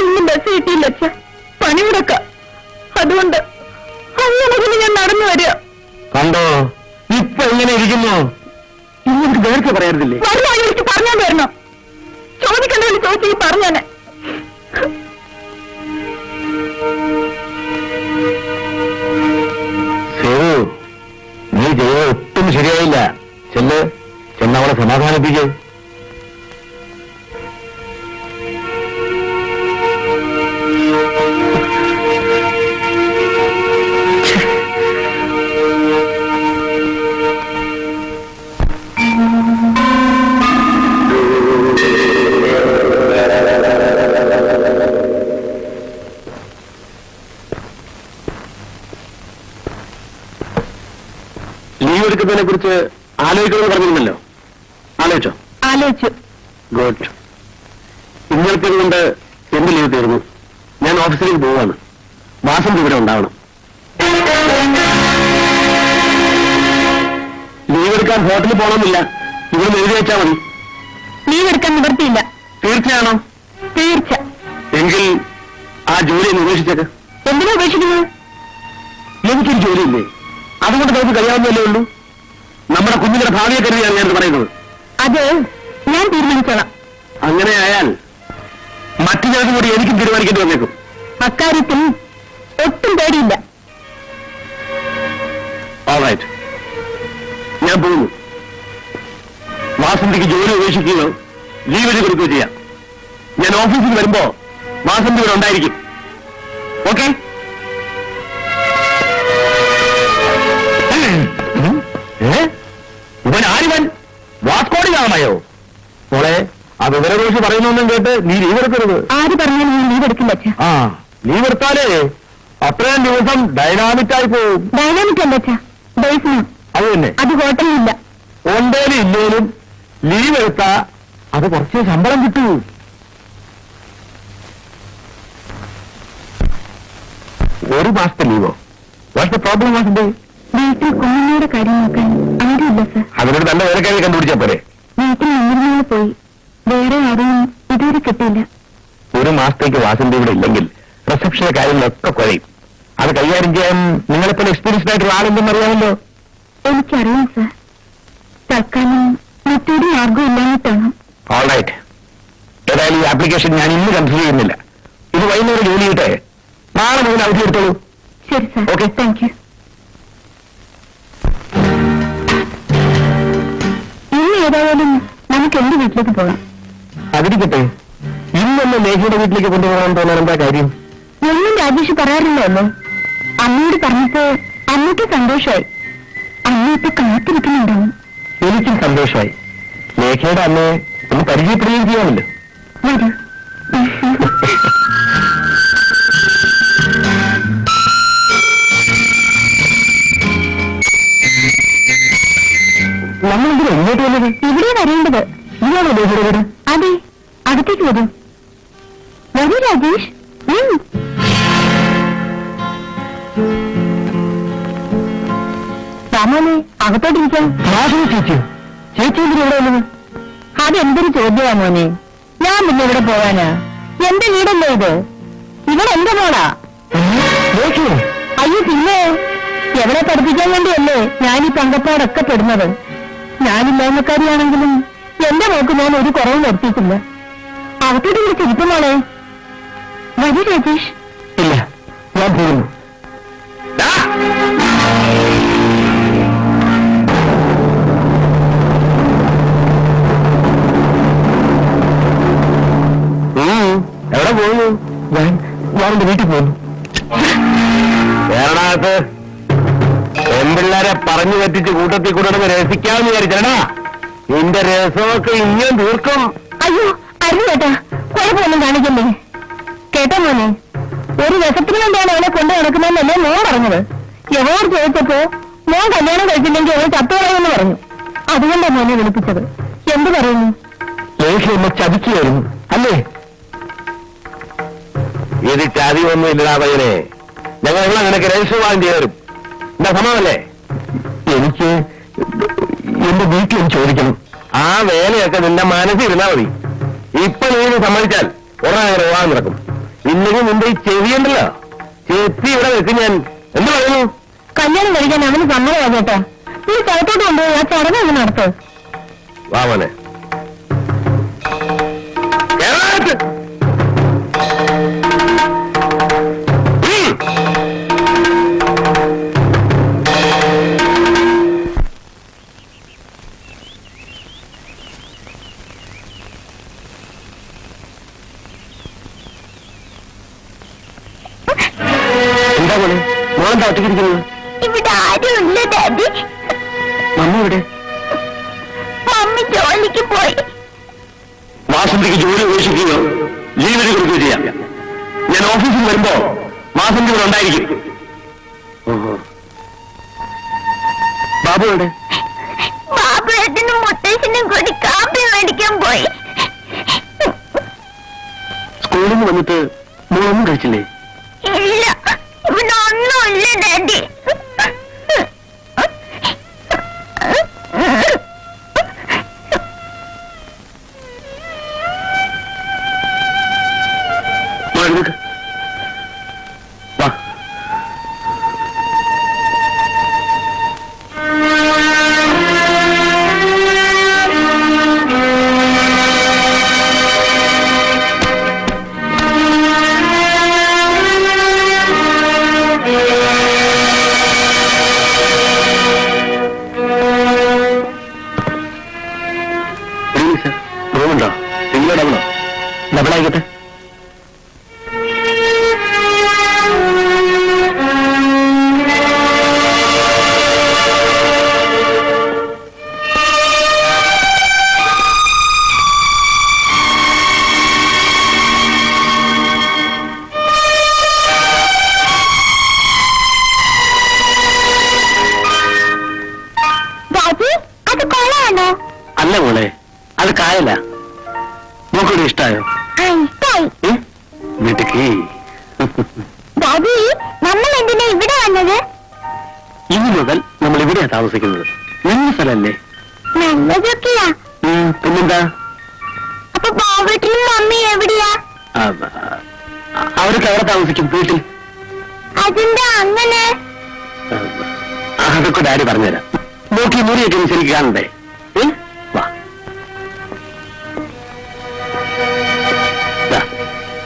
[SPEAKER 2] ഇന്ന് ബസ് കിട്ടിയില്ല അച്ഛ, പണിമുടക്ക. അതുകൊണ്ട് അങ്ങനെ ഞാൻ നടന്നു വരിക.
[SPEAKER 1] കണ്ടോ ഇപ്പൊ എങ്ങനെ ഇരിക്കുന്നു?
[SPEAKER 3] ഇങ്ങനെ നേരത്തെ പറയാറില്ലേ?
[SPEAKER 2] വരണോ എനിക്ക് പറഞ്ഞാൽ വരണോ? ചോദിക്കണ്ടല്ലോ, ചോദിച്ചു പറഞ്ഞാനെ.
[SPEAKER 1] നീ ചെയ്തത് ഒട്ടും ശരിയായില്ല. ചെന്നവളെ സമാധാനിപ്പിക്കേ.
[SPEAKER 3] ലീവ് എടുക്കുന്നതിനെ കുറിച്ച് ആലോചിക്കണമെന്ന് പറഞ്ഞിരുന്നല്ലോ, ആലോചിച്ചോ?
[SPEAKER 2] ആലോചിച്ചു.
[SPEAKER 3] ഗുഡ്. ഇന്നലത്തെ കൊണ്ട് എന്റെ ലീവ് തീർന്നു. ഞാൻ ഓഫീസിലേക്ക് പോവാണ്. മാസം ഇവിടെ ഉണ്ടാവണം. ലീവ് എടുക്കാൻ ഹോട്ടലിൽ പോകണമെന്നില്ല, ഇവിടെ എഴുതി വെച്ചാൽ മതി.
[SPEAKER 2] ലീവ് എടുക്കാൻ നിവർത്തിയില്ല.
[SPEAKER 3] തീർച്ചയാണോ?
[SPEAKER 2] തീർച്ച.
[SPEAKER 3] എങ്കിൽ ആ ജോലി ഒന്ന് ഉപേക്ഷിച്ചേക്ക്.
[SPEAKER 2] എന്തിനാ ഉപേക്ഷിക്കുന്നത്?
[SPEAKER 3] എനിക്കൊരു ജോലിയില്ലേ, അതുകൊണ്ട് നമുക്ക് കഴിയാവുന്നതല്ലേ ഉള്ളൂ. നമ്മുടെ കുഞ്ഞുങ്ങളുടെ ഭാവിയെ കരുതിയാണ് ഞാനിത് പറയുന്നത്.
[SPEAKER 2] അത് ഞാൻ തീരുമാനിച്ചോളാം.
[SPEAKER 3] അങ്ങനെയായാൽ മറ്റു ചിലത് കൂടി എനിക്കും തീരുമാനിക്കേണ്ടി വന്നേക്കും.
[SPEAKER 2] അക്കാര്യത്തിൽ ഒട്ടും പേടിയില്ല.
[SPEAKER 3] ഓൾറൈറ്റ്, ഞാൻ പോകുന്നു. വാസന്തിക്ക് ജോലി ഉപേക്ഷിക്കുകയോ ലീവ് എഴുതി കൊടുക്കുകയോ ചെയ്യാം. ഞാൻ ഓഫീസിൽ വരുമ്പോ വാസന്തി ഇവിടെ ഉണ്ടായിരിക്കും. ഓക്കെ?
[SPEAKER 1] ഇവൻ ആരിവൻ? വാസ്കോടി ഗാമയോ? മോളെ ആ വിവരദോഷി പറയുന്നൊന്നും കേട്ട് നീ ലീവ് എടുക്കരുത്.
[SPEAKER 2] ആര് പറഞ്ഞാലും ഞാൻ ലീവ് എടുക്കില്ല അച്ഛാ.
[SPEAKER 1] ആ ലീവ് എടുത്താലേ അത്രയും ദിവസം ഡൈനാമിക് ആയി പോവും.
[SPEAKER 2] ഡൈനാമിക് അല്ല അച്ഛാ, ബേസ്മെന്റ്.
[SPEAKER 1] അത് തന്നെ.
[SPEAKER 2] അത് ഹോട്ടലിലില്ല.
[SPEAKER 1] ഒണ്ടേലും ഇല്ലേലും ലീവ് എടുത്താ അത് കുറച്ച് ശമ്പളം കിട്ടൂ. ഒരു മാസത്തെ ലീവോ? What's the problem? വാസന്തി,
[SPEAKER 2] വീട്ടിൽ കുഞ്ഞിയുടെ കാര്യം നോക്കാൻ ആരുമില്ല സർ.
[SPEAKER 1] അതിനോട് നല്ല വേലക്കാരി കണ്ടുപിടിച്ചാ പോരെ.
[SPEAKER 2] വീട്ടിൽ മുന്നിൽ പോയി വേറെ ആരെയും ഇതുവരെ കിട്ടിയില്ല.
[SPEAKER 1] ഒരു മാസത്തേക്ക് വാസന്തി ഇവിടെ ഇല്ലെങ്കിൽ റിസപ്ഷന്റെ കാര്യങ്ങളൊക്കെ കുറയും. അത് കൈകാര്യം ചെയ്യാൻ നിങ്ങളെപ്പോലെ എക്സ്പീരിയൻസ്ഡ് ആയിട്ടുള്ള ആളുണ്ടെന്ന് അറിയാമല്ലോ.
[SPEAKER 2] എനിക്കറിയാം സർ. തൽക്കാലം മറ്റൊരു മാർഗം ഇല്ലാഞ്ഞിട്ടാണ്.
[SPEAKER 1] ഓൾറൈറ്റ്, ഏതായാലും ഈ ആപ്ലിക്കേഷൻ ഞാൻ ഇന്ന് കൺസിഡർ ചെയ്യുന്നില്ല. ഇത് വൈകുന്നേരം ജോലി ചെയ്തിട്ട് നാളെ മുതൽ അവധി എടുത്തോളൂ.
[SPEAKER 2] ശരി സർ.
[SPEAKER 1] Okay.
[SPEAKER 2] Thank you. ഇന്ന് ഏതായാലും നമുക്ക് എന്റെ വീട്ടിലേക്ക് പോകാം.
[SPEAKER 1] അതിരിക്കട്ടെ, ഇന്നൊന്ന് ലേഖയുടെ വീട്ടിലേക്ക് കൊണ്ടുപോകാൻ തോന്നാൻ എന്താ കാര്യം?
[SPEAKER 2] ഒന്നും രാജേഷ് പറയാറില്ലല്ലോ. അമ്മയോട് പറഞ്ഞപ്പോ അമ്മയ്ക്ക് സന്തോഷമായി. അമ്മ ഇപ്പൊ കാത്തിരിക്കുന്നുണ്ടാവും.
[SPEAKER 1] എനിക്കും സന്തോഷമായി. ലേഖയുടെ അമ്മയെ ഒന്ന് പരിചയപ്പെടുകയും ചെയ്യാമല്ലോ.
[SPEAKER 2] വരൂ.
[SPEAKER 1] നമ്മളെന്തിനാ ഇങ്ങോട്ട് വന്നത്?
[SPEAKER 2] ഇവിടെ വരേണ്ടത്.
[SPEAKER 1] ഇയാളോ ലേഖയുടെ വീട്?
[SPEAKER 2] അതെ, അകത്തേക്ക് വരൂ. വരൂ രാജേഷ്. രാമോനെ, അകത്തോട്ടിരിക്കാം.
[SPEAKER 1] മാധവ ചേച്ചിയോ? ചേച്ചി എന്തിനാ ഇവിടെ വന്നത്?
[SPEAKER 2] അതെന്തൊരു ചോദ്യമാ മോനെ. ഞാൻ പിന്നെ ഇവിടെ പോവാനാ? എന്റെ വീടല്ലേ ഇത്? ഇവിടെ എന്റെ മോളാ.
[SPEAKER 1] ലേഖയോ?
[SPEAKER 2] അയ്യോ പിന്നെ എവിടെ പഠിപ്പിക്കാൻ വേണ്ടിയല്ലേ ഞാൻ ഈ പങ്കപ്പാടൊക്കെ പെടുന്നത്. ഞാനില്ലായ്മക്കാരിയാണെങ്കിലും എന്റെ മോക്ക് ഞാൻ ഒരു കുറവും വരുത്തിയിട്ടില്ല. അകത്തോട്ട് വിളിച്ചിരിക്കും മോളെ. വരൂ രാജേഷ്.
[SPEAKER 1] ഇല്ല, ഞാൻ പോകുന്നു. എവിടെ പോകുന്നു? ഞാൻ എന്റെ വീട്ടിൽ പോകുന്നു. കേരളത്ത് പെൺപിള്ളേരെ പറഞ്ഞു പറ്റിച്ച് കൂട്ടത്തിൽ കൂടെ രസിക്കാമെന്ന് വിചാരിച്ചേടാ. നിന്റെ രസമൊക്കെ ഇനിയും തീർക്കും.
[SPEAKER 2] അയ്യോ അരുത് കേട്ടാ, കുഴപ്പമൊന്നും കാണിക്കല്ലേ. കേട്ടോ മോനെ, ഒരു രസത്തിന് വേണ്ടിയാണ് അവനെ കൊണ്ടു നടക്കുന്നതെന്നല്ലേ മോൻ പറഞ്ഞത്. യവോട് ചോദിച്ചപ്പോ മോൻ കല്യാണം കഴിച്ചില്ലെങ്കിൽ അവൻ ചത്തുകളയെന്ന് പറഞ്ഞു. അതുകൊണ്ടാ മോനെ വിളിപ്പിച്ചത്. എന്ത് പറയുന്നു?
[SPEAKER 1] ലേഖ എന്നെ ചതിക്കുകയായിരുന്നു അല്ലേ? ഇത് ചതിയൊന്നും ഇല്ലടാ പയ്യനെ. ഞങ്ങൾ നിനക്ക് രജിസ്റ്റർ വാങ്ങി വരും. എന്താ സമ്മതമല്ലേ? എനിക്ക് എന്റെ വീട്ടിലും ചോദിക്കണം. ആ വേലയൊക്കെ നിന്റെ മനസ്സിരുന്നാ മതി. ഇപ്പൊ നീ ഇത് സമ്മതിച്ചാൽ ഉടനെ വിവാഹം നടക്കും. ഇല്ലെങ്കിൽ നിന്റെ ഈ ചെവിയുണ്ടല്ലോ, ചെത്തി ഇവിടെ വെക്കും ഞാൻ. എന്ത് പറയുന്നു?
[SPEAKER 2] കല്യാണം കഴിക്കാൻ അവന് സമ്മതമാണ് കേട്ടോ. ഈ സ്ഥലത്തോട്ട് കൊണ്ടുപോയി ആ ചടങ്ങ് അങ്ങ് നടത്തോ.
[SPEAKER 1] വാ മോനെ. കേരളത്ത്. എന്താ മോനെ, മോനെന്താ ഒറ്റയ്ക്കിരിക്കുന്നത്?
[SPEAKER 2] ഇവിടെ ആരുമില്ല ഡാഡി.
[SPEAKER 1] മമ്മി ഇവിടെ?
[SPEAKER 2] മമ്മി ജോലിക്ക് പോയി.
[SPEAKER 1] വാസന്തിക്ക് ജോലി ഉപേക്ഷിക്കുകയോ ലീവിന് കൊടുക്കുകയോ ചെയ്യാം. ഞാൻ ഓഫീസിൽ വരുമ്പോ വാസന്തി ഇവിടെ ഉണ്ടായിരിക്കും. ബാബു എവിടെ?
[SPEAKER 2] ബാബുവേട്ടനും മുത്തശ്ശനും കൂടി കാപ്പി മേടിക്കാൻ പോയി.
[SPEAKER 1] സ്കൂളിൽ നിന്ന് വന്നിട്ട് മോളൊന്നും കഴിച്ചില്ലേ?
[SPEAKER 2] ഇല്ല, ഇവിടെ ഒന്നുമില്ല ഡാഡി.
[SPEAKER 1] വാ. റൂമുണ്ടോ? സിംഗിളോ ഡബിളോ? ഡബിളായിക്കട്ടെ.
[SPEAKER 2] അത് കൊള്ളാണോ?
[SPEAKER 3] അല്ല മോളെ, അത് കായല. നോക്കൂടെ ഇഷ്ടായോ?
[SPEAKER 2] ഇഷ്ടായി.
[SPEAKER 3] വീട്ടിക്ക്
[SPEAKER 2] ഡാഡി, നമ്മൾ എന്തിനാ ഇവിടെ വന്നത്?
[SPEAKER 3] ഇനി മുതൽ നമ്മൾ ഇവിടെയാ താമസിക്കുന്നത്. നല്ല സ്ഥലല്ലേ?
[SPEAKER 2] നല്ലതൊക്കെയാ.
[SPEAKER 3] പിന്നെന്താ?
[SPEAKER 2] അപ്പൊ ബാബുവേട്ടനും മമ്മി എവിടെയാ?
[SPEAKER 3] അവരൊക്കെ അവിടെ താമസിക്കും, വീട്ടിൽ.
[SPEAKER 2] അതെന്താ അങ്ങനെ?
[SPEAKER 3] അതൊക്കെ ഡാഡി പറഞ്ഞുതരാം. നോക്കി മുറിയൊക്കെ ശരിക്കും കാണണ്ടേ? വാ.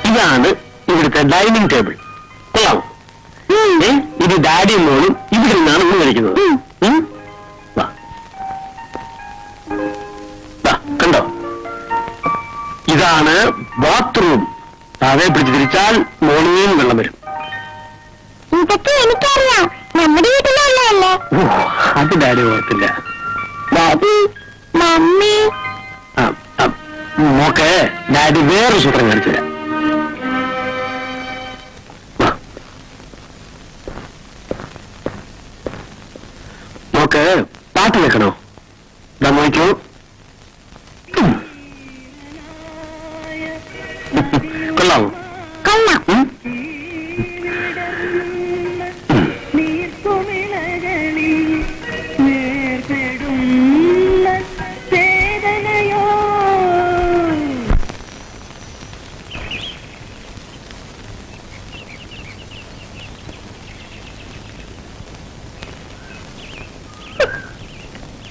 [SPEAKER 3] ഇതാണ് ഇവിടുത്തെ ഡൈനിങ് ടേബിൾ. കൊള്ളാമോ? ഇത് ഡാഡിയും മോളും ഇവിടെ നിന്നാണ് ഊണ് കഴിക്കുന്നത്. വാ. കണ്ടോ? ഇതാണ് ബാത്റൂം. താഴെ പിടിച്ച് തിരിച്ചാൽ മോളിൽ വെള്ളം വരും.
[SPEAKER 2] ഇതൊക്കെ എനിക്കറിയാം, നമ്മുടെ വീട്ടിലുള്ളതല്ലേ.
[SPEAKER 3] അത് ഡാഡി ഓർത്തില്ല.
[SPEAKER 2] Daddy, mummy.
[SPEAKER 3] മോക്കെ ഡാഡി വേറൊരു സൂത്രം കാണിച്ചു തരാം. മോക്ക് പാട്ട് വെക്കണോ? നോക്കൂ. കൊള്ളാമോ?
[SPEAKER 2] കൊള്ളാം.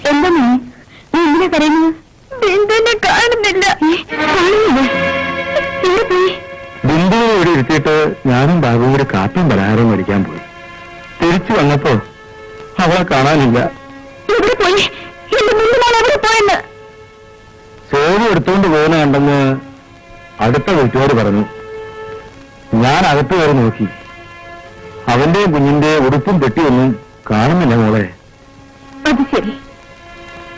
[SPEAKER 2] എന്താ നീ എന്തിനാ കരയുന്നത്? ബിന്ദുവിനെ കാണുന്നില്ല.
[SPEAKER 1] ബിന്ദുവിനെ ഇവിടെ ഇരുത്തിയിട്ട് ഞാനും ബാബുവും കൂടെ കാപ്പിയും പലഹാരവും മേടിക്കാൻ പോയി. തിരിച്ചു വന്നപ്പോ അവളെ കാണാനില്ല.
[SPEAKER 2] എവിടെ പോയി? എന്റെ ബിന്ദുമോൾ എവിടെ പോയെന്ന്?
[SPEAKER 1] സേവി എടുത്തുകൊണ്ട് പോകുന്ന കണ്ടെന്ന് അടുത്ത വീട്ടുകാർ പറഞ്ഞു. ഞാൻ അകത്ത് കയറി നോക്കി. അവന്റെയും കുഞ്ഞിന്റെയും ഉടുപ്പും പെട്ടിയൊന്നും കാണുന്നില്ല മോളെ.
[SPEAKER 2] അത് ശരി,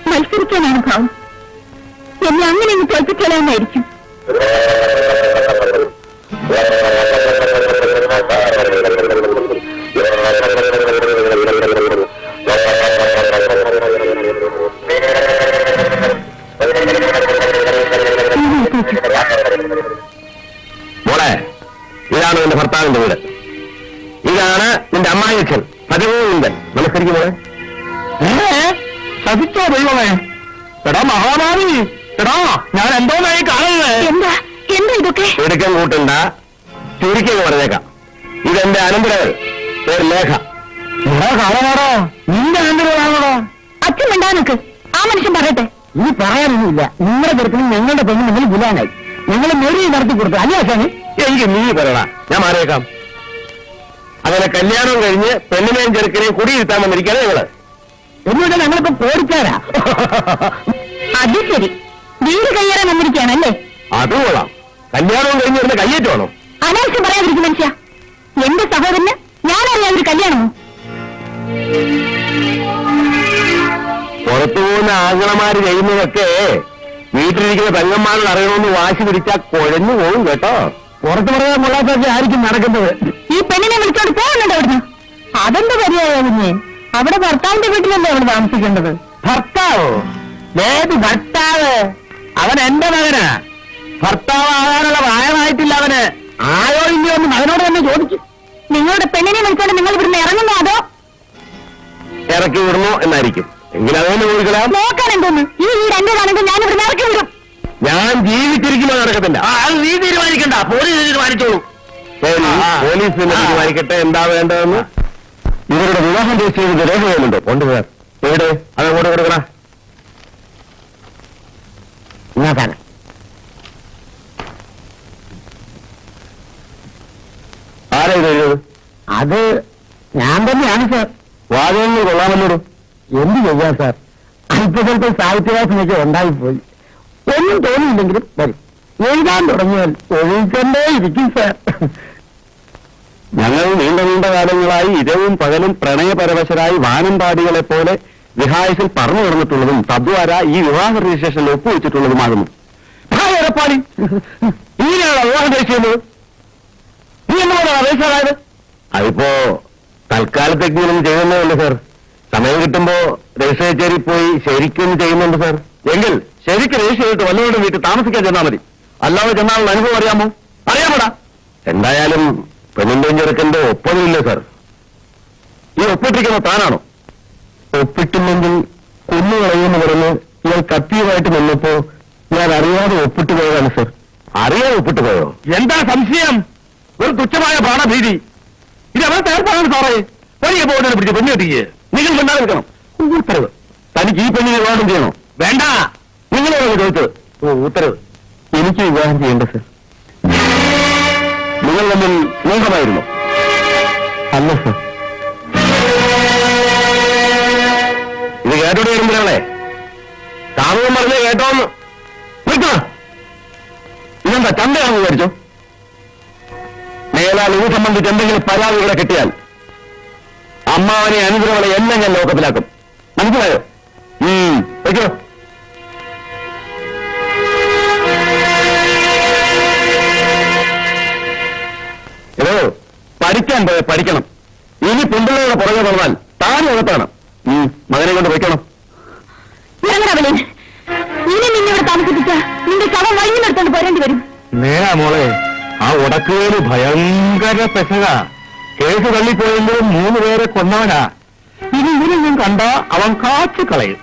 [SPEAKER 2] മത്സരിക്കാനാണ് ഭാവം. എന്നെ അങ്ങനെ ഒന്ന് തോൽപ്പിക്കലാന്നായിരിക്കും.
[SPEAKER 1] മോളെ, ഇതാണ് നിന്റെ ഭർത്താവിന്റെ വീട്. ഇതാണ് നിന്റെ അമ്മായിയച്ഛൻ 13 നമസ്കരിക്കും മോളെ. സതിച്ചോ ദൈവമേ. എന്തോന്നായി കാണുന്നത്?
[SPEAKER 2] എന്താ എന്താ ഇതൊക്കെ?
[SPEAKER 1] എടുക്കാൻ കൂട്ടണ്ട, ചുരുക്കിയൊക്കെ പറഞ്ഞേക്കാം. ഇതെന്റെ അനന്തരവൾ, പേര് ലേഖ. കാണാടോ, നിന്റെ അനന്തരവളാണോടോ?
[SPEAKER 2] അച്ഛൻ മിണ്ടാ നിൽക്ക്. ആ മനുഷ്യൻ പറയട്ടെ.
[SPEAKER 1] ഇനി പറയാനൊന്നുമില്ല. നിങ്ങളുടെ ചെറുക്കനും ഞങ്ങളുടെ പെണ്ണും നിങ്ങൾ ഗുലാനായി. ഞങ്ങൾ മെറി നടത്തി കൊടുത്തു അല്ലേ അച്ഛന്? എനിക്ക് നീ പറയണ, ഞാൻ മാറിയേക്കാം. അങ്ങനെ കല്യാണം കഴിഞ്ഞ് പെണ്ണിനെയും ചെറുക്കനെയും കുടിയിരുത്താൻ വന്നിരിക്കുകയാണ് ഞങ്ങള്. എന്നുവെച്ചാൽ ഞങ്ങളിപ്പോ പേടിച്ചാരാ?
[SPEAKER 2] അത് ശരി, വീട് കയ്യേറാൻ വന്നിരിക്കുകയാണല്ലേ?
[SPEAKER 1] അത് കൊള്ളാം. കല്യാണവും കഴിഞ്ഞ് വരുന്ന കയ്യേറ്റമാണോ?
[SPEAKER 2] അനാവശ്യം പറയാതിരിക്കും മനുഷ്യ. എന്റെ സഹോദരന് ഞാനറിയാതൊരു കല്യാണമോ?
[SPEAKER 1] പുറത്തു പോകുന്ന ആംഗളമാര് ചെയ്യുന്നതൊക്കെ വീട്ടിലിരിക്കുന്ന പെങ്ങന്മാരോട് അറിയണമെന്ന് വാശി പിടിച്ചാൽ കുഴഞ്ഞു പോകും കേട്ടോ. പുറത്തു പറയാൻ കൊള്ളാത്തൊക്കെ ആയിരിക്കും നടക്കുന്നത്.
[SPEAKER 2] ഈ പെണ്ണിനെ വിളിച്ചോണ്ട് പോകുന്നുണ്ട് അവിടുന്ന്.
[SPEAKER 1] അതെന്ത് പരിയായോ കുഞ്ഞെ? അവിടെ ഭർത്താവിന്റെ വീട്ടിലല്ലേ അവിടെ താമസിക്കേണ്ടത്? ഭർത്താവോ? ഏത് ഭർത്താവ്? അവൻ എന്റെ മകനാ. ഭർത്താവ് ആകാനുള്ള പ്രായമായിട്ടില്ല അവന്. ആയോ ഇല്ലയോ എന്ന് മകനോട് തന്നെ ചോദിക്കും.
[SPEAKER 2] നിങ്ങളുടെ പെണ്ണിനെ വിളിച്ചോണ്ട് നിങ്ങൾ ഇവിടുന്ന് ഇറങ്ങുന്നോ അതോ
[SPEAKER 1] ഇറക്കി വിടണോ എന്നായിരിക്കും. എങ്കിലും അതുകൊണ്ട് ചോദിക്കണം.
[SPEAKER 2] നോക്കാൻ എന്തോന്ന്? ഈ രണ്ടേതാണെങ്കിൽ ഞാൻ ഇവിടുന്ന് ഇറക്കി വിടും.
[SPEAKER 1] ഞാൻ ജീവിച്ചിരിക്കുമ്പോ നടക്കത്തില്ല. അത് നീ തീരുമാനിക്കണ്ട, പോലീസ് തീരുമാനിച്ചോളൂ. പോലീസ് തന്നെ തീരുമാനിക്കട്ടെ എന്താ വേണ്ടതെന്ന്. ഇവരുടെ വിവാഹം രജിസ്റ്റർ ചെയ്ത് രേഖകളുണ്ട്. കൊണ്ടുപോയാൽ എവിടെ അതങ്ങോട്ട് കൊടുക്കണ. ഇങ്ങാക്കാന ആരാ ഇത് എഴുതിയത്? അത് ഞാൻ തന്നെയാണ് സാർ. വാചകങ്ങൾ കൊള്ളാമല്ലോ. എന്ത് ചെയ്യാം സാർ, അല്പസ്വല്പം സാഹിത്യവാസനൊക്കെ ഉണ്ടായിപ്പോയി. ഒന്നും തോന്നിയില്ലെങ്കിലും വരും. എഴുതാൻ തുടങ്ങിയാൽ എഴുതിക്കൊണ്ടേ ഇരിക്കും സാർ. ഞങ്ങൾ നീണ്ട നീണ്ട കാലങ്ങളായി ഇരവും പകലും പ്രണയപരവശരായി വാനമ്പാടികളെ പോലെ വിഹായസിൽ പറഞ്ഞു നടന്നിട്ടുള്ളതും തദ്വാര ഈ വിവാഹ രജിസ്ട്രേഷനിൽ ഒപ്പുവെച്ചിട്ടുള്ളതുമാകുന്നു. ഭാര്യപ്പാളി ഇങ്ങനെയാണോ വിവാഹം കഴിച്ചത്? നീ എന്തുകൊണ്ടാണ് അപേക്ഷ? അതിപ്പോ തൽക്കാലത്തേക്കെങ്കിലും ചെയ്യുന്നതല്ലേ സാർ. സമയം കിട്ടുമ്പോ രജിസ്റ്റർ കച്ചേരി പോയി ശരിക്കും ചെയ്യുന്നുണ്ട് സാർ. എങ്കിൽ ശരിക്കും രജിസ്റ്റർ ചെയ്തിട്ട് വല്ലവരുടെ വീട്ടിൽ താമസിക്കാൻ ചെന്നാൽ മതി. അല്ലാതെ ചെന്നാലുള്ള അനുഭവം അറിയാമോ? അറിയാമോടാ? എന്തായാലും പെണ്ണിന്റെയും ചെറുക്കന്റെ ഒപ്പമില്ല സാർ. ഈ ഒപ്പിട്ടിരിക്കുന്ന താനാണോ? ഒപ്പിട്ടില്ലെങ്കിൽ കൊന്നുകളയുമെന്ന് പറഞ്ഞ് ഇയാൾ കത്തിയുമായിട്ട് നിന്നപ്പോ ഞാൻ അറിയാതെ ഒപ്പിട്ട് പോയതാണ് സാർ. അറിയാതെ ഒപ്പിട്ട് പോയോ? എന്താ സംശയം? ഒരു തുച്ഛമായ പ്രാണഭീതി. ഇത് അവൻ തയ്യാറാണ് സാറേ. വലിയ പോകുന്നതിനെ പിടിച്ച് പെണ്ണ് കെട്ടിക്ക്. നിങ്ങൾ മിണ്ടാതെ നിൽക്കണം. ഉത്തരവ്. തനിക്ക് ഈ പെണ്ണിനെ വിവാഹം ചെയ്യണോ? വേണ്ട. നിങ്ങളോട് ചോദിച്ചത്. ഉത്തരവ്. എനിക്ക് വിവാഹം ചെയ്യേണ്ട സാർ. നിങ്ങൾ തമ്മിൽ സ്നേഹമായിരുന്നു? അല്ല സാർ. ഇത് കേട്ടോട് വരുമ്പോഴേ താമസം പറഞ്ഞേ കേട്ടോന്ന് നിൽക്കണ. ഇതെന്താ ചന്തയാണെന്ന് വിചാരിച്ചോ? മേലാൽ ഇത് സംബന്ധിച്ച് എന്തെങ്കിലും പരാതികളെ കിട്ടിയാൽ അമ്മാവനെ അനുഗ്രഹങ്ങളെ എല്ലാം ഞാൻ ലോകത്തിലാക്കും. മനസ്സിലായോ? വെക്കോ. ഏതോ പഠിക്കാൻ പോയ പഠിക്കണം. ഇനി പെൺപിള്ളകളുടെ പുറകെ പറഞ്ഞാൽ താനും അകത്താണ്. മകനെ കൊണ്ട് വെക്കണം.
[SPEAKER 2] ഇനി നിന്നിവിടെ താമസിപ്പിച്ച നിന്റെ ശവം വഴിഞ്ഞു നിർത്തോണ്ട് പോരേണ്ടി വരും.
[SPEAKER 1] നേരാ മോളെ, ആ ഉടക്കുവേല് ഭയങ്കര പെശക. കേസ് തള്ളിപ്പോയെങ്കിലും 3 പേരെ കൊന്നവനാ. ഇനി ഇവരെയും കണ്ട അവൻ കാച്ചുകളയും.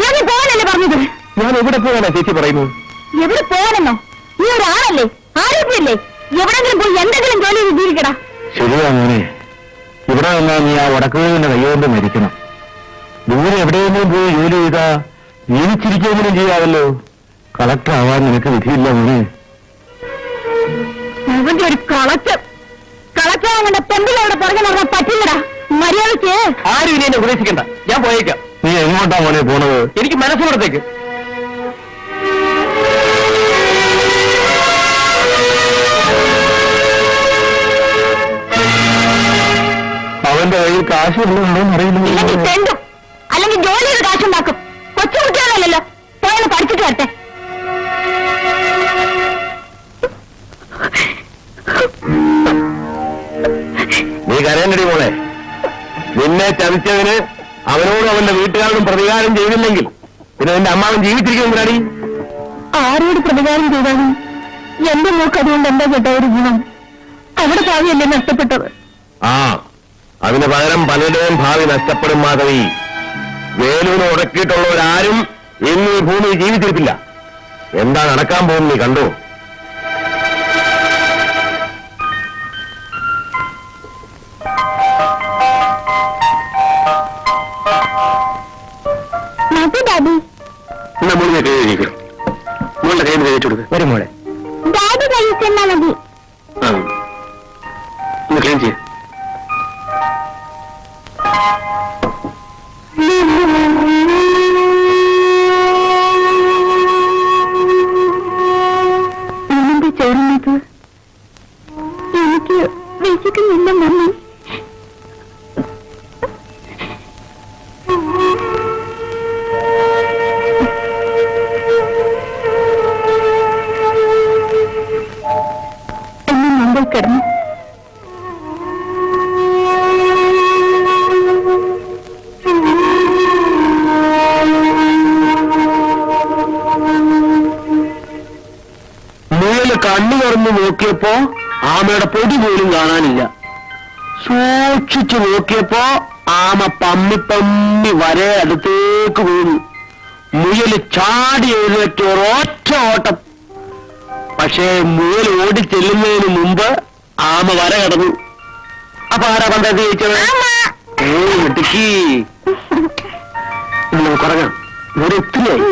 [SPEAKER 2] ഞാൻ പോകാനല്ലേ പറഞ്ഞത്?
[SPEAKER 1] ഞാൻ എവിടെ പോകാനാ ചേച്ചി പറയുന്നു?
[SPEAKER 2] എവിടെ പോകാനെന്നോ? നീ ഒരാളല്ലേ, ആരോഗ്യല്ലേ? എവിടെങ്കിലും പോയി എന്തെങ്കിലും ജോലി ജീവിക്കടാ.
[SPEAKER 1] ശരിയാ മോനെ, ഇവിടെ വന്നാൽ നീ ആ ഉടക്കുവേലിന്റെ കൈകൊണ്ട് മരിക്കണം. ദൂരെ എവിടെയെങ്കിലും പോയി ജോലി ചെയ്താ ജീവിച്ചിരിക്കുകയെങ്കിലും ചെയ്യാമല്ലോ. കളക്ടർ ആവാൻ നിനക്ക് വിധിയില്ല മോനെ.
[SPEAKER 2] അവന്റെ ഒരു കളക്ടർ അങ്ങനെ പെമ്പിലവിടെ പുറകെ നടക്കാൻ പറ്റില്ലടാ. മര്യാദയ്ക്ക്
[SPEAKER 1] ആരും ഇനി എന്നെ ഉപദേശിക്കണ്ട. ഞാൻ പോയേക്കാം. നീ എങ്ങോട്ടാ മോനെ പോണത്? എനിക്ക് മനസ്സിനടുത്തേക്ക്. അവന്റെ കയ്യിൽ കാശ് ഉണ്ടോന്ന്
[SPEAKER 2] ഇല്ലെങ്കിൽ
[SPEAKER 1] അറിയില്ല.
[SPEAKER 2] തെണ്ടും, അല്ലെങ്കിൽ ജോലി ചെയ്ത് കാശുണ്ടാക്കും. കൊച്ചു കുട്ടികളല്ലല്ലോ, പോയാലും പഠിച്ചിട്ട് വരട്ടെ.
[SPEAKER 1] നീ കരയണ്ടടി മോളെ. നിന്നെ ചതിച്ചതിന് അവനോടും അവന്റെ വീട്ടുകാരോടും പ്രതികാരം ചെയ്തില്ലെങ്കിൽ പിന്നെ നിന്റെ അമ്മാവൻ ജീവിച്ചിരിക്കുന്നുണ്ടാടി.
[SPEAKER 2] ആരോട് പ്രതികാരം ചെയ്താലും എന്റെ മോക്ക് അതുകൊണ്ട് എന്താ കേട്ട ഒരു ഗുണം? അവിടെ ഭാവിയല്ലേ നഷ്ടപ്പെട്ടത്?
[SPEAKER 1] അതിന് പകരം പലരുടെയും ഭാവി നഷ്ടപ്പെടും മാധവി. വേലൂന് ഉടക്കിയിട്ടുള്ളവരാരും ഇന്ന് ഈ ഭൂമിയിൽ ജീവിച്ചിരിപ്പില്ല. എന്താ നടക്കാൻ പോകുന്നു നീ കണ്ടു.
[SPEAKER 2] ഡാഡി
[SPEAKER 3] നമ്മളിനെ കഴിയിരിക്കും. മോളുടെ കയ്യിൽ കഴിച്ചു കൊടുക്കുക.
[SPEAKER 1] വരും മോളെ.
[SPEAKER 2] ഡാഡി കഴിച്ചെന്നാ മതി.
[SPEAKER 3] ആ ഒന്ന് ക്ലീൻ ചെയ്യ.
[SPEAKER 2] എന്റെ ചോറുന്നത് എനിക്ക് വിശക്കുന്നില്ല മമ്മി. കിടന്നു
[SPEAKER 3] മുയല് കണ്ണു തുറന്ന് നോക്കിയപ്പോ ആമയുടെ പൊടി പോലും കാണാനില്ല. സൂക്ഷിച്ചു നോക്കിയപ്പോ ആമ പമ്മി പമ്മി വരെ അടുത്തേക്ക് വീണു. മുയല് ചാടി എഴുന്നേറ്റ് ഒരൊറ്റ ഓട്ടം. പക്ഷേ മുയൽ ഓടി ചെല്ലുന്നതിന് മുമ്പ് ആമ വര കടന്നു. അപ്പൊ ആരാ പണ്ടത് ജയിച്ചത്? മിടുക്കി. കുറഞ്ഞ ഇവിടെ ഒത്തിരിയായി.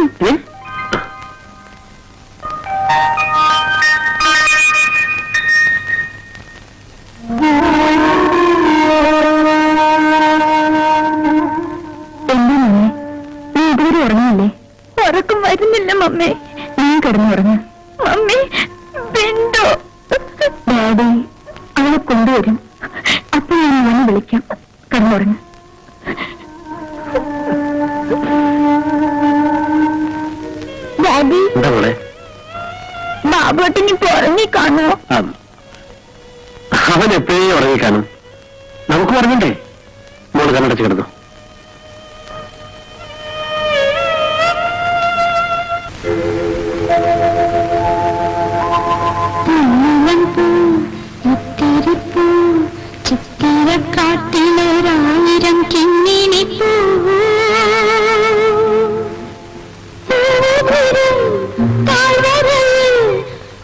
[SPEAKER 2] എന്താ മമ്മേ, നീ ഇതുവരെ ഉറങ്ങിയില്ലേ? ഉറക്കം വരുന്നില്ല മമ്മേ. നീ കിടന്നുറങ്ങ മമ്മി. ബിന്ദു ഡാഡി അവളെ കൊണ്ടുവരും. അപ്പൊ ഞാൻ വന്ന് വിളിക്കാം. കിടന്നുറങ്ങ. ഡാഡി ബാബുട്ടിനി ഉറങ്ങി കാണോ?
[SPEAKER 3] അവൻ എപ്പോഴേ ഉറങ്ങിക്കാണും. നമുക്ക് പറഞ്ഞിട്ടേ മോള് കണ്ണടച്ച് കിടന്നു.
[SPEAKER 2] ചിത്തിരക്കാട്ടിലൊരായിരം കിങ്ങിണി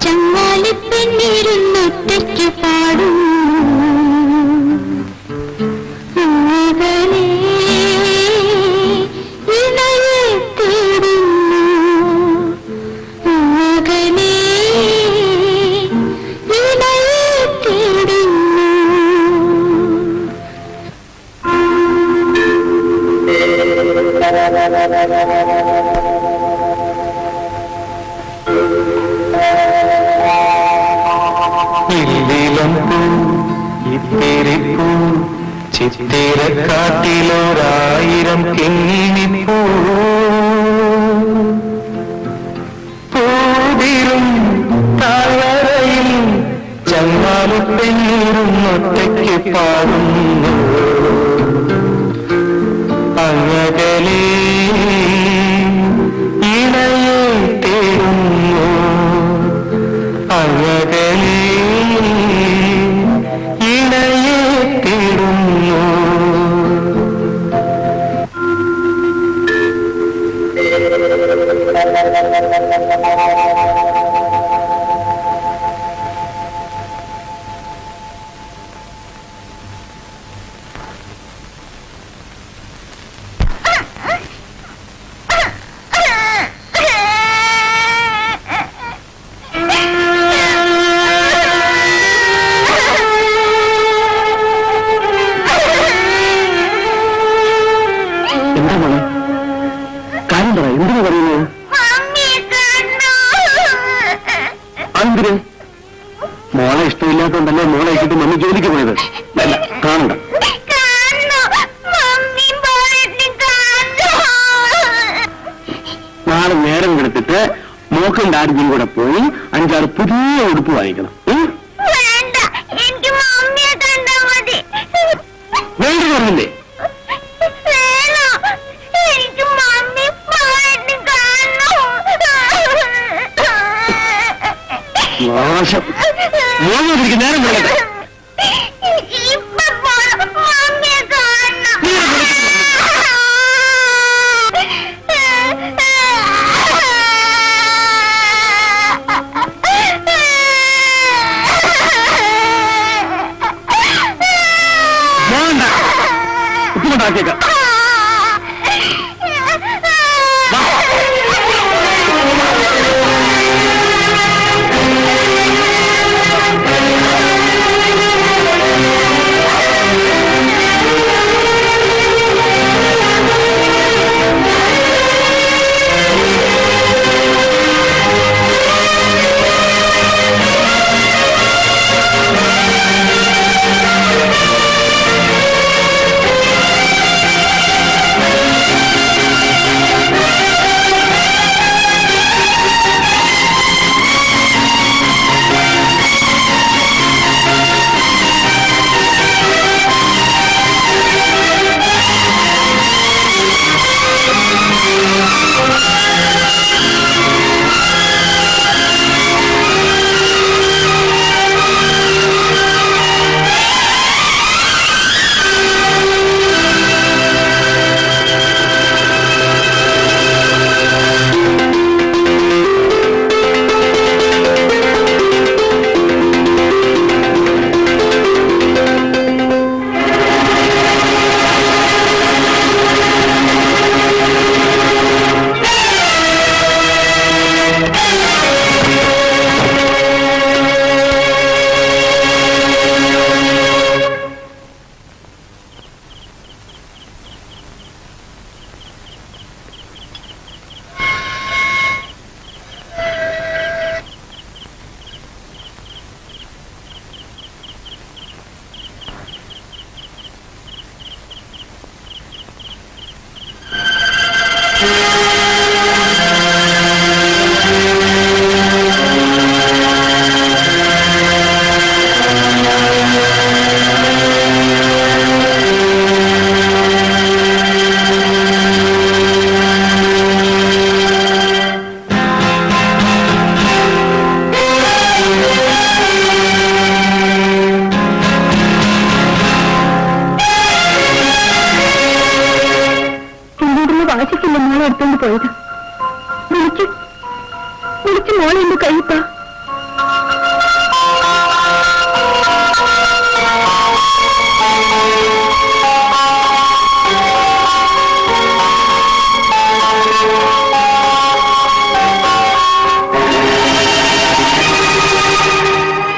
[SPEAKER 2] ചങ്ങാലിപ്പെണ്ണിരുന്നൊറ്റയ്ക്ക് പാടും. ഇണയെ തേടുന്നു, ഇണയെ തേടുന്നു.
[SPEAKER 4] ചിത്തിരക്കാട്ടിലൊരായിരം കിങ്ങിണിപ്പൂ പൂതിരും താഴ്വരയിൽ ചങ്ങാലിപ്പെണ്ണിരുന്നൊറ്റയ്ക്ക് പാടുന്നു. അങ്ങകലേ ഇണയെ തേടുന്നു. അങ്ങകലേ ഇണയെ തേടുന്നു.
[SPEAKER 3] എന്താ മോളെ കാര്യം പറ. എന്തിനാ പറയുന്നത്? എന്തിന്? മോളെ ഇഷ്ടമില്ലാത്തതുകൊണ്ടല്ലേ മോളെ ഇട്ടിട്ട് മമ്മി ജോലിക്ക് പോയത്? അല്ല കാണണ്ട. നാളെ നേരം എടുത്തിട്ട് മോക്കും ഡാഡിയും കൂടെ പോയി 5-6 പുതിയ ഉടുപ്പ് വാങ്ങിക്കണം. വേണ്ടി പറഞ്ഞില്ലേ? മോശം. മോശം നേരം വിളട്ടെ.
[SPEAKER 2] കൊച്ചു മോളെ എന്റെ കഴിപ്പാ.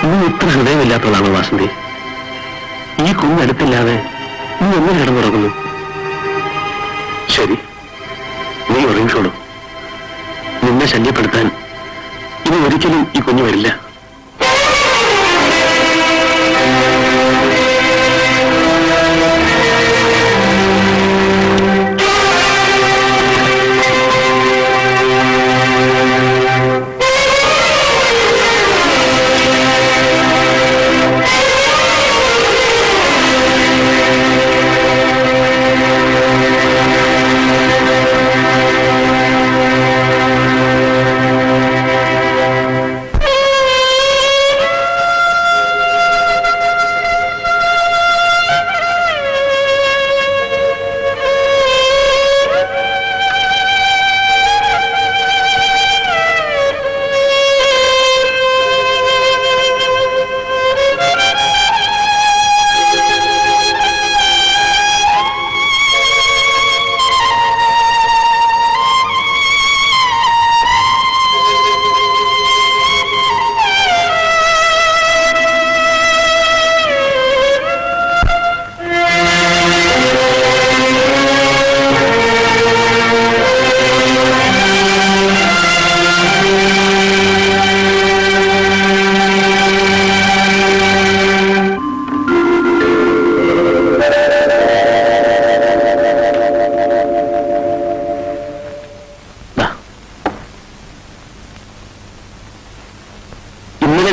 [SPEAKER 3] നീ ഇത്ര ഹൃദയമില്ലാത്തതാണ് വാസന്തി. ഈ കുഞ്ഞടുത്തില്ലാതെ നീ എങ്ങനെ കിടന്നുറങ്ങുന്നു? ശരി, നീ ഉറങ്ങിക്കോളൂ. നിന്നെ ശല്യപ്പെടുത്താൻ ഇനി ഒരിക്കലും ഈ കുഞ്ഞു വരില്ല.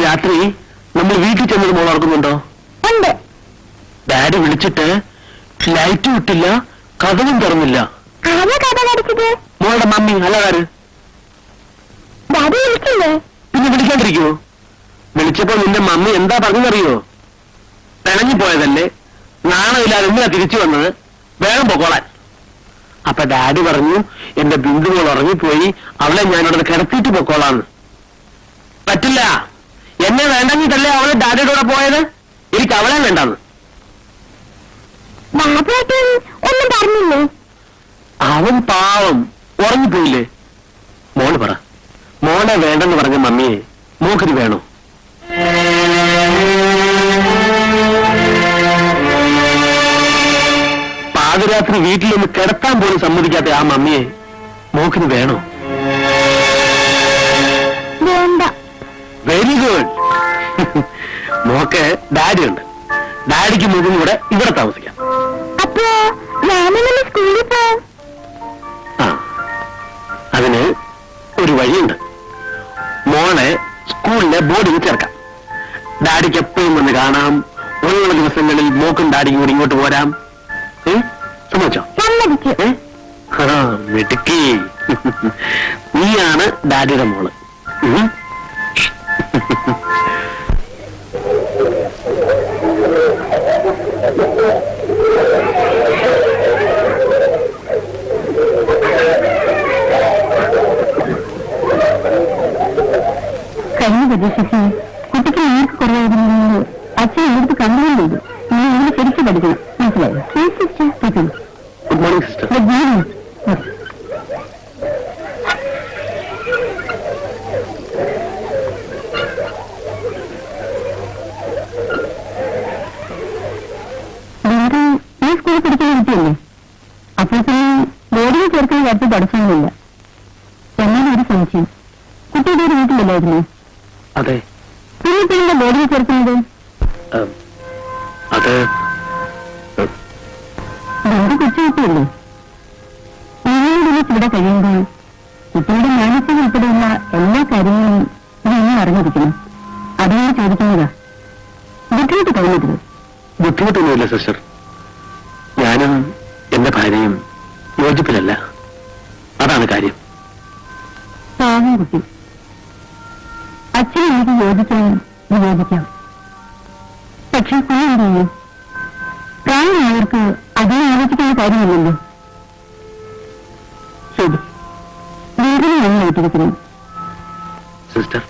[SPEAKER 3] രാത്രി നമ്മൾ വീട്ടിൽ ചെന്നത് മോൾ ഓർക്കുന്നുണ്ടോ?
[SPEAKER 2] ഉണ്ട്.
[SPEAKER 3] ഡാഡി വിളിച്ചിട്ട് ലൈറ്റ് വിട്ടില്ല, കഥവും തുറന്നില്ല. മോളുടെ മമ്മി അല്ലകാര്.
[SPEAKER 2] ഡാഡി വിളിച്ചില്ലേ?
[SPEAKER 3] പിന്നെ വിളിക്കാണ്ടിരിക്കുവോ? വിളിച്ചപ്പോ നിന്റെ മമ്മി എന്താ പറഞ്ഞറിയോ? പിണങ്ങിപ്പോയതല്ലേ, നാണമില്ലാതെ എന്തിനാ തിരിച്ചു വന്നത്, വേഗം പൊക്കോളാൻ. അപ്പൊ ഡാഡി പറഞ്ഞു എന്റെ ബിന്ദു മോൾ ഉറങ്ങിപ്പോയി, അവളെ ഞാനവിടെ കിടത്തിയിട്ട് പൊക്കോളാന്ന്. പറ്റില്ല, എന്നെ വേണ്ടെങ്കിട്ടല്ലേ അവള് ഡാഡിയുടെ കൂടെ പോയത്, എനിക്ക് അവളെ വേണ്ടാന്ന്.
[SPEAKER 2] ഒന്നും പറഞ്ഞില്ലേ?
[SPEAKER 3] അവൻ പാവം ഉറങ്ങിപ്പോയില്ലേ. മോള് പറ, മോളെ വേണ്ടെന്ന് പറഞ്ഞ മമ്മിയെ മോക്കിത് വേണോ? പാതിരാത്രി വീട്ടിലൊന്ന് കിടത്താൻ പോലും സമ്മതിക്കാത്ത ആ മമ്മിയെ മോക്കിന് വേണോ?
[SPEAKER 2] വേണ്ട.
[SPEAKER 3] Very good. മോക്ക് ഡാഡി ഉണ്ട്, ഡാഡിക്ക് മോക്കും കൂടെ ഇവിടെ താമസിക്കാം.
[SPEAKER 2] അപ്പോ ഞാനെങ്ങനെ സ്കൂളിൽ പോവും?
[SPEAKER 3] ആ, അതിന് ഒരു വഴിയുണ്ട്. മോളെ സ്കൂളിലെ ബോർഡിൽ ചേർക്കാം. ഡാഡിക്ക് എപ്പോഴും വന്ന് കാണാം. ഒഴിവുള്ള ദിവസങ്ങളിൽ മോക്കും ഡാഡിക്കും കൂടി ഇങ്ങോട്ട് പോരാം. സമ്മതിച്ചോ?
[SPEAKER 2] സമ്മതിക്കും.
[SPEAKER 3] മിടുക്കി. നീയാണ് ഡാഡിയുടെ മോള്.
[SPEAKER 2] കഴിഞ്ഞ പരീക്ഷയ്ക്ക് കുട്ടിക്ക് മാർക്ക് കുറവായിരുന്നു. അച്ഛൻ എടുത്ത് കംപ്ലൈന്റ് ചെയ്തു. നീ ഇതിനെ ശരിച്ചു പഠിക്കണം, മനസ്സിലായോ?
[SPEAKER 3] Good morning sister.
[SPEAKER 2] Good morning. ഈ സ്കൂളിൽ പഠിക്കുന്ന കുട്ടിയല്ലേ? അപ്പോൾ പിന്നെ ബോർഡിൽ ചേർക്കുന്ന കാര്യത്തിൽ പഠിച്ചൊന്നുമില്ല. എന്നാലും ഒരു സംശയം, കുട്ടിയുടെ ഒരു വീട്ടിലല്ലായിരുന്നു?
[SPEAKER 3] അതെ.
[SPEAKER 2] പിന്നെ ബോർഡിൽ ചേർക്കുന്നത്
[SPEAKER 3] അത്
[SPEAKER 2] രണ്ട് കൊച്ചു കുട്ടിയല്ലേ? നിങ്ങളോട് ഇവിടെ കഴിയുമ്പോൾ കുട്ടിയുടെ മാനസിക ഉൾപ്പെടെയുള്ള എല്ലാ കാര്യങ്ങളും നീ അറിഞ്ഞിരിക്കണം. അതുകൊണ്ട് ചോദിക്കുന്നതാ, ബുദ്ധിമുട്ട് തോന്നരുത്.
[SPEAKER 3] ബുദ്ധിമുട്ടൊന്നുമില്ല സിസ്റ്റർ. ഞാനും എന്റെ ഭാര്യയും യോജിപ്പിലല്ല, അതാണ് കാര്യം.
[SPEAKER 2] പാവം കുട്ടി. അച്ഛനും എനിക്ക് യോജിക്കാൻ വിയോജിക്കാം. പക്ഷെ എന്ത് ചെയ്യും? പ്രായമായവർക്ക് അതിനെ ആലോചിക്കുന്ന കാര്യമില്ലല്ലോ. ശരി, വീട്ടിൽ ഞാൻ ഏറ്റിരിക്കുന്നു.
[SPEAKER 3] സിസ്റ്റർ,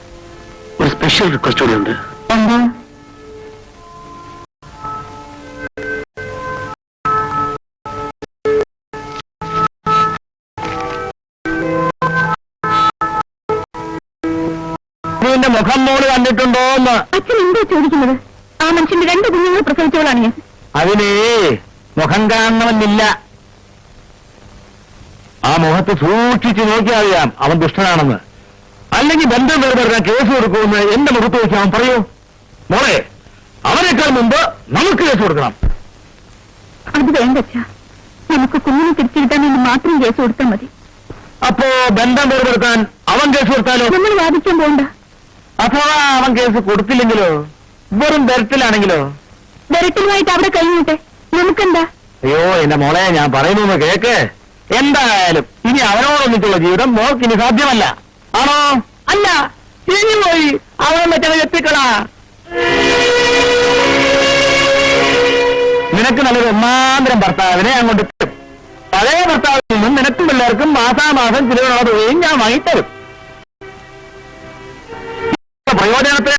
[SPEAKER 3] ഒരു സ്പെഷ്യൽ റിക്വസ്റ്റ് കൂടെ ഉണ്ട്.
[SPEAKER 2] എന്താ?
[SPEAKER 1] നിന്റെ മുഖം മോള് കണ്ടിട്ടുണ്ടോന്ന്?
[SPEAKER 2] അച്ഛൻ എന്താ ചോദിക്കുന്നത്? ആ മനുഷ്യന്റെ 2 കുഞ്ഞുങ്ങൾ പ്രസവിച്ചവളാണ് ഞാൻ.
[SPEAKER 1] അതിനേ മുഖം കാണണമെന്നില്ല. ആ മുഖത്ത് സൂക്ഷിച്ച് നോക്കിയാൽ അറിയാം അവൻ ദുഷ്ടനാണെന്ന്. അല്ലെങ്കിൽ ബന്ധം വേർപെടുത്താൻ കേസ് കൊടുക്കുമെന്ന് എന്റെ മുഖത്ത് വെച്ച് അവൻ പറയൂ. മോളെ, അവനേക്കാൾ മുമ്പ് നമുക്ക് കേസ് കൊടുക്കണം.
[SPEAKER 2] അത് വേണ്ട അച്ഛാ, നമുക്ക് കുഞ്ഞിനെ തിരിച്ചു കിട്ടാൻ വേണ്ടി മാത്രം കേസ് കൊടുത്താൽ മതി.
[SPEAKER 1] അപ്പോ ബന്ധം വേർപെടുത്താൻ അവൻ കേസ് കൊടുത്താലോ?
[SPEAKER 2] നമ്മൾ വാദിക്കാൻ പോണ്ട.
[SPEAKER 1] അഥവാ അവൻ കേസ് കൊടുത്തില്ലെങ്കിലോ? വെറും ബെർത്തിലാണെങ്കിലോ?
[SPEAKER 2] വിരട്ടിലുമായിട്ട് അവിടെ കഴിഞ്ഞോട്ടെ, നമുക്കെന്താ?
[SPEAKER 1] അയ്യോ എന്റെ മോളെ, ഞാൻ പറയുന്നു കേക്ക്. എന്തായാലും ഇനി അവനോടൊന്നിട്ടുള്ള ജീവിതം മോക്കിനി സാധ്യമല്ല. ആണോ? അല്ല, ഇനി പോയി അവൻ മറ്റവൻ എത്തിക്കളാ. നിനക്ക് നല്ലൊരു ഒന്നാന്തരം ഭർത്താവിനെ അങ്ങോട്ട് തരും. പഴയ ഭർത്താവിൽ നിന്നും നിനക്കും എല്ലാവർക്കും മാസാമാസം ചിലവുള്ള തുകയും ഞാൻ വാങ്ങിത്തരും. പ്രയോജനത്തെ